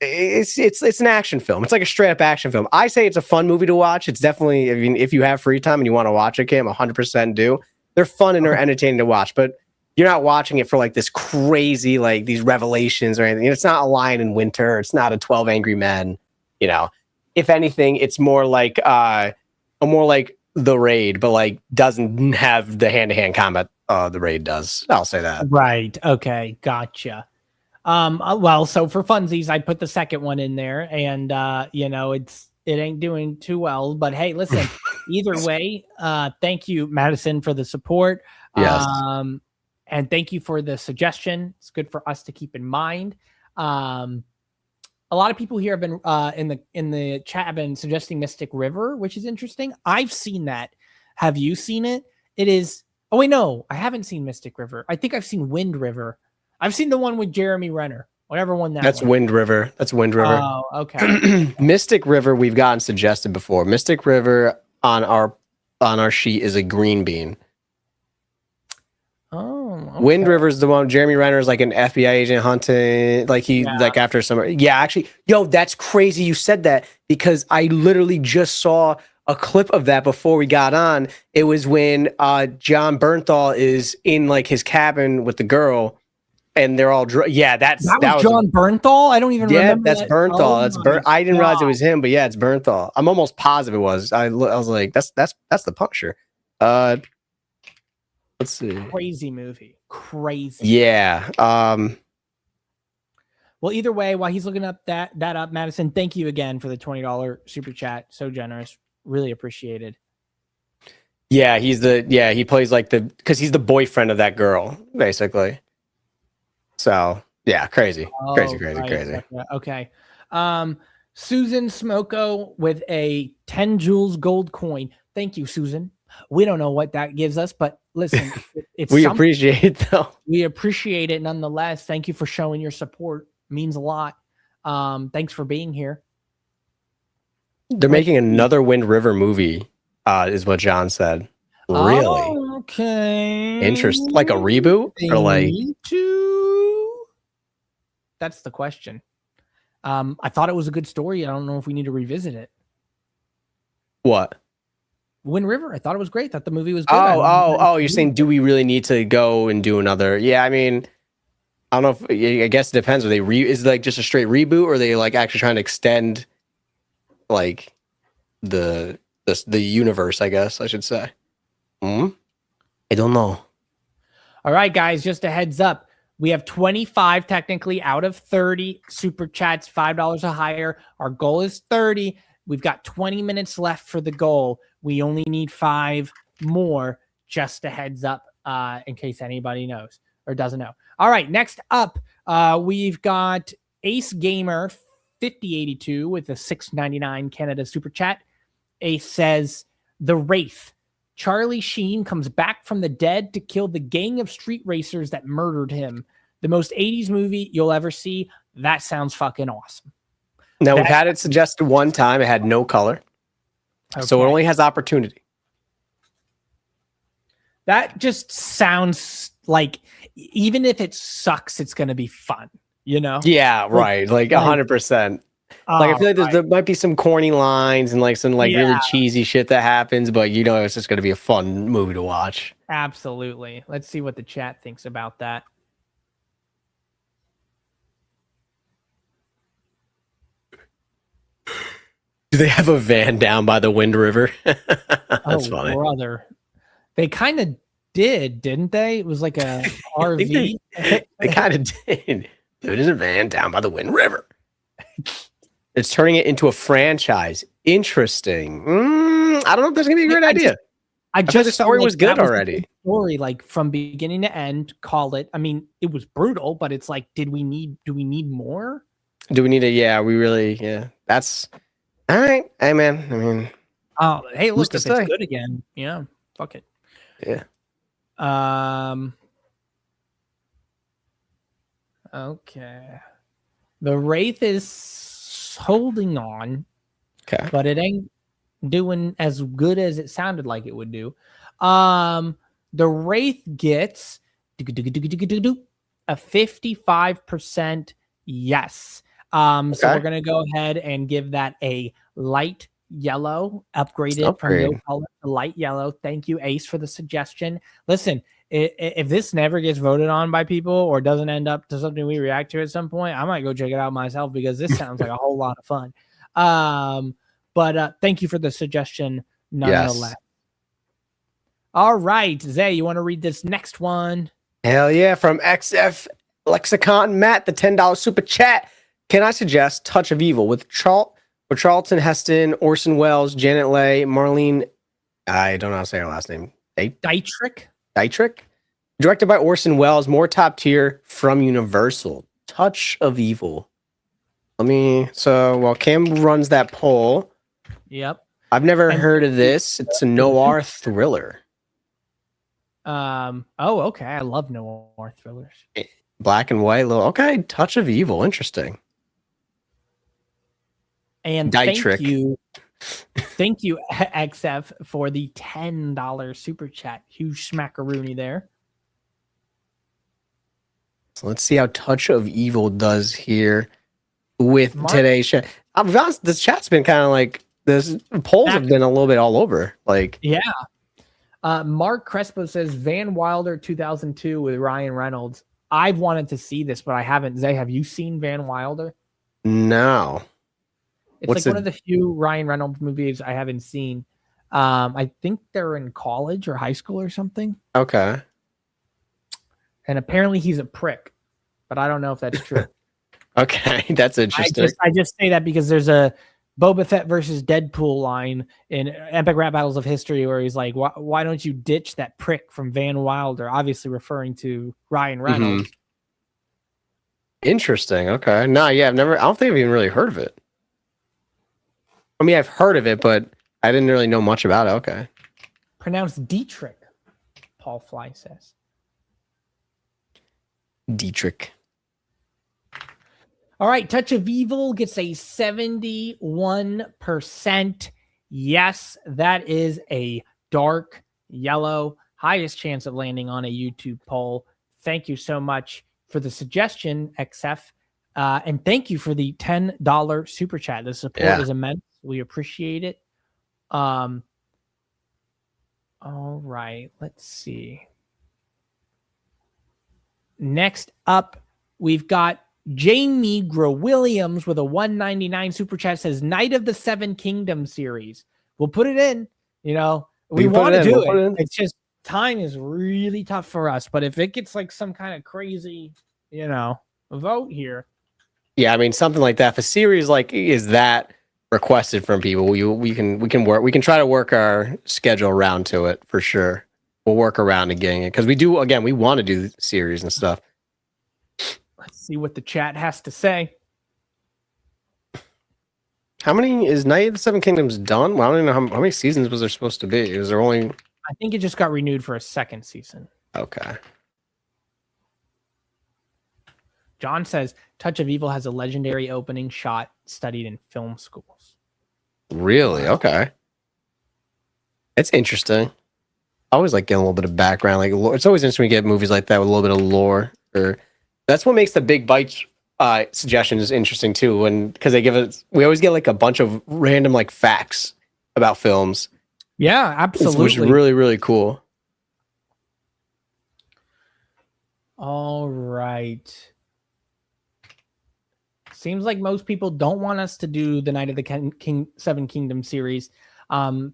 It's an action film. It's like a straight up action film. I say it's a fun movie to watch. It's definitely. If you have free time and you want to watch it, Cam, 100% do. They're fun and they're entertaining to watch, but you're not watching it for like this crazy, like these revelations or anything. It's not A Lion in Winter. It's not a 12 Angry Men. If anything, it's more like The Raid, but like doesn't have the hand-to-hand combat The Raid does. I'll say that.
Right. Okay. Gotcha. Well, so for funsies, I put the second one in there, and it ain't doing too well. But hey, listen, either way, thank you, Madison, for the support.
Yes.
And thank you for the suggestion. It's good for us to keep in mind. A lot of people here have been in the chat have been suggesting Mystic River, which is interesting. I've seen that. Have you seen it? It is. Oh wait, no, I haven't seen Mystic River. I think I've seen Wind River. I've seen the one with Jeremy Renner. Whatever one
That's
one.
Wind River. That's Wind River.
Oh, okay.
Mystic River, we've gotten suggested before. Mystic River on our sheet is a green bean.
Oh, okay.
Wind River is the one. Jeremy Renner is like an FBI agent hunting, like after summer. Yeah, actually, yo, that's crazy. You said that because I literally just saw a clip of that before we got on. It was when John Bernthal is in like his cabin with the girl, and they're all that was
John Bernthal. I don't even remember.
That's Bernthal. I didn't realize it was him, but yeah, it's Bernthal. I'm almost positive it was. I was like, that's the Punisher. Let's see.
Crazy movie. Crazy.
Yeah.
Well, either way, while he's looking up that up, Madison, thank you again for the $20 super chat. So generous. Really appreciated.
Yeah, he plays like because he's the boyfriend of that girl, basically. So yeah, crazy.
Okay. Susan Smoko with a 10 joules gold coin. Thank you, Susan. We don't know what that gives us, but listen, it's
we appreciate it though.
We appreciate it nonetheless. Thank you for showing your support. Means a lot. Thanks for being here.
They're making another Wind River movie, is what John said. Really?
Oh, okay.
Interesting. Like a reboot? Or like
That's the question. I thought it was a good story. I don't know if we need to revisit it.
What?
Wind River. I thought it was great. Thought the movie was good.
You're saying, do we really need to go and do another? Yeah, I mean, I don't know if, I guess it depends. Are they is it like just a straight reboot, or are they like actually trying to extend like the universe, I guess I should say. I don't know.
All right, guys, just a heads up. We have 25 technically out of 30 super chats, $5 or higher. Our goal is 30. We've got 20 minutes left for the goal. We only need 5 more. Just a heads up in case anybody knows or doesn't know. All right, next up, we've got Ace Gamer 5082 with a $6.99 Canada super chat. Ace says, The Wraith. Charlie Sheen comes back from the dead to kill the gang of street racers that murdered him. The most 80s movie you'll ever see. That sounds fucking awesome.
Now, we've had it suggested one time. It had no color. Okay. So it only has opportunity.
That just sounds like, even if it sucks, it's going to be fun, you know?
Yeah, right. Like 100%. Like I feel like there might be some corny lines and like some really cheesy shit that happens, but you know it's just going to be a fun movie to watch.
Absolutely. Let's see what the chat thinks about that.
Do they have a van down by the Wind River? That's funny.
Brother. They kind of did, didn't they? It was like a RV.
They kind of did. It is a van down by the Wind River. It's turning it into a franchise. Interesting. I don't know if that's gonna be a great idea. I just the story was good already.
Story, like from beginning to end, call it. I mean, it was brutal, but it's like, do we need more?
Do we need a? Yeah, we really. Yeah, that's all right. Hey, man. I mean,
hey, look, if it's good again, yeah, fuck it.
Yeah.
Okay. The Wraith is holding on,
okay,
but it ain't doing as good as it sounded like it would do. The Wraith gets a 55% yes. So we're gonna go ahead and give that a light yellow, upgraded from no color to light yellow. Thank you, Ace, for the suggestion. Listen, if this never gets voted on by people or doesn't end up to something we react to at some point, I might go check it out myself because this sounds like a whole lot of fun. But thank you for the suggestion nonetheless. Yes. All right, Zay, you want to read this next one?
Hell yeah, from XF Lexicon Matt, the $10 super chat. Can I suggest Touch of Evil with Charlton Heston, Orson Welles, Janet Leigh, Marlene, I don't know how to say her last name.
Dietrich?
Directed by Orson Welles, more top tier from Universal. Touch of Evil. While Cam runs that poll.
Yep.
I've never heard of this. It's a noir thriller.
Okay. I love noir thrillers.
Black and white, okay. Touch of Evil. Interesting.
And
Dietrich.
Thank you, XF, for the $10 super chat. Huge smackaroony there.
So let's see how Touch of Evil does here with today's show. I'll be honest, this chat's been kind of like This polls have been a little bit all over. Like,
yeah. Mark Crespo says Van Wilder 2002 with Ryan Reynolds. I've wanted to see this, but I haven't. Zay, have you seen Van Wilder?
no.
It's one of the few Ryan Reynolds movies I haven't seen. I think they're in college or high school or something.
Okay.
And apparently he's a prick, but I don't know if that's true.
Okay, that's interesting.
I just say that because there's a Boba Fett versus Deadpool line in Epic Rap Battles of History where he's like, why don't you ditch that prick from Van Wilder? Obviously referring to Ryan Reynolds.
Mm-hmm. Interesting. Okay. No, yeah, I don't think I've even really heard of it. I mean, I've heard of it, but I didn't really know much about it. Okay.
Pronounced Dietrich, Paul Fly says.
Dietrich.
All right, Touch of Evil gets a 71%. Yes, that is a dark yellow. Highest chance of landing on a YouTube poll. Thank you so much for the suggestion, XF. And thank you for the $10 super chat. The support is immense. We appreciate it. All right, let's see. Next up, we've got Jamie Grow-Williams with a $1.99 super chat. Says Night of the Seven Kingdoms series. We'll put it in. You know, we want to do it. It's just time is really tough for us. But if it gets like some kind of crazy, vote here.
Yeah, I mean something like that. If a series like is that requested from people, we can try to work our schedule around to it for sure. We'll work around to getting it because we want to do series and stuff.
Let's see what the chat has to say.
How many is Night of the Seven Kingdoms done? Well, I don't even know how many seasons was there supposed to be. Is there only?
I think it just got renewed for a second season.
Okay.
John says Touch of Evil has a legendary opening shot studied in film schools.
Really? Okay. It's interesting. I always like getting a little bit of background. Like it's always interesting to get movies like that with a little bit of lore. That's what makes the Big Bites suggestions interesting too. Because they give us, we always get like a bunch of random like facts about films.
Yeah, absolutely.
Which is really, really cool.
All right. Seems like most people don't want us to do the Night of the Seven Kingdoms series. And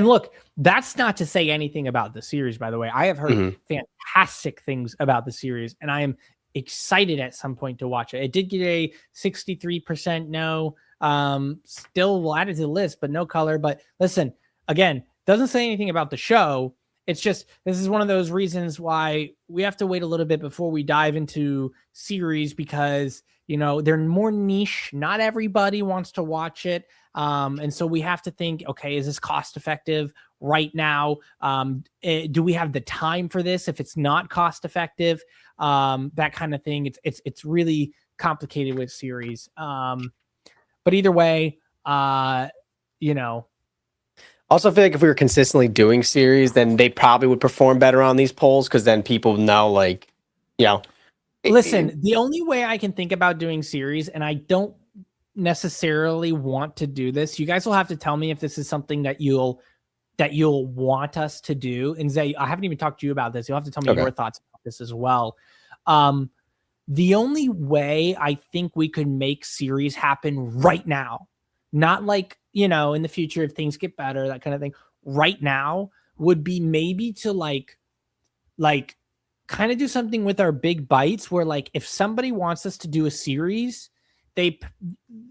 look, that's not to say anything about the series, by the way. I have heard fantastic things about the series, and I am excited at some point to watch it. It did get a 63% no. Still will add it to the list, but no color. But listen, again, doesn't say anything about the show. It's just, this is one of those reasons why we have to wait a little bit before we dive into series because, they're more niche. Not everybody wants to watch it. And so we have to think, okay, is this cost effective right now? Do we have the time for this? If it's not cost effective, that kind of thing. It's really complicated with series. But either way, Also,
I feel like if we were consistently doing series, then they probably would perform better on these polls because then people know,
Listen, the only way I can think about doing series, and I don't necessarily want to do this, you guys will have to tell me if this is something that you'll want us to do. And Zay, I haven't even talked to you about this. You'll have to tell me your thoughts about this as well. The only way I think we could make series happen right now, not like, in the future, if things get better, that kind of thing, right now would be maybe to like kind of do something with our Big Bites where if somebody wants us to do a series,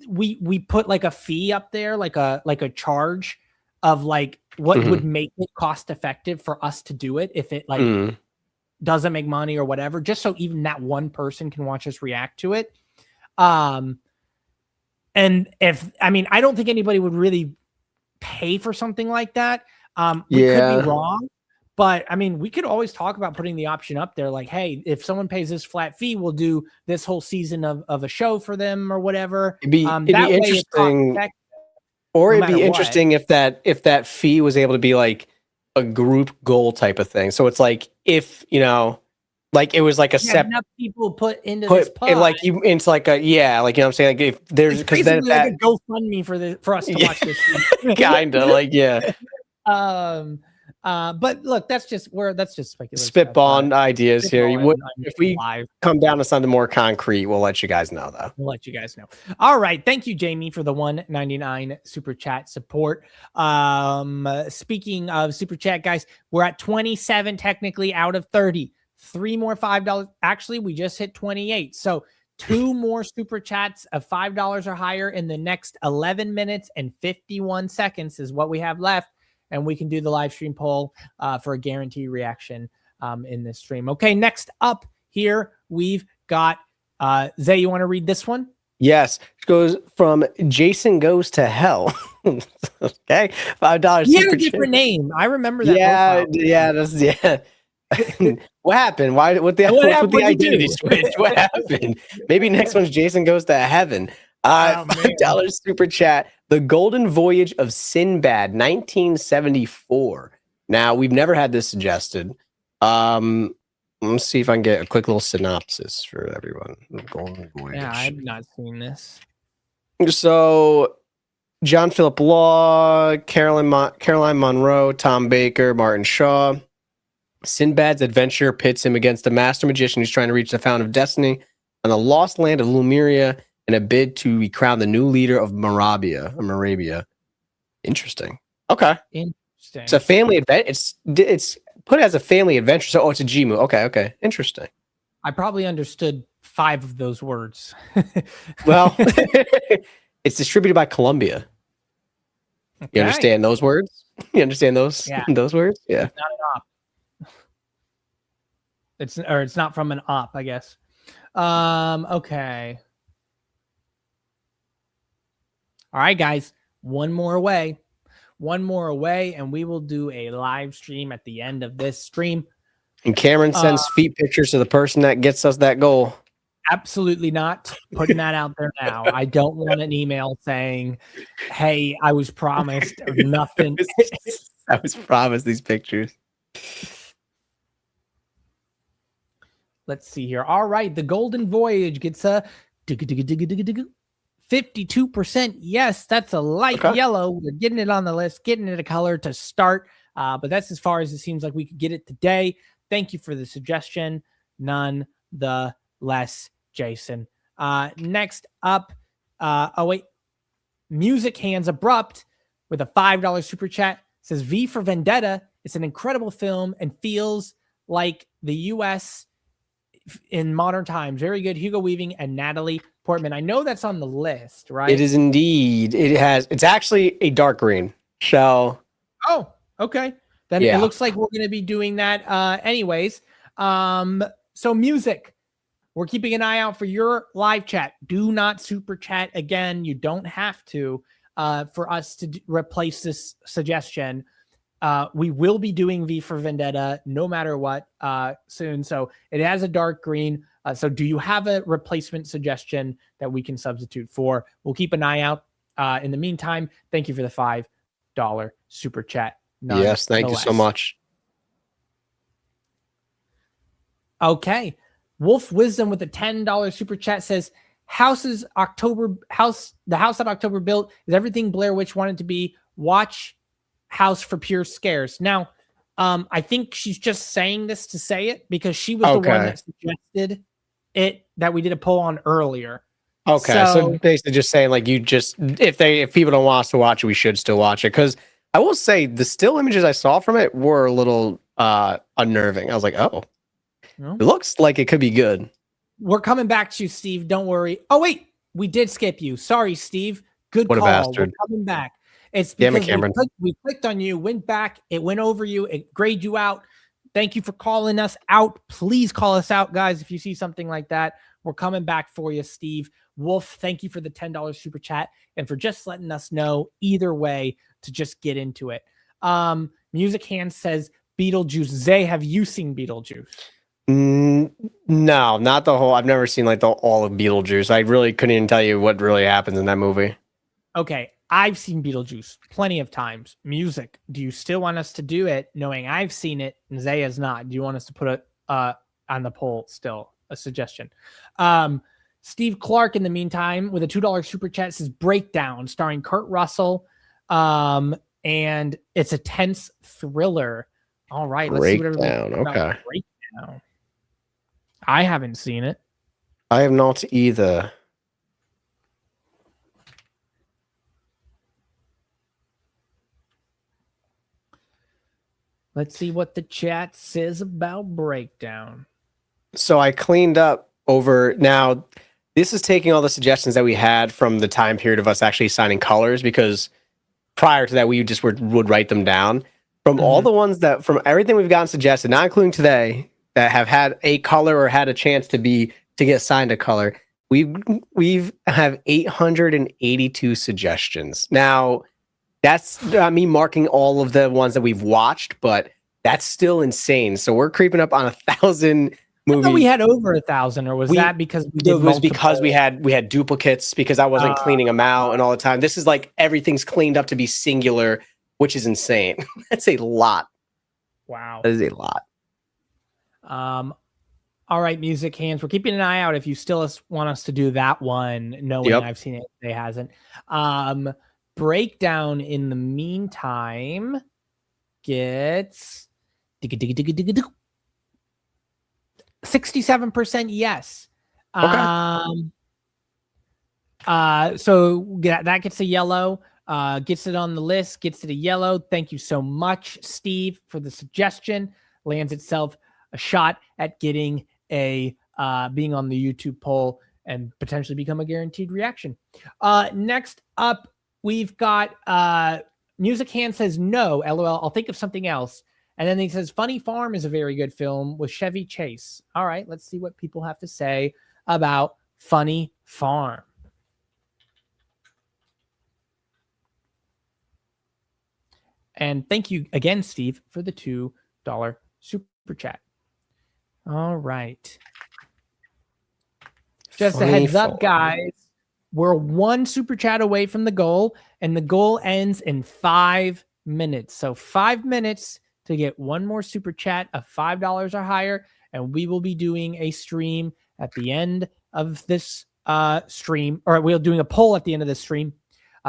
we put like a fee up there, like a charge of what would make it cost effective for us to do it if it doesn't make money or whatever, just so even that one person can watch us react to it. And I don't think anybody would really pay for something like that. We could be wrong, but we could always talk about putting the option up there. Like, hey, if someone pays this flat fee, we'll do this whole season of a show for them or whatever.
It'd be interesting. Or it'd be interesting if that fee was able to be like a group goal type of thing. So it's like, if, Like it was like a
enough people put into this pot.
Like you into like a like you know what I'm saying, like if there's
because then like a GoFundMe for us to watch this.
Kinda like
but look, that's just speculative.
Spitballing ideas here. If we come down to something more concrete, we'll let you guys know though.
We'll let you guys know. All right. Thank you, Jamie, for the $1.99 super chat support. Speaking of super chat, guys, we're at 27 technically out of 30. 3 more $5. Actually, we just hit 28. So 2 more super chats of $5 or higher in the next 11 minutes and 51 seconds is what we have left. And we can do the live stream poll for a guaranteed reaction in this stream. Okay, next up here, we've got Zay, you want to read this one?
Yes. It goes from Jason Goes to Hell. Okay. $5.
He had a different name. I remember that.
What happened? What's the identity switch? What happened? Maybe next one's Jason Goes to Heaven. $5 super chat. The Golden Voyage of Sinbad, 1974. Now, we've never had this suggested. Let's see if I can get a quick little synopsis for everyone. The Golden Voyage.
Yeah, I've not seen this.
So, John Philip Law, Caroline Monroe, Tom Baker, Martin Shaw. Sinbad's adventure pits him against a master magician who's trying to reach the Fountain of Destiny on the lost land of Lemuria in a bid to be crowned the new leader of Moravia. Interesting. Okay.
Interesting.
It's a family adventure. It's put as a family adventure. So, it's a G movie. Okay. Interesting.
I probably understood 5 of those words.
Well, it's distributed by Columbia. Okay. You understand those words? You understand those? Yeah. Those words? Yeah.
It's not an op. It's not from an op, I guess. Okay. All right, guys, one more away, and we will do a live stream at the end of this stream.
And Cameron sends feet pictures to the person that gets us that goal.
Absolutely not putting that out there now. I don't want an email saying, hey, I was promised or nothing.
I was promised these pictures.
Let's see here. All right, the Golden Voyage gets a 52%. Yes, that's a light yellow. We're getting it on the list, getting it a color to start. But that's as far as it seems like we could get it today. Thank you for the suggestion. Nonetheless, Jason. Next up, Music Hands Abrupt with a $5 super chat says V for Vendetta. It's an incredible film and feels like the U.S. in modern times. Very good. Hugo Weaving and Natalie Portman. I know that's on the list, right?
It is indeed. It's actually a dark green. So.
Oh, okay. Then it looks like we're going to be doing that anyways. So music. We're keeping an eye out for your live chat. Do not super chat again. You don't have to for us to replace this suggestion. We will be doing V for Vendetta no matter what soon. So it has a dark green. So do you have a replacement suggestion that we can substitute for? We'll keep an eye out. In the meantime, thank you for the $5 super chat.
Yes, thank you so much.
Okay. Wolf Wisdom with a $10 super chat says, the house that October built is everything Blair Witch wanted to be. Watch House for pure scares. Now, I think she's just saying this to say it because she was the one that suggested it that we did a poll on earlier.
Okay, so basically just saying like if people don't want us to watch it, we should still watch it. Because I will say the still images I saw from it were a little unnerving. I was like, it looks like it could be good.
We're coming back to you, Steve. Don't worry. Oh, wait. We did skip you. Sorry, Steve. Good call. We're coming back. It's because we clicked on you, went back. It went over you. It grayed you out. Thank you for calling us out. Please call us out, guys, if you see something like that. We're coming back for you, Steve. Wolf, thank you for the $10 super chat and for just letting us know either way to just get into it. Music Hand says Beetlejuice. Zay, have you seen Beetlejuice?
No, not the whole. I've never seen like all of Beetlejuice. I really couldn't even tell you what really happens in that movie.
Okay, I've seen Beetlejuice plenty of times. Music, do you still want us to do it knowing I've seen it and Zay has not? Do you want us to put a on the poll. Still a suggestion. Steve Clark, in the meantime, with a $2 super chat, says Breakdown, starring Kurt Russell. And it's a tense thriller. All right, let's see what everybody thinks about Breakdown. I haven't seen it.
I have not either.
Let's see what the chat says about Breakdown.
So I cleaned up over now. This is taking all the suggestions that we had from the time period of us actually signing colors, because prior to that, we just would write them down. From all the ones that, from everything we've gotten suggested, not including today, that have had a color or had a chance to get assigned a color, we've have 882 suggestions. Now, that's me marking all of the ones that we've watched, but that's still insane. So we're creeping up on 1,000 movies.
I thought we had over 1,000, or was that because we did?
It was because we had duplicates, because I wasn't cleaning them out and all the time. This is like everything's cleaned up to be singular, which is insane. That's a lot.
Wow,
that is a lot.
All right, music hands. We're keeping an eye out if you still want us to do that one, knowing I've seen it. They hasn't. Breakdown, in the meantime, gets 67% yes.
Okay.
So that gets a yellow. Gets it on the list. Gets it a yellow. Thank you so much, Steve, for the suggestion. Lands itself a shot at getting a being on the YouTube poll and potentially become a guaranteed reaction. Next up, we've got Music Hand says no, LOL, I'll think of something else. And then he says Funny Farm is a very good film with Chevy Chase. All right, let's see what people have to say about Funny Farm. And thank you again, Steve, for the $2 super chat. All right. Just a heads up, guys. We're one super chat away from the goal, and the goal ends in 5 minutes. So 5 minutes to get one more super chat of $5 or higher, and we will be doing a stream at the end of this stream, or we're doing a poll at the end of this stream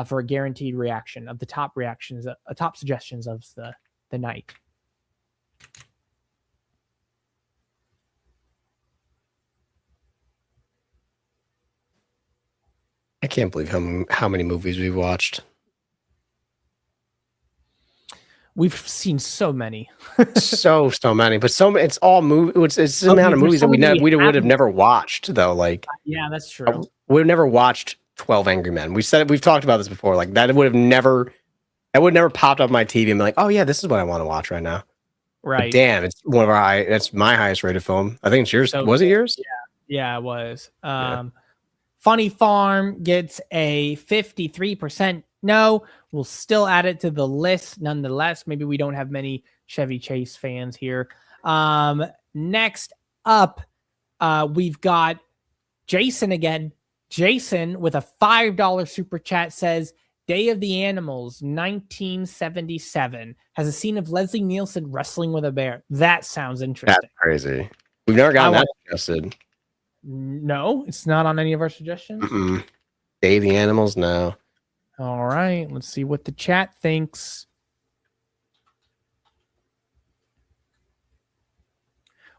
for a guaranteed reaction of the top reactions, top suggestions of the night.
I can't believe how many movies we've watched.
We've seen so many,
so many, but it's all movie. It's the amount of movies that we would have never watched, though. Like,
yeah, that's true.
We've never watched 12 Angry Men. We've talked about this before. Like that would never popped up my TV and be like, oh yeah, this is what I want to watch right now.
Right.
But damn, it's one of our that's my highest rated film. I think it's yours. Was it yours?
Yeah, it was. Funny Farm gets a 53% no. We'll still add it to the list nonetheless. Maybe we don't have many Chevy Chase fans here. Next up, we've got Jason again. Jason with a $5 super chat says, Day of the Animals, 1977, has a scene of Leslie Nielsen wrestling with a bear. That sounds interesting.
That's crazy. We've never gotten that suggested.
No, it's not on any of our suggestions.
Day of the Animals, no.
All right, let's see what the chat thinks.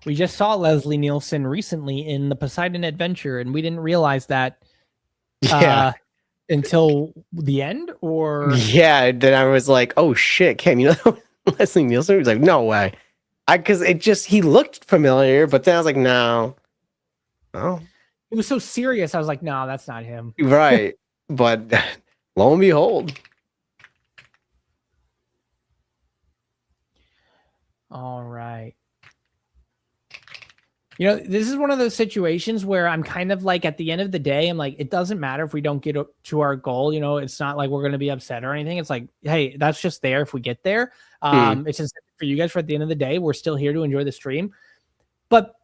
We just saw Leslie Nielsen recently in the Poseidon Adventure, and we didn't realize that until the end, or
then I was like, oh shit, Cam, you know Leslie Nielsen? He was like, no way. Because he looked familiar, but then I was like, no. Oh.
It was so serious. I was like, no, that's not him.
Right. But lo and behold.
All right. You know, this is one of those situations where I'm kind of like, at the end of the day, I'm like, it doesn't matter if we don't get to our goal. You know, it's not like we're going to be upset or anything. It's like, hey, that's just there if we get there. It's just for you guys, for at the end of the day, we're still here to enjoy the stream. But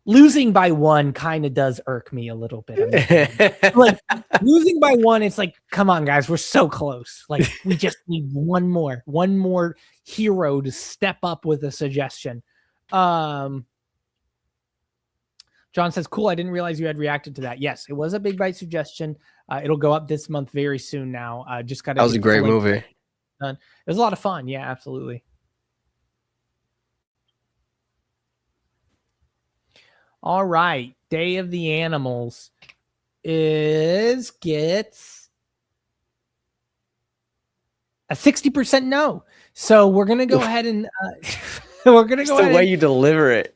losing by one kind of does irk me a little bit. Like losing by one, it's like, come on, guys, we're so close. Like we just need one more hero to step up with a suggestion. John says, cool. I didn't realize you had reacted to that. Yes, it was a Big Bite suggestion. It'll go up this month very soon now. Just got to.
That was a great movie.
Done. It was a lot of fun. Yeah, absolutely. All right. Day of the Animals gets a 60% no. So we're going to go ahead and we're going to go ahead.
The way you deliver it.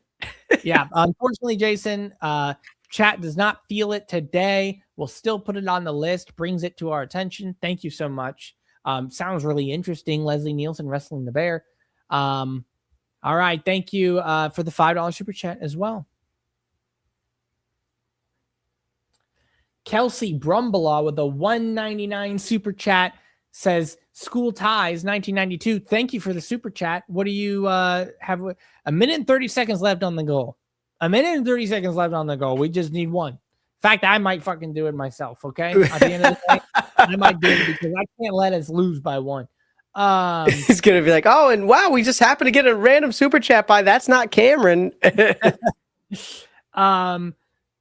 Yeah. Unfortunately, Jason, chat does not feel it today. We'll still put it on the list, brings it to our attention. Thank you so much. Sounds really interesting. Leslie Nielsen wrestling the bear. All right. Thank you for the $5 super chat as well. Kelsey Brumbalaw with a $1.99 super chat says School Ties 1992. Thank you for the super chat. What do you have? A minute and 30 seconds left on the goal. A minute and 30 seconds left on the goal. We just need one. In fact, I might fucking do it myself. Okay. At the end of the day, I might do it because I can't let us lose by one.
He's going to be like, oh, and wow, we just happened to get a random super chat by That's Not Cameron.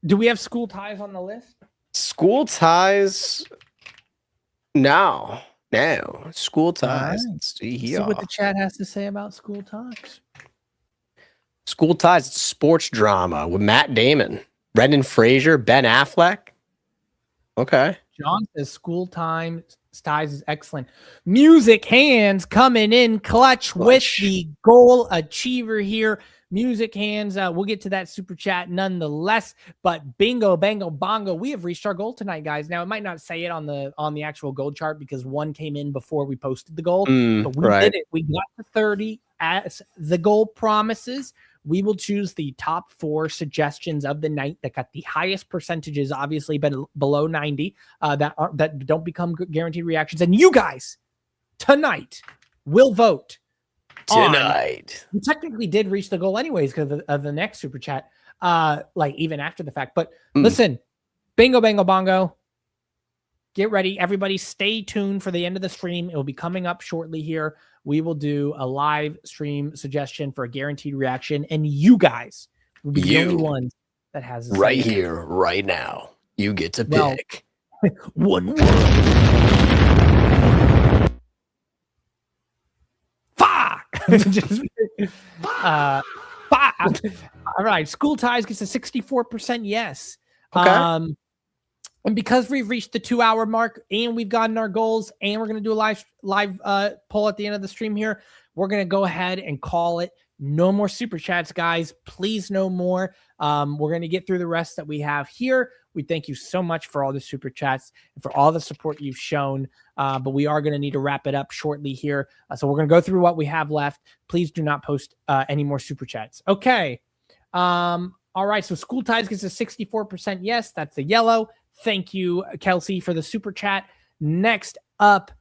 Do we have School Ties on the list?
School Ties? No. School Ties.
Right.
Let's see
here. See what the chat has to say about School Ties.
School Ties, it's sports drama with Matt Damon, Brendan Fraser, Ben Affleck. Okay.
John says School Ties is excellent. Music Hands coming in clutch with the goal achiever here. Music Hands, we'll get to that super chat nonetheless. But bingo, bango, bongo, we have reached our goal tonight, guys. Now it might not say it on the actual gold chart because one came in before we posted the goal, but we did it. We got to 30 as the goal promises. We will choose the top 4 suggestions of the night that got the highest percentages, obviously below 90, that don't become guaranteed reactions. And you guys tonight will vote.
Tonight.
We technically did reach the goal anyways because of the next super chat, like even after the fact. But listen, bingo, bango, bongo. Get ready. Everybody stay tuned for the end of the stream. It will be coming up shortly here. We will do a live stream suggestion for a guaranteed reaction. And you guys will be the only ones that has this
right here, right now. You get to pick.
One word. Fuck. Fuck. All right. School Ties gets a 64% yes.
Okay.
And because we've reached the 2-hour mark and we've gotten our goals and we're going to do a live poll at the end of the stream here, we're going to go ahead and call it. No more super chats, guys. Please, no more. We're going to get through the rest that we have here. We thank you so much for all the super chats and for all the support you've shown. But we are going to need to wrap it up shortly here. So we're going to go through what we have left. Please do not post any more super chats. Okay. All right. So School Ties gets a 64% yes. That's a yellow. Thank you, Kelsey, for the super chat. Next up,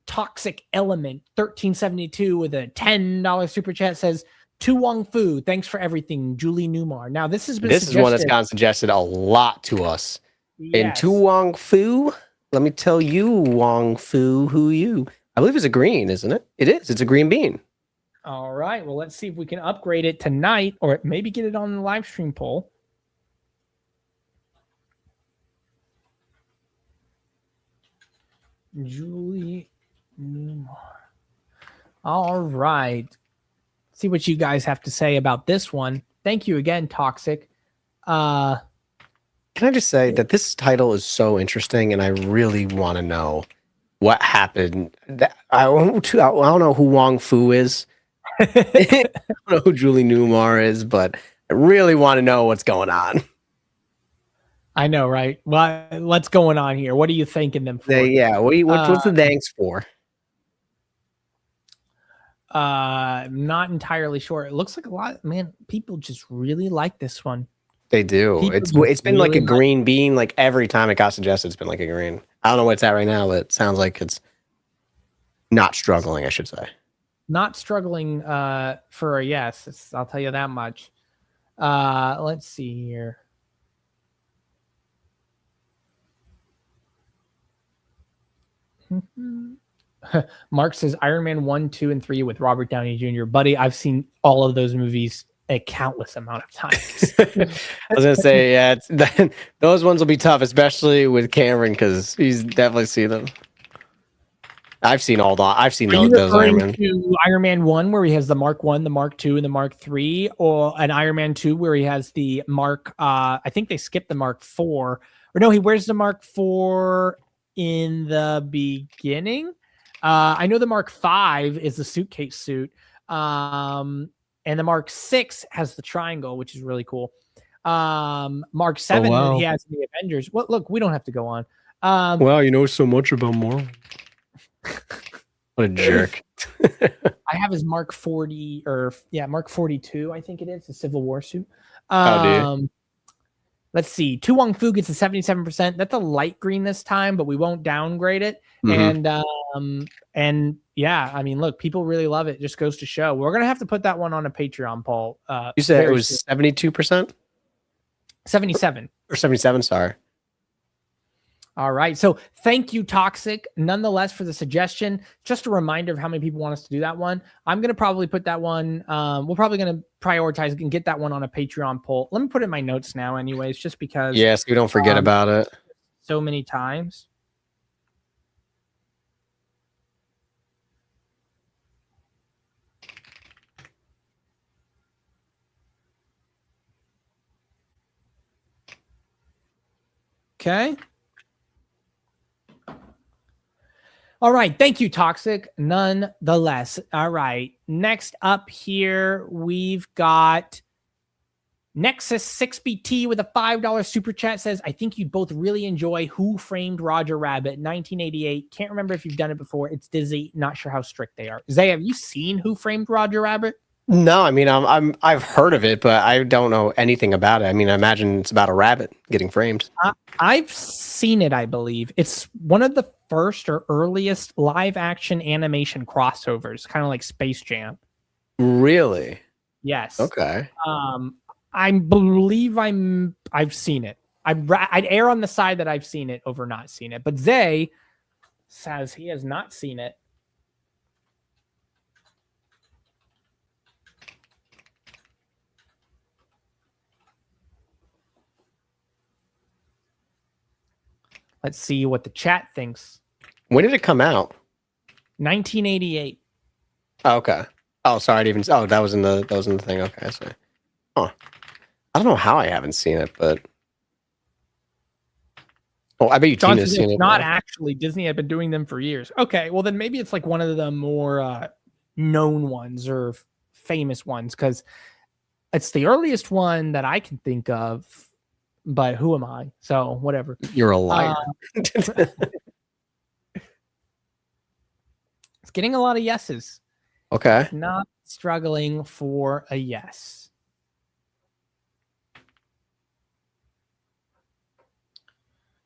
Toxic Element 1372 with a $10 super chat says, To Wong Fu, thanks for everything, Julie Newmar. Now, this is
one that's gotten suggested a lot to us. Yes. And To Wong Fu, let me tell you, Wong Fu, who you. I believe it's a green, isn't it? It is. It's a green bean.
All right. Well, let's see if we can upgrade it tonight or maybe get it on the live stream poll. Julie Newmar. All right. See what you guys have to say about this one. Thank you again, Toxic.
Can I just say that this title is so interesting, and I really want to know what happened. I don't know who Wong Fu is. I don't know who Julie Newmar is, but I really want to know what's going on.
I know, right? Well, what's going on here? What are you thanking them for?
What's the thanks for?
Not entirely sure. It looks like a lot, man. People just really like this one.
They do. It's been really like a green bean. Like every time it got suggested, it's been like a green. I don't know what it's at right now, but it sounds like it's not struggling, I should say.
Not struggling for a yes. I'll tell you that much. Let's see here. Mark says Iron Man 1, 2, and 3 with Robert Downey Jr. Buddy, I've seen all of those movies a countless amount of times.
I was gonna say, yeah, those ones will be tough, especially with Cameron because he's definitely seen them. I've seen those Iron Man.
To Iron Man 1 where he has the Mark 1, the Mark 2, and the Mark 3, or an Iron Man 2 where he has the Mark I think they skipped the Mark 4. Or no, he wears the Mark 4 in the beginning. I know the Mark 5 is the suitcase suit. And the Mark 6 has the triangle, which is really cool. Mark 7 he has in the Avengers. Well, look, we don't have to go on.
Wow, you know so much about Marvel. What a jerk.
I have his Mark 40 Mark 42, I think it is, the Civil War suit. Let's see. Tu Wong Fu gets a 77%. That's a light green this time, but we won't downgrade it. And yeah, I mean, look, people really love it. Just goes to show. We're gonna have to put that one on a Patreon poll.
You said it was 72%?
77
or 77, sorry.
All right. So thank you, Toxic, nonetheless, for the suggestion. Just a reminder of how many people want us to do that one. I'm going to probably put that one. We're probably going to prioritize and get that one on a Patreon poll. Let me put it in my notes now anyways, just because.
Yes, we don't forget about it.
So many times. Okay. All right. Thank you, Toxic. Nonetheless. All right. Next up here, we've got Nexus 6BT with a $5 super chat says, I think you'd both really enjoy Who Framed Roger Rabbit 1988. Can't remember if you've done it before. It's Disney. Not sure how strict they are. Zay, have you seen Who Framed Roger Rabbit?
No, I mean, I've heard of it, but I don't know anything about it. I mean, I imagine it's about a rabbit getting framed.
I've seen it, I believe. It's one of the first or earliest live action animation crossovers, kind of like Space Jam.
Really?
Yes.
Okay.
I believe I've seen it. I'd err on the side that I've seen it over not seen it. But Zay says he has not seen it. Let's see what the chat thinks.
When did it come out?
1988.
Oh, okay. Oh, sorry. That was in the thing. Okay, so. Huh. I don't know how I haven't seen it, but. Oh, I bet you Tina's seen it.
Not actually. Disney had been doing them for years. Okay, well then maybe it's like one of the more known ones or famous ones because it's the earliest one that I can think of. But who am I? So whatever.
You're a liar.
It's getting a lot of yeses.
Okay.
It's not struggling for a yes.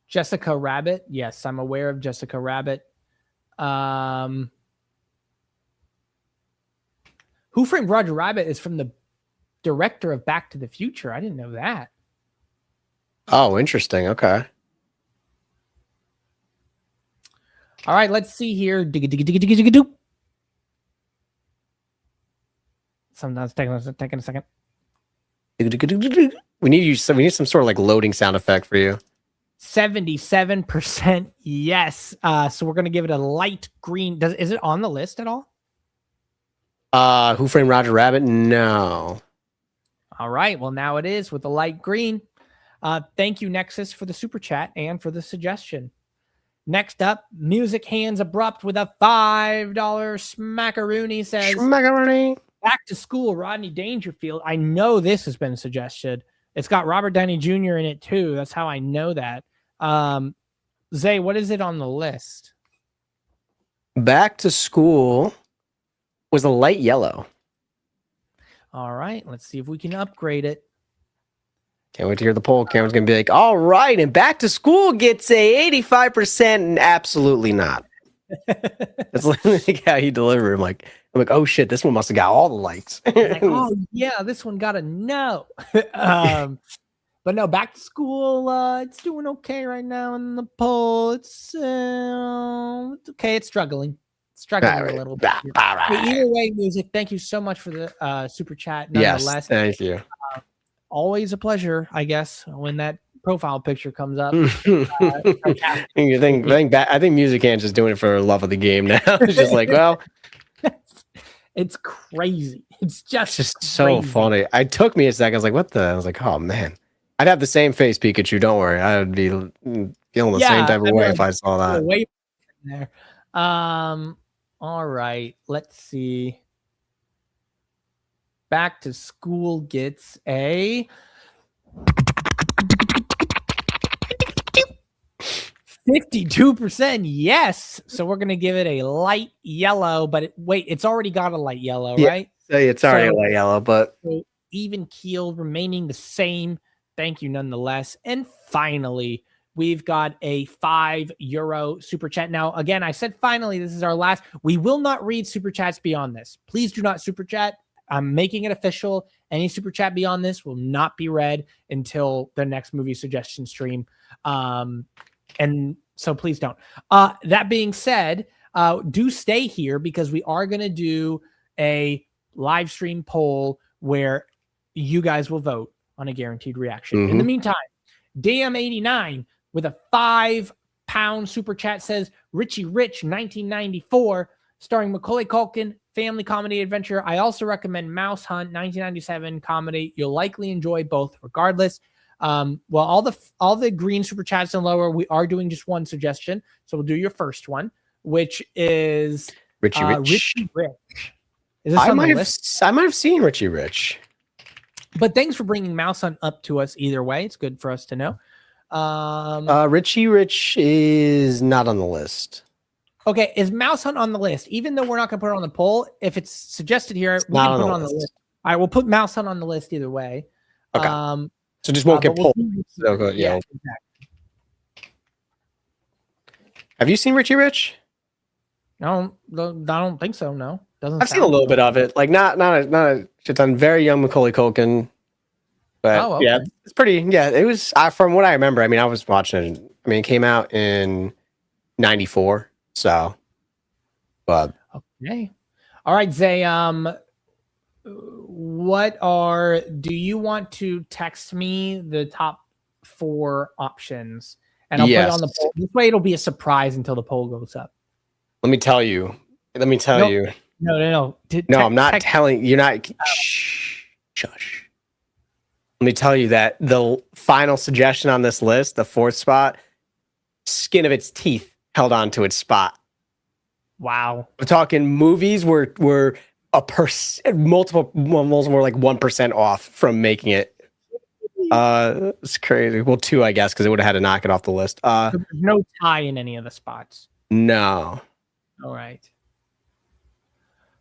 Jessica Rabbit. Yes, I'm aware of Jessica Rabbit. Who Framed Roger Rabbit is from the director of Back to the Future. I didn't know that.
Oh, interesting. Okay.
All right, let's see here. Sometimes taking a second.
We need some sort of like loading sound effect for you.
77% yes. So we're gonna give it a light green. Is it on the list at all?
Who Framed Roger Rabbit? No.
All right. Well, now it is with the light green. Thank you, Nexus, for the super chat and for the suggestion. Next up, Music Hands Abrupt with a $5 smackaroony says,
Smackaroony.
Back to School, Rodney Dangerfield. I know this has been suggested. It's got Robert Downey Jr. in it too. That's how I know that. Zay, what is it on the list?
Back to School was a light yellow.
All right, let's see if we can upgrade it.
Can't wait to hear the poll. Cameron's going to be like, all right, and Back to School gets a 85% and absolutely not. That's literally how he delivered. I'm like, oh shit, this one must have got all the likes.
Like, oh yeah, this one got a no. But no, Back to School, it's doing okay right now in the poll. It's okay, it's struggling. struggling a little bit. Either way, music. Thank you so much for the super chat. Nonetheless,
yes, thank you.
Always a pleasure, I guess, when that profile picture comes up.
I think Music Hand's just doing it for love of the game now. It's just like, well,
it's crazy. It's just
so funny. It took me a second. I was like, what the? I was like, oh man, I'd have the same face, Pikachu. Don't worry, I would be feeling the same type of way if I saw that.
Way there. All right, let's see. Back to School gets a 52% yes. So we're going to give it a light yellow, but it's already got a light yellow, right?
So it's already a light yellow, but
even keel remaining the same. Thank you nonetheless. And finally, we've got a €5 super chat. Now, again, I said finally, this is our last. We will not read super chats beyond this. Please do not super chat. I'm making it official. Any super chat beyond this will not be read until the next movie suggestion stream. And so please don't. That being said, do stay here because we are going to do a live stream poll where you guys will vote on a guaranteed reaction.
Mm-hmm.
In the meantime, DM89 with a £5 super chat says Richie Rich 1994 starring Macaulay Culkin, family comedy adventure. I also recommend Mouse Hunt 1997 comedy. You'll likely enjoy both regardless. Well, all the green super chats and lower, we are doing just one suggestion. So we'll do your first one, which is
Richie Rich.
Richie Rich. Is this on the list?
I might have seen Richie Rich.
But thanks for bringing Mouse Hunt up to us either way. It's good for us to know.
Richie Rich is not on the list.
Okay, is Mouse Hunt on the list? Even though we're not going to put it on the poll, if it's suggested here, we can put it on the list. All right, we'll put Mouse Hunt on the list either way.
Okay. So just won't get pulled.
Yeah, exactly.
Have you seen Richie Rich?
I don't think so. No, doesn't.
I've seen a little bit of it. Like not a shit ton. Very young Macaulay Culkin. But yeah, it's pretty. Yeah, it was. From what I remember, I mean, I was watching it. I mean, it came out in '94. So, but
okay. All right, Zay. Do you want to text me the top 4 options and I'll put it on the poll? This way it'll be a surprise until the poll goes up.
Let me tell you. No.
No.
I'm not telling you're not. Shush. Let me tell you that the final suggestion on this list, the 4th spot, skin of its teeth held on to its spot.
Wow.
We're talking movies were multiple were like 1% off from making it. It's crazy. Well, 2, I guess, because it would have had to knock it off the list.
There's no tie in any of the spots.
No.
All right.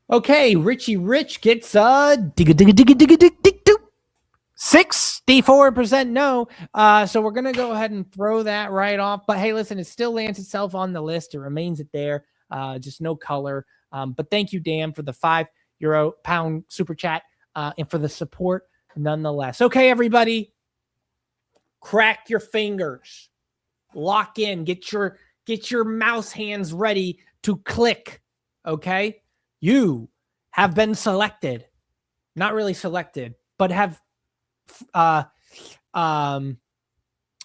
Okay, Richie Rich gets 64% no. So we're gonna go ahead and throw that right off. But hey, listen, it still lands itself on the list. It remains it there. Just no color. But thank you, Dan, for the £5 super chat and for the support nonetheless. Okay, everybody, crack your fingers, lock in, get your mouse hands ready to click. Okay, you have been selected, not really selected, but have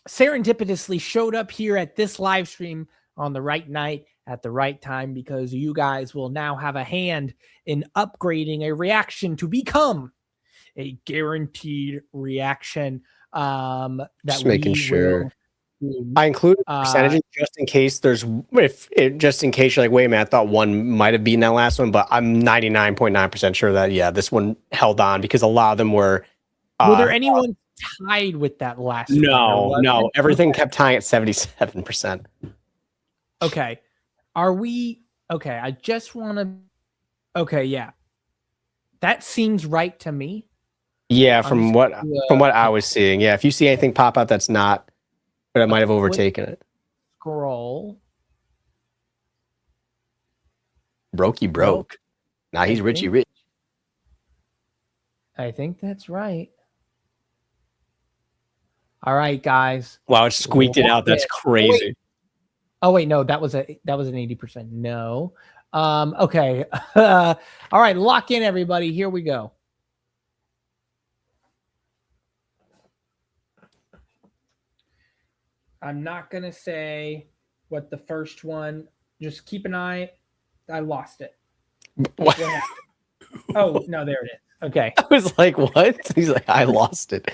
serendipitously showed up here at this live stream on the right night at the right time, because you guys will now have a hand in upgrading a reaction to become a guaranteed reaction.
Just making sure I include percentages just in case just in case you're like, wait a minute, I thought one might have been that last one, but I'm 99.9% sure that this one held on because a lot of them were.
Were there anyone tied with that last one?
No. Everything kept tying at 77%.
Okay. Are we okay? I just want to. Okay, yeah. That seems right to me.
Yeah, from what I was seeing. Yeah, if you see anything pop up that's not, but I might have overtaken it.
Scroll.
Brokey broke. Now he's Richie Rich.
I think that's right. All right, guys.
Wow, it squeaked it out. That's crazy.
Oh wait, no, that was an 80% no. Okay. All right. Lock in, everybody. Here we go. I'm not going to say what the first one. Just keep an eye. I lost it.
What?
Oh, no, there it is. Okay.
I was like, what? He's like, I lost it.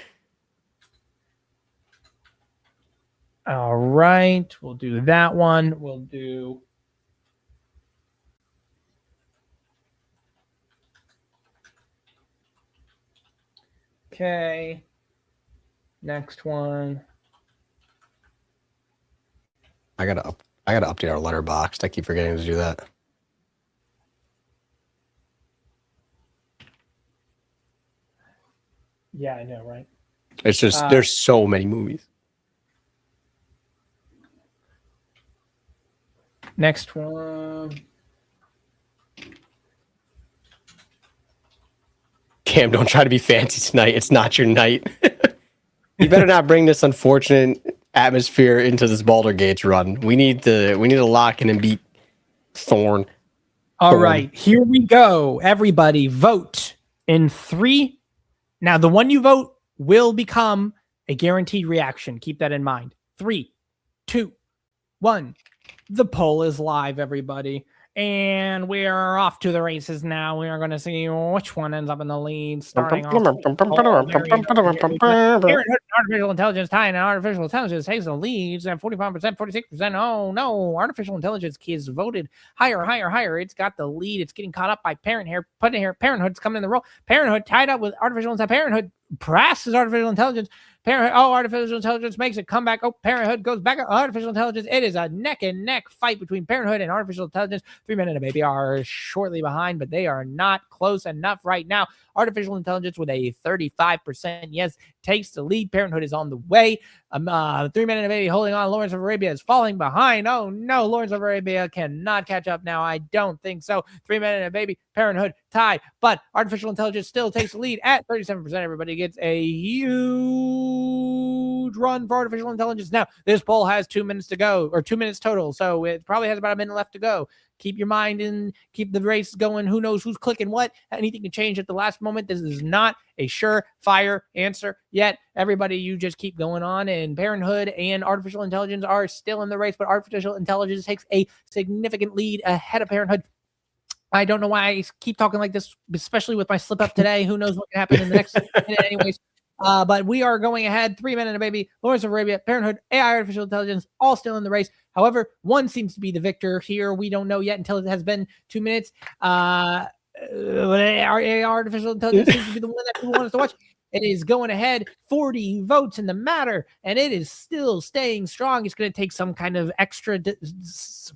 All right. We'll do that one. We'll do. Okay. Next one.
I gotta update our letterbox. I keep forgetting to do that.
Yeah, I know, right?
It's just there's so many movies.
Next one.
Cam, don't try to be fancy tonight. It's not your night. You better not bring this unfortunate atmosphere into this Baldur Gates run. We need to lock in and beat Thorn.
All right, here we go. Everybody vote in 3. Now, the one you vote will become a guaranteed reaction. Keep that in mind. 3, 2, 1. The poll is live, everybody. And we are off to the races now. We are going to see which one ends up in the lead. Starting off. Artificial intelligence tie and artificial intelligence takes the leads at 45%, 46%. Oh no, artificial intelligence kids voted higher. It's got the lead. It's getting caught up by Parenthood's coming in the roll. Parenthood tied up with artificial intelligence. Parenthood passes artificial intelligence. Artificial intelligence makes a comeback. Parenthood goes back. Artificial intelligence. It is a neck and neck fight between Parenthood and artificial intelligence. 3 Men and a Baby are shortly behind, but they are not close enough right now. Artificial intelligence with a 35% yes takes the lead. Parenthood is on the way. 3 Men and a Baby holding on. Lawrence of Arabia is falling behind. Oh no, Lawrence of Arabia cannot catch up now. I don't think so. 3 Men and a Baby, Parenthood tie, but artificial intelligence still takes the lead at 37%. Everybody gets a huge run for artificial intelligence. Now, this poll has 2 minutes to go, or 2 minutes total, so it probably has about a minute left to go. Keep your mind in, keep the race going. Who knows who's clicking what? Anything can change at the last moment. This is not a surefire answer yet. Everybody, you just keep going on. And Parenthood and artificial intelligence are still in the race, but artificial intelligence takes a significant lead ahead of Parenthood. I don't know why I keep talking like this, especially with my slip up today. Who knows what can happen in the next minute anyways. But we are going ahead. 3 Men and a Baby, Lawrence of Arabia, Parenthood, AI, artificial intelligence, all still in the race. However, one seems to be the victor here. We don't know yet until it has been 2 minutes. Our AI, artificial intelligence seems to be the one that people want us to watch. It is going ahead, 40 votes in the matter, and it is still staying strong. It's going to take some kind of extra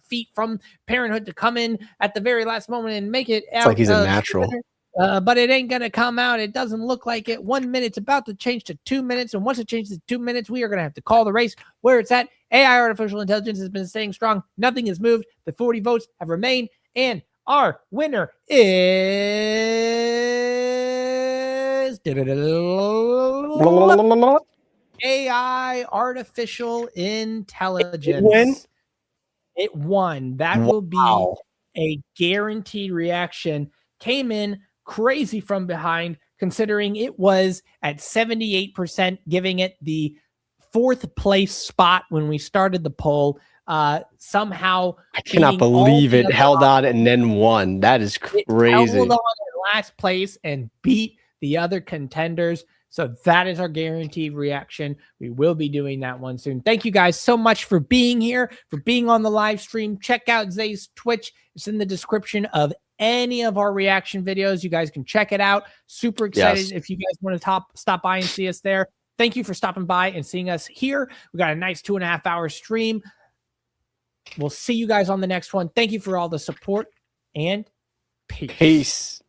feat from Parenthood to come in at the very last moment and make it out.
It's like he's a natural.
But it ain't going to come out. It doesn't look like it. 1 minute's about to change to 2 minutes. And once it changes to 2 minutes, we are going to have to call the race where it's at. AI, artificial intelligence, has been staying strong. Nothing has moved. The 40 votes have remained. And our winner is AI, artificial intelligence. It won. That will be a guaranteed reaction. Came in crazy from behind, considering it was at 78%, giving it the 4th place spot when we started the poll. Somehow,
I cannot believe it held on and then won. That is crazy. It held on
in last place and beat the other contenders. So that is our guaranteed reaction. We will be doing that one soon. Thank you guys so much for being here, for being on the live stream. Check out Zay's Twitch. It's in the description of any of our reaction videos. You guys can check it out. Super excited if you guys want to stop by and see us there. Thank you for stopping by and seeing us here. We got a nice 2.5 hour stream. We'll see you guys on the next one. Thank you for all the support, and peace.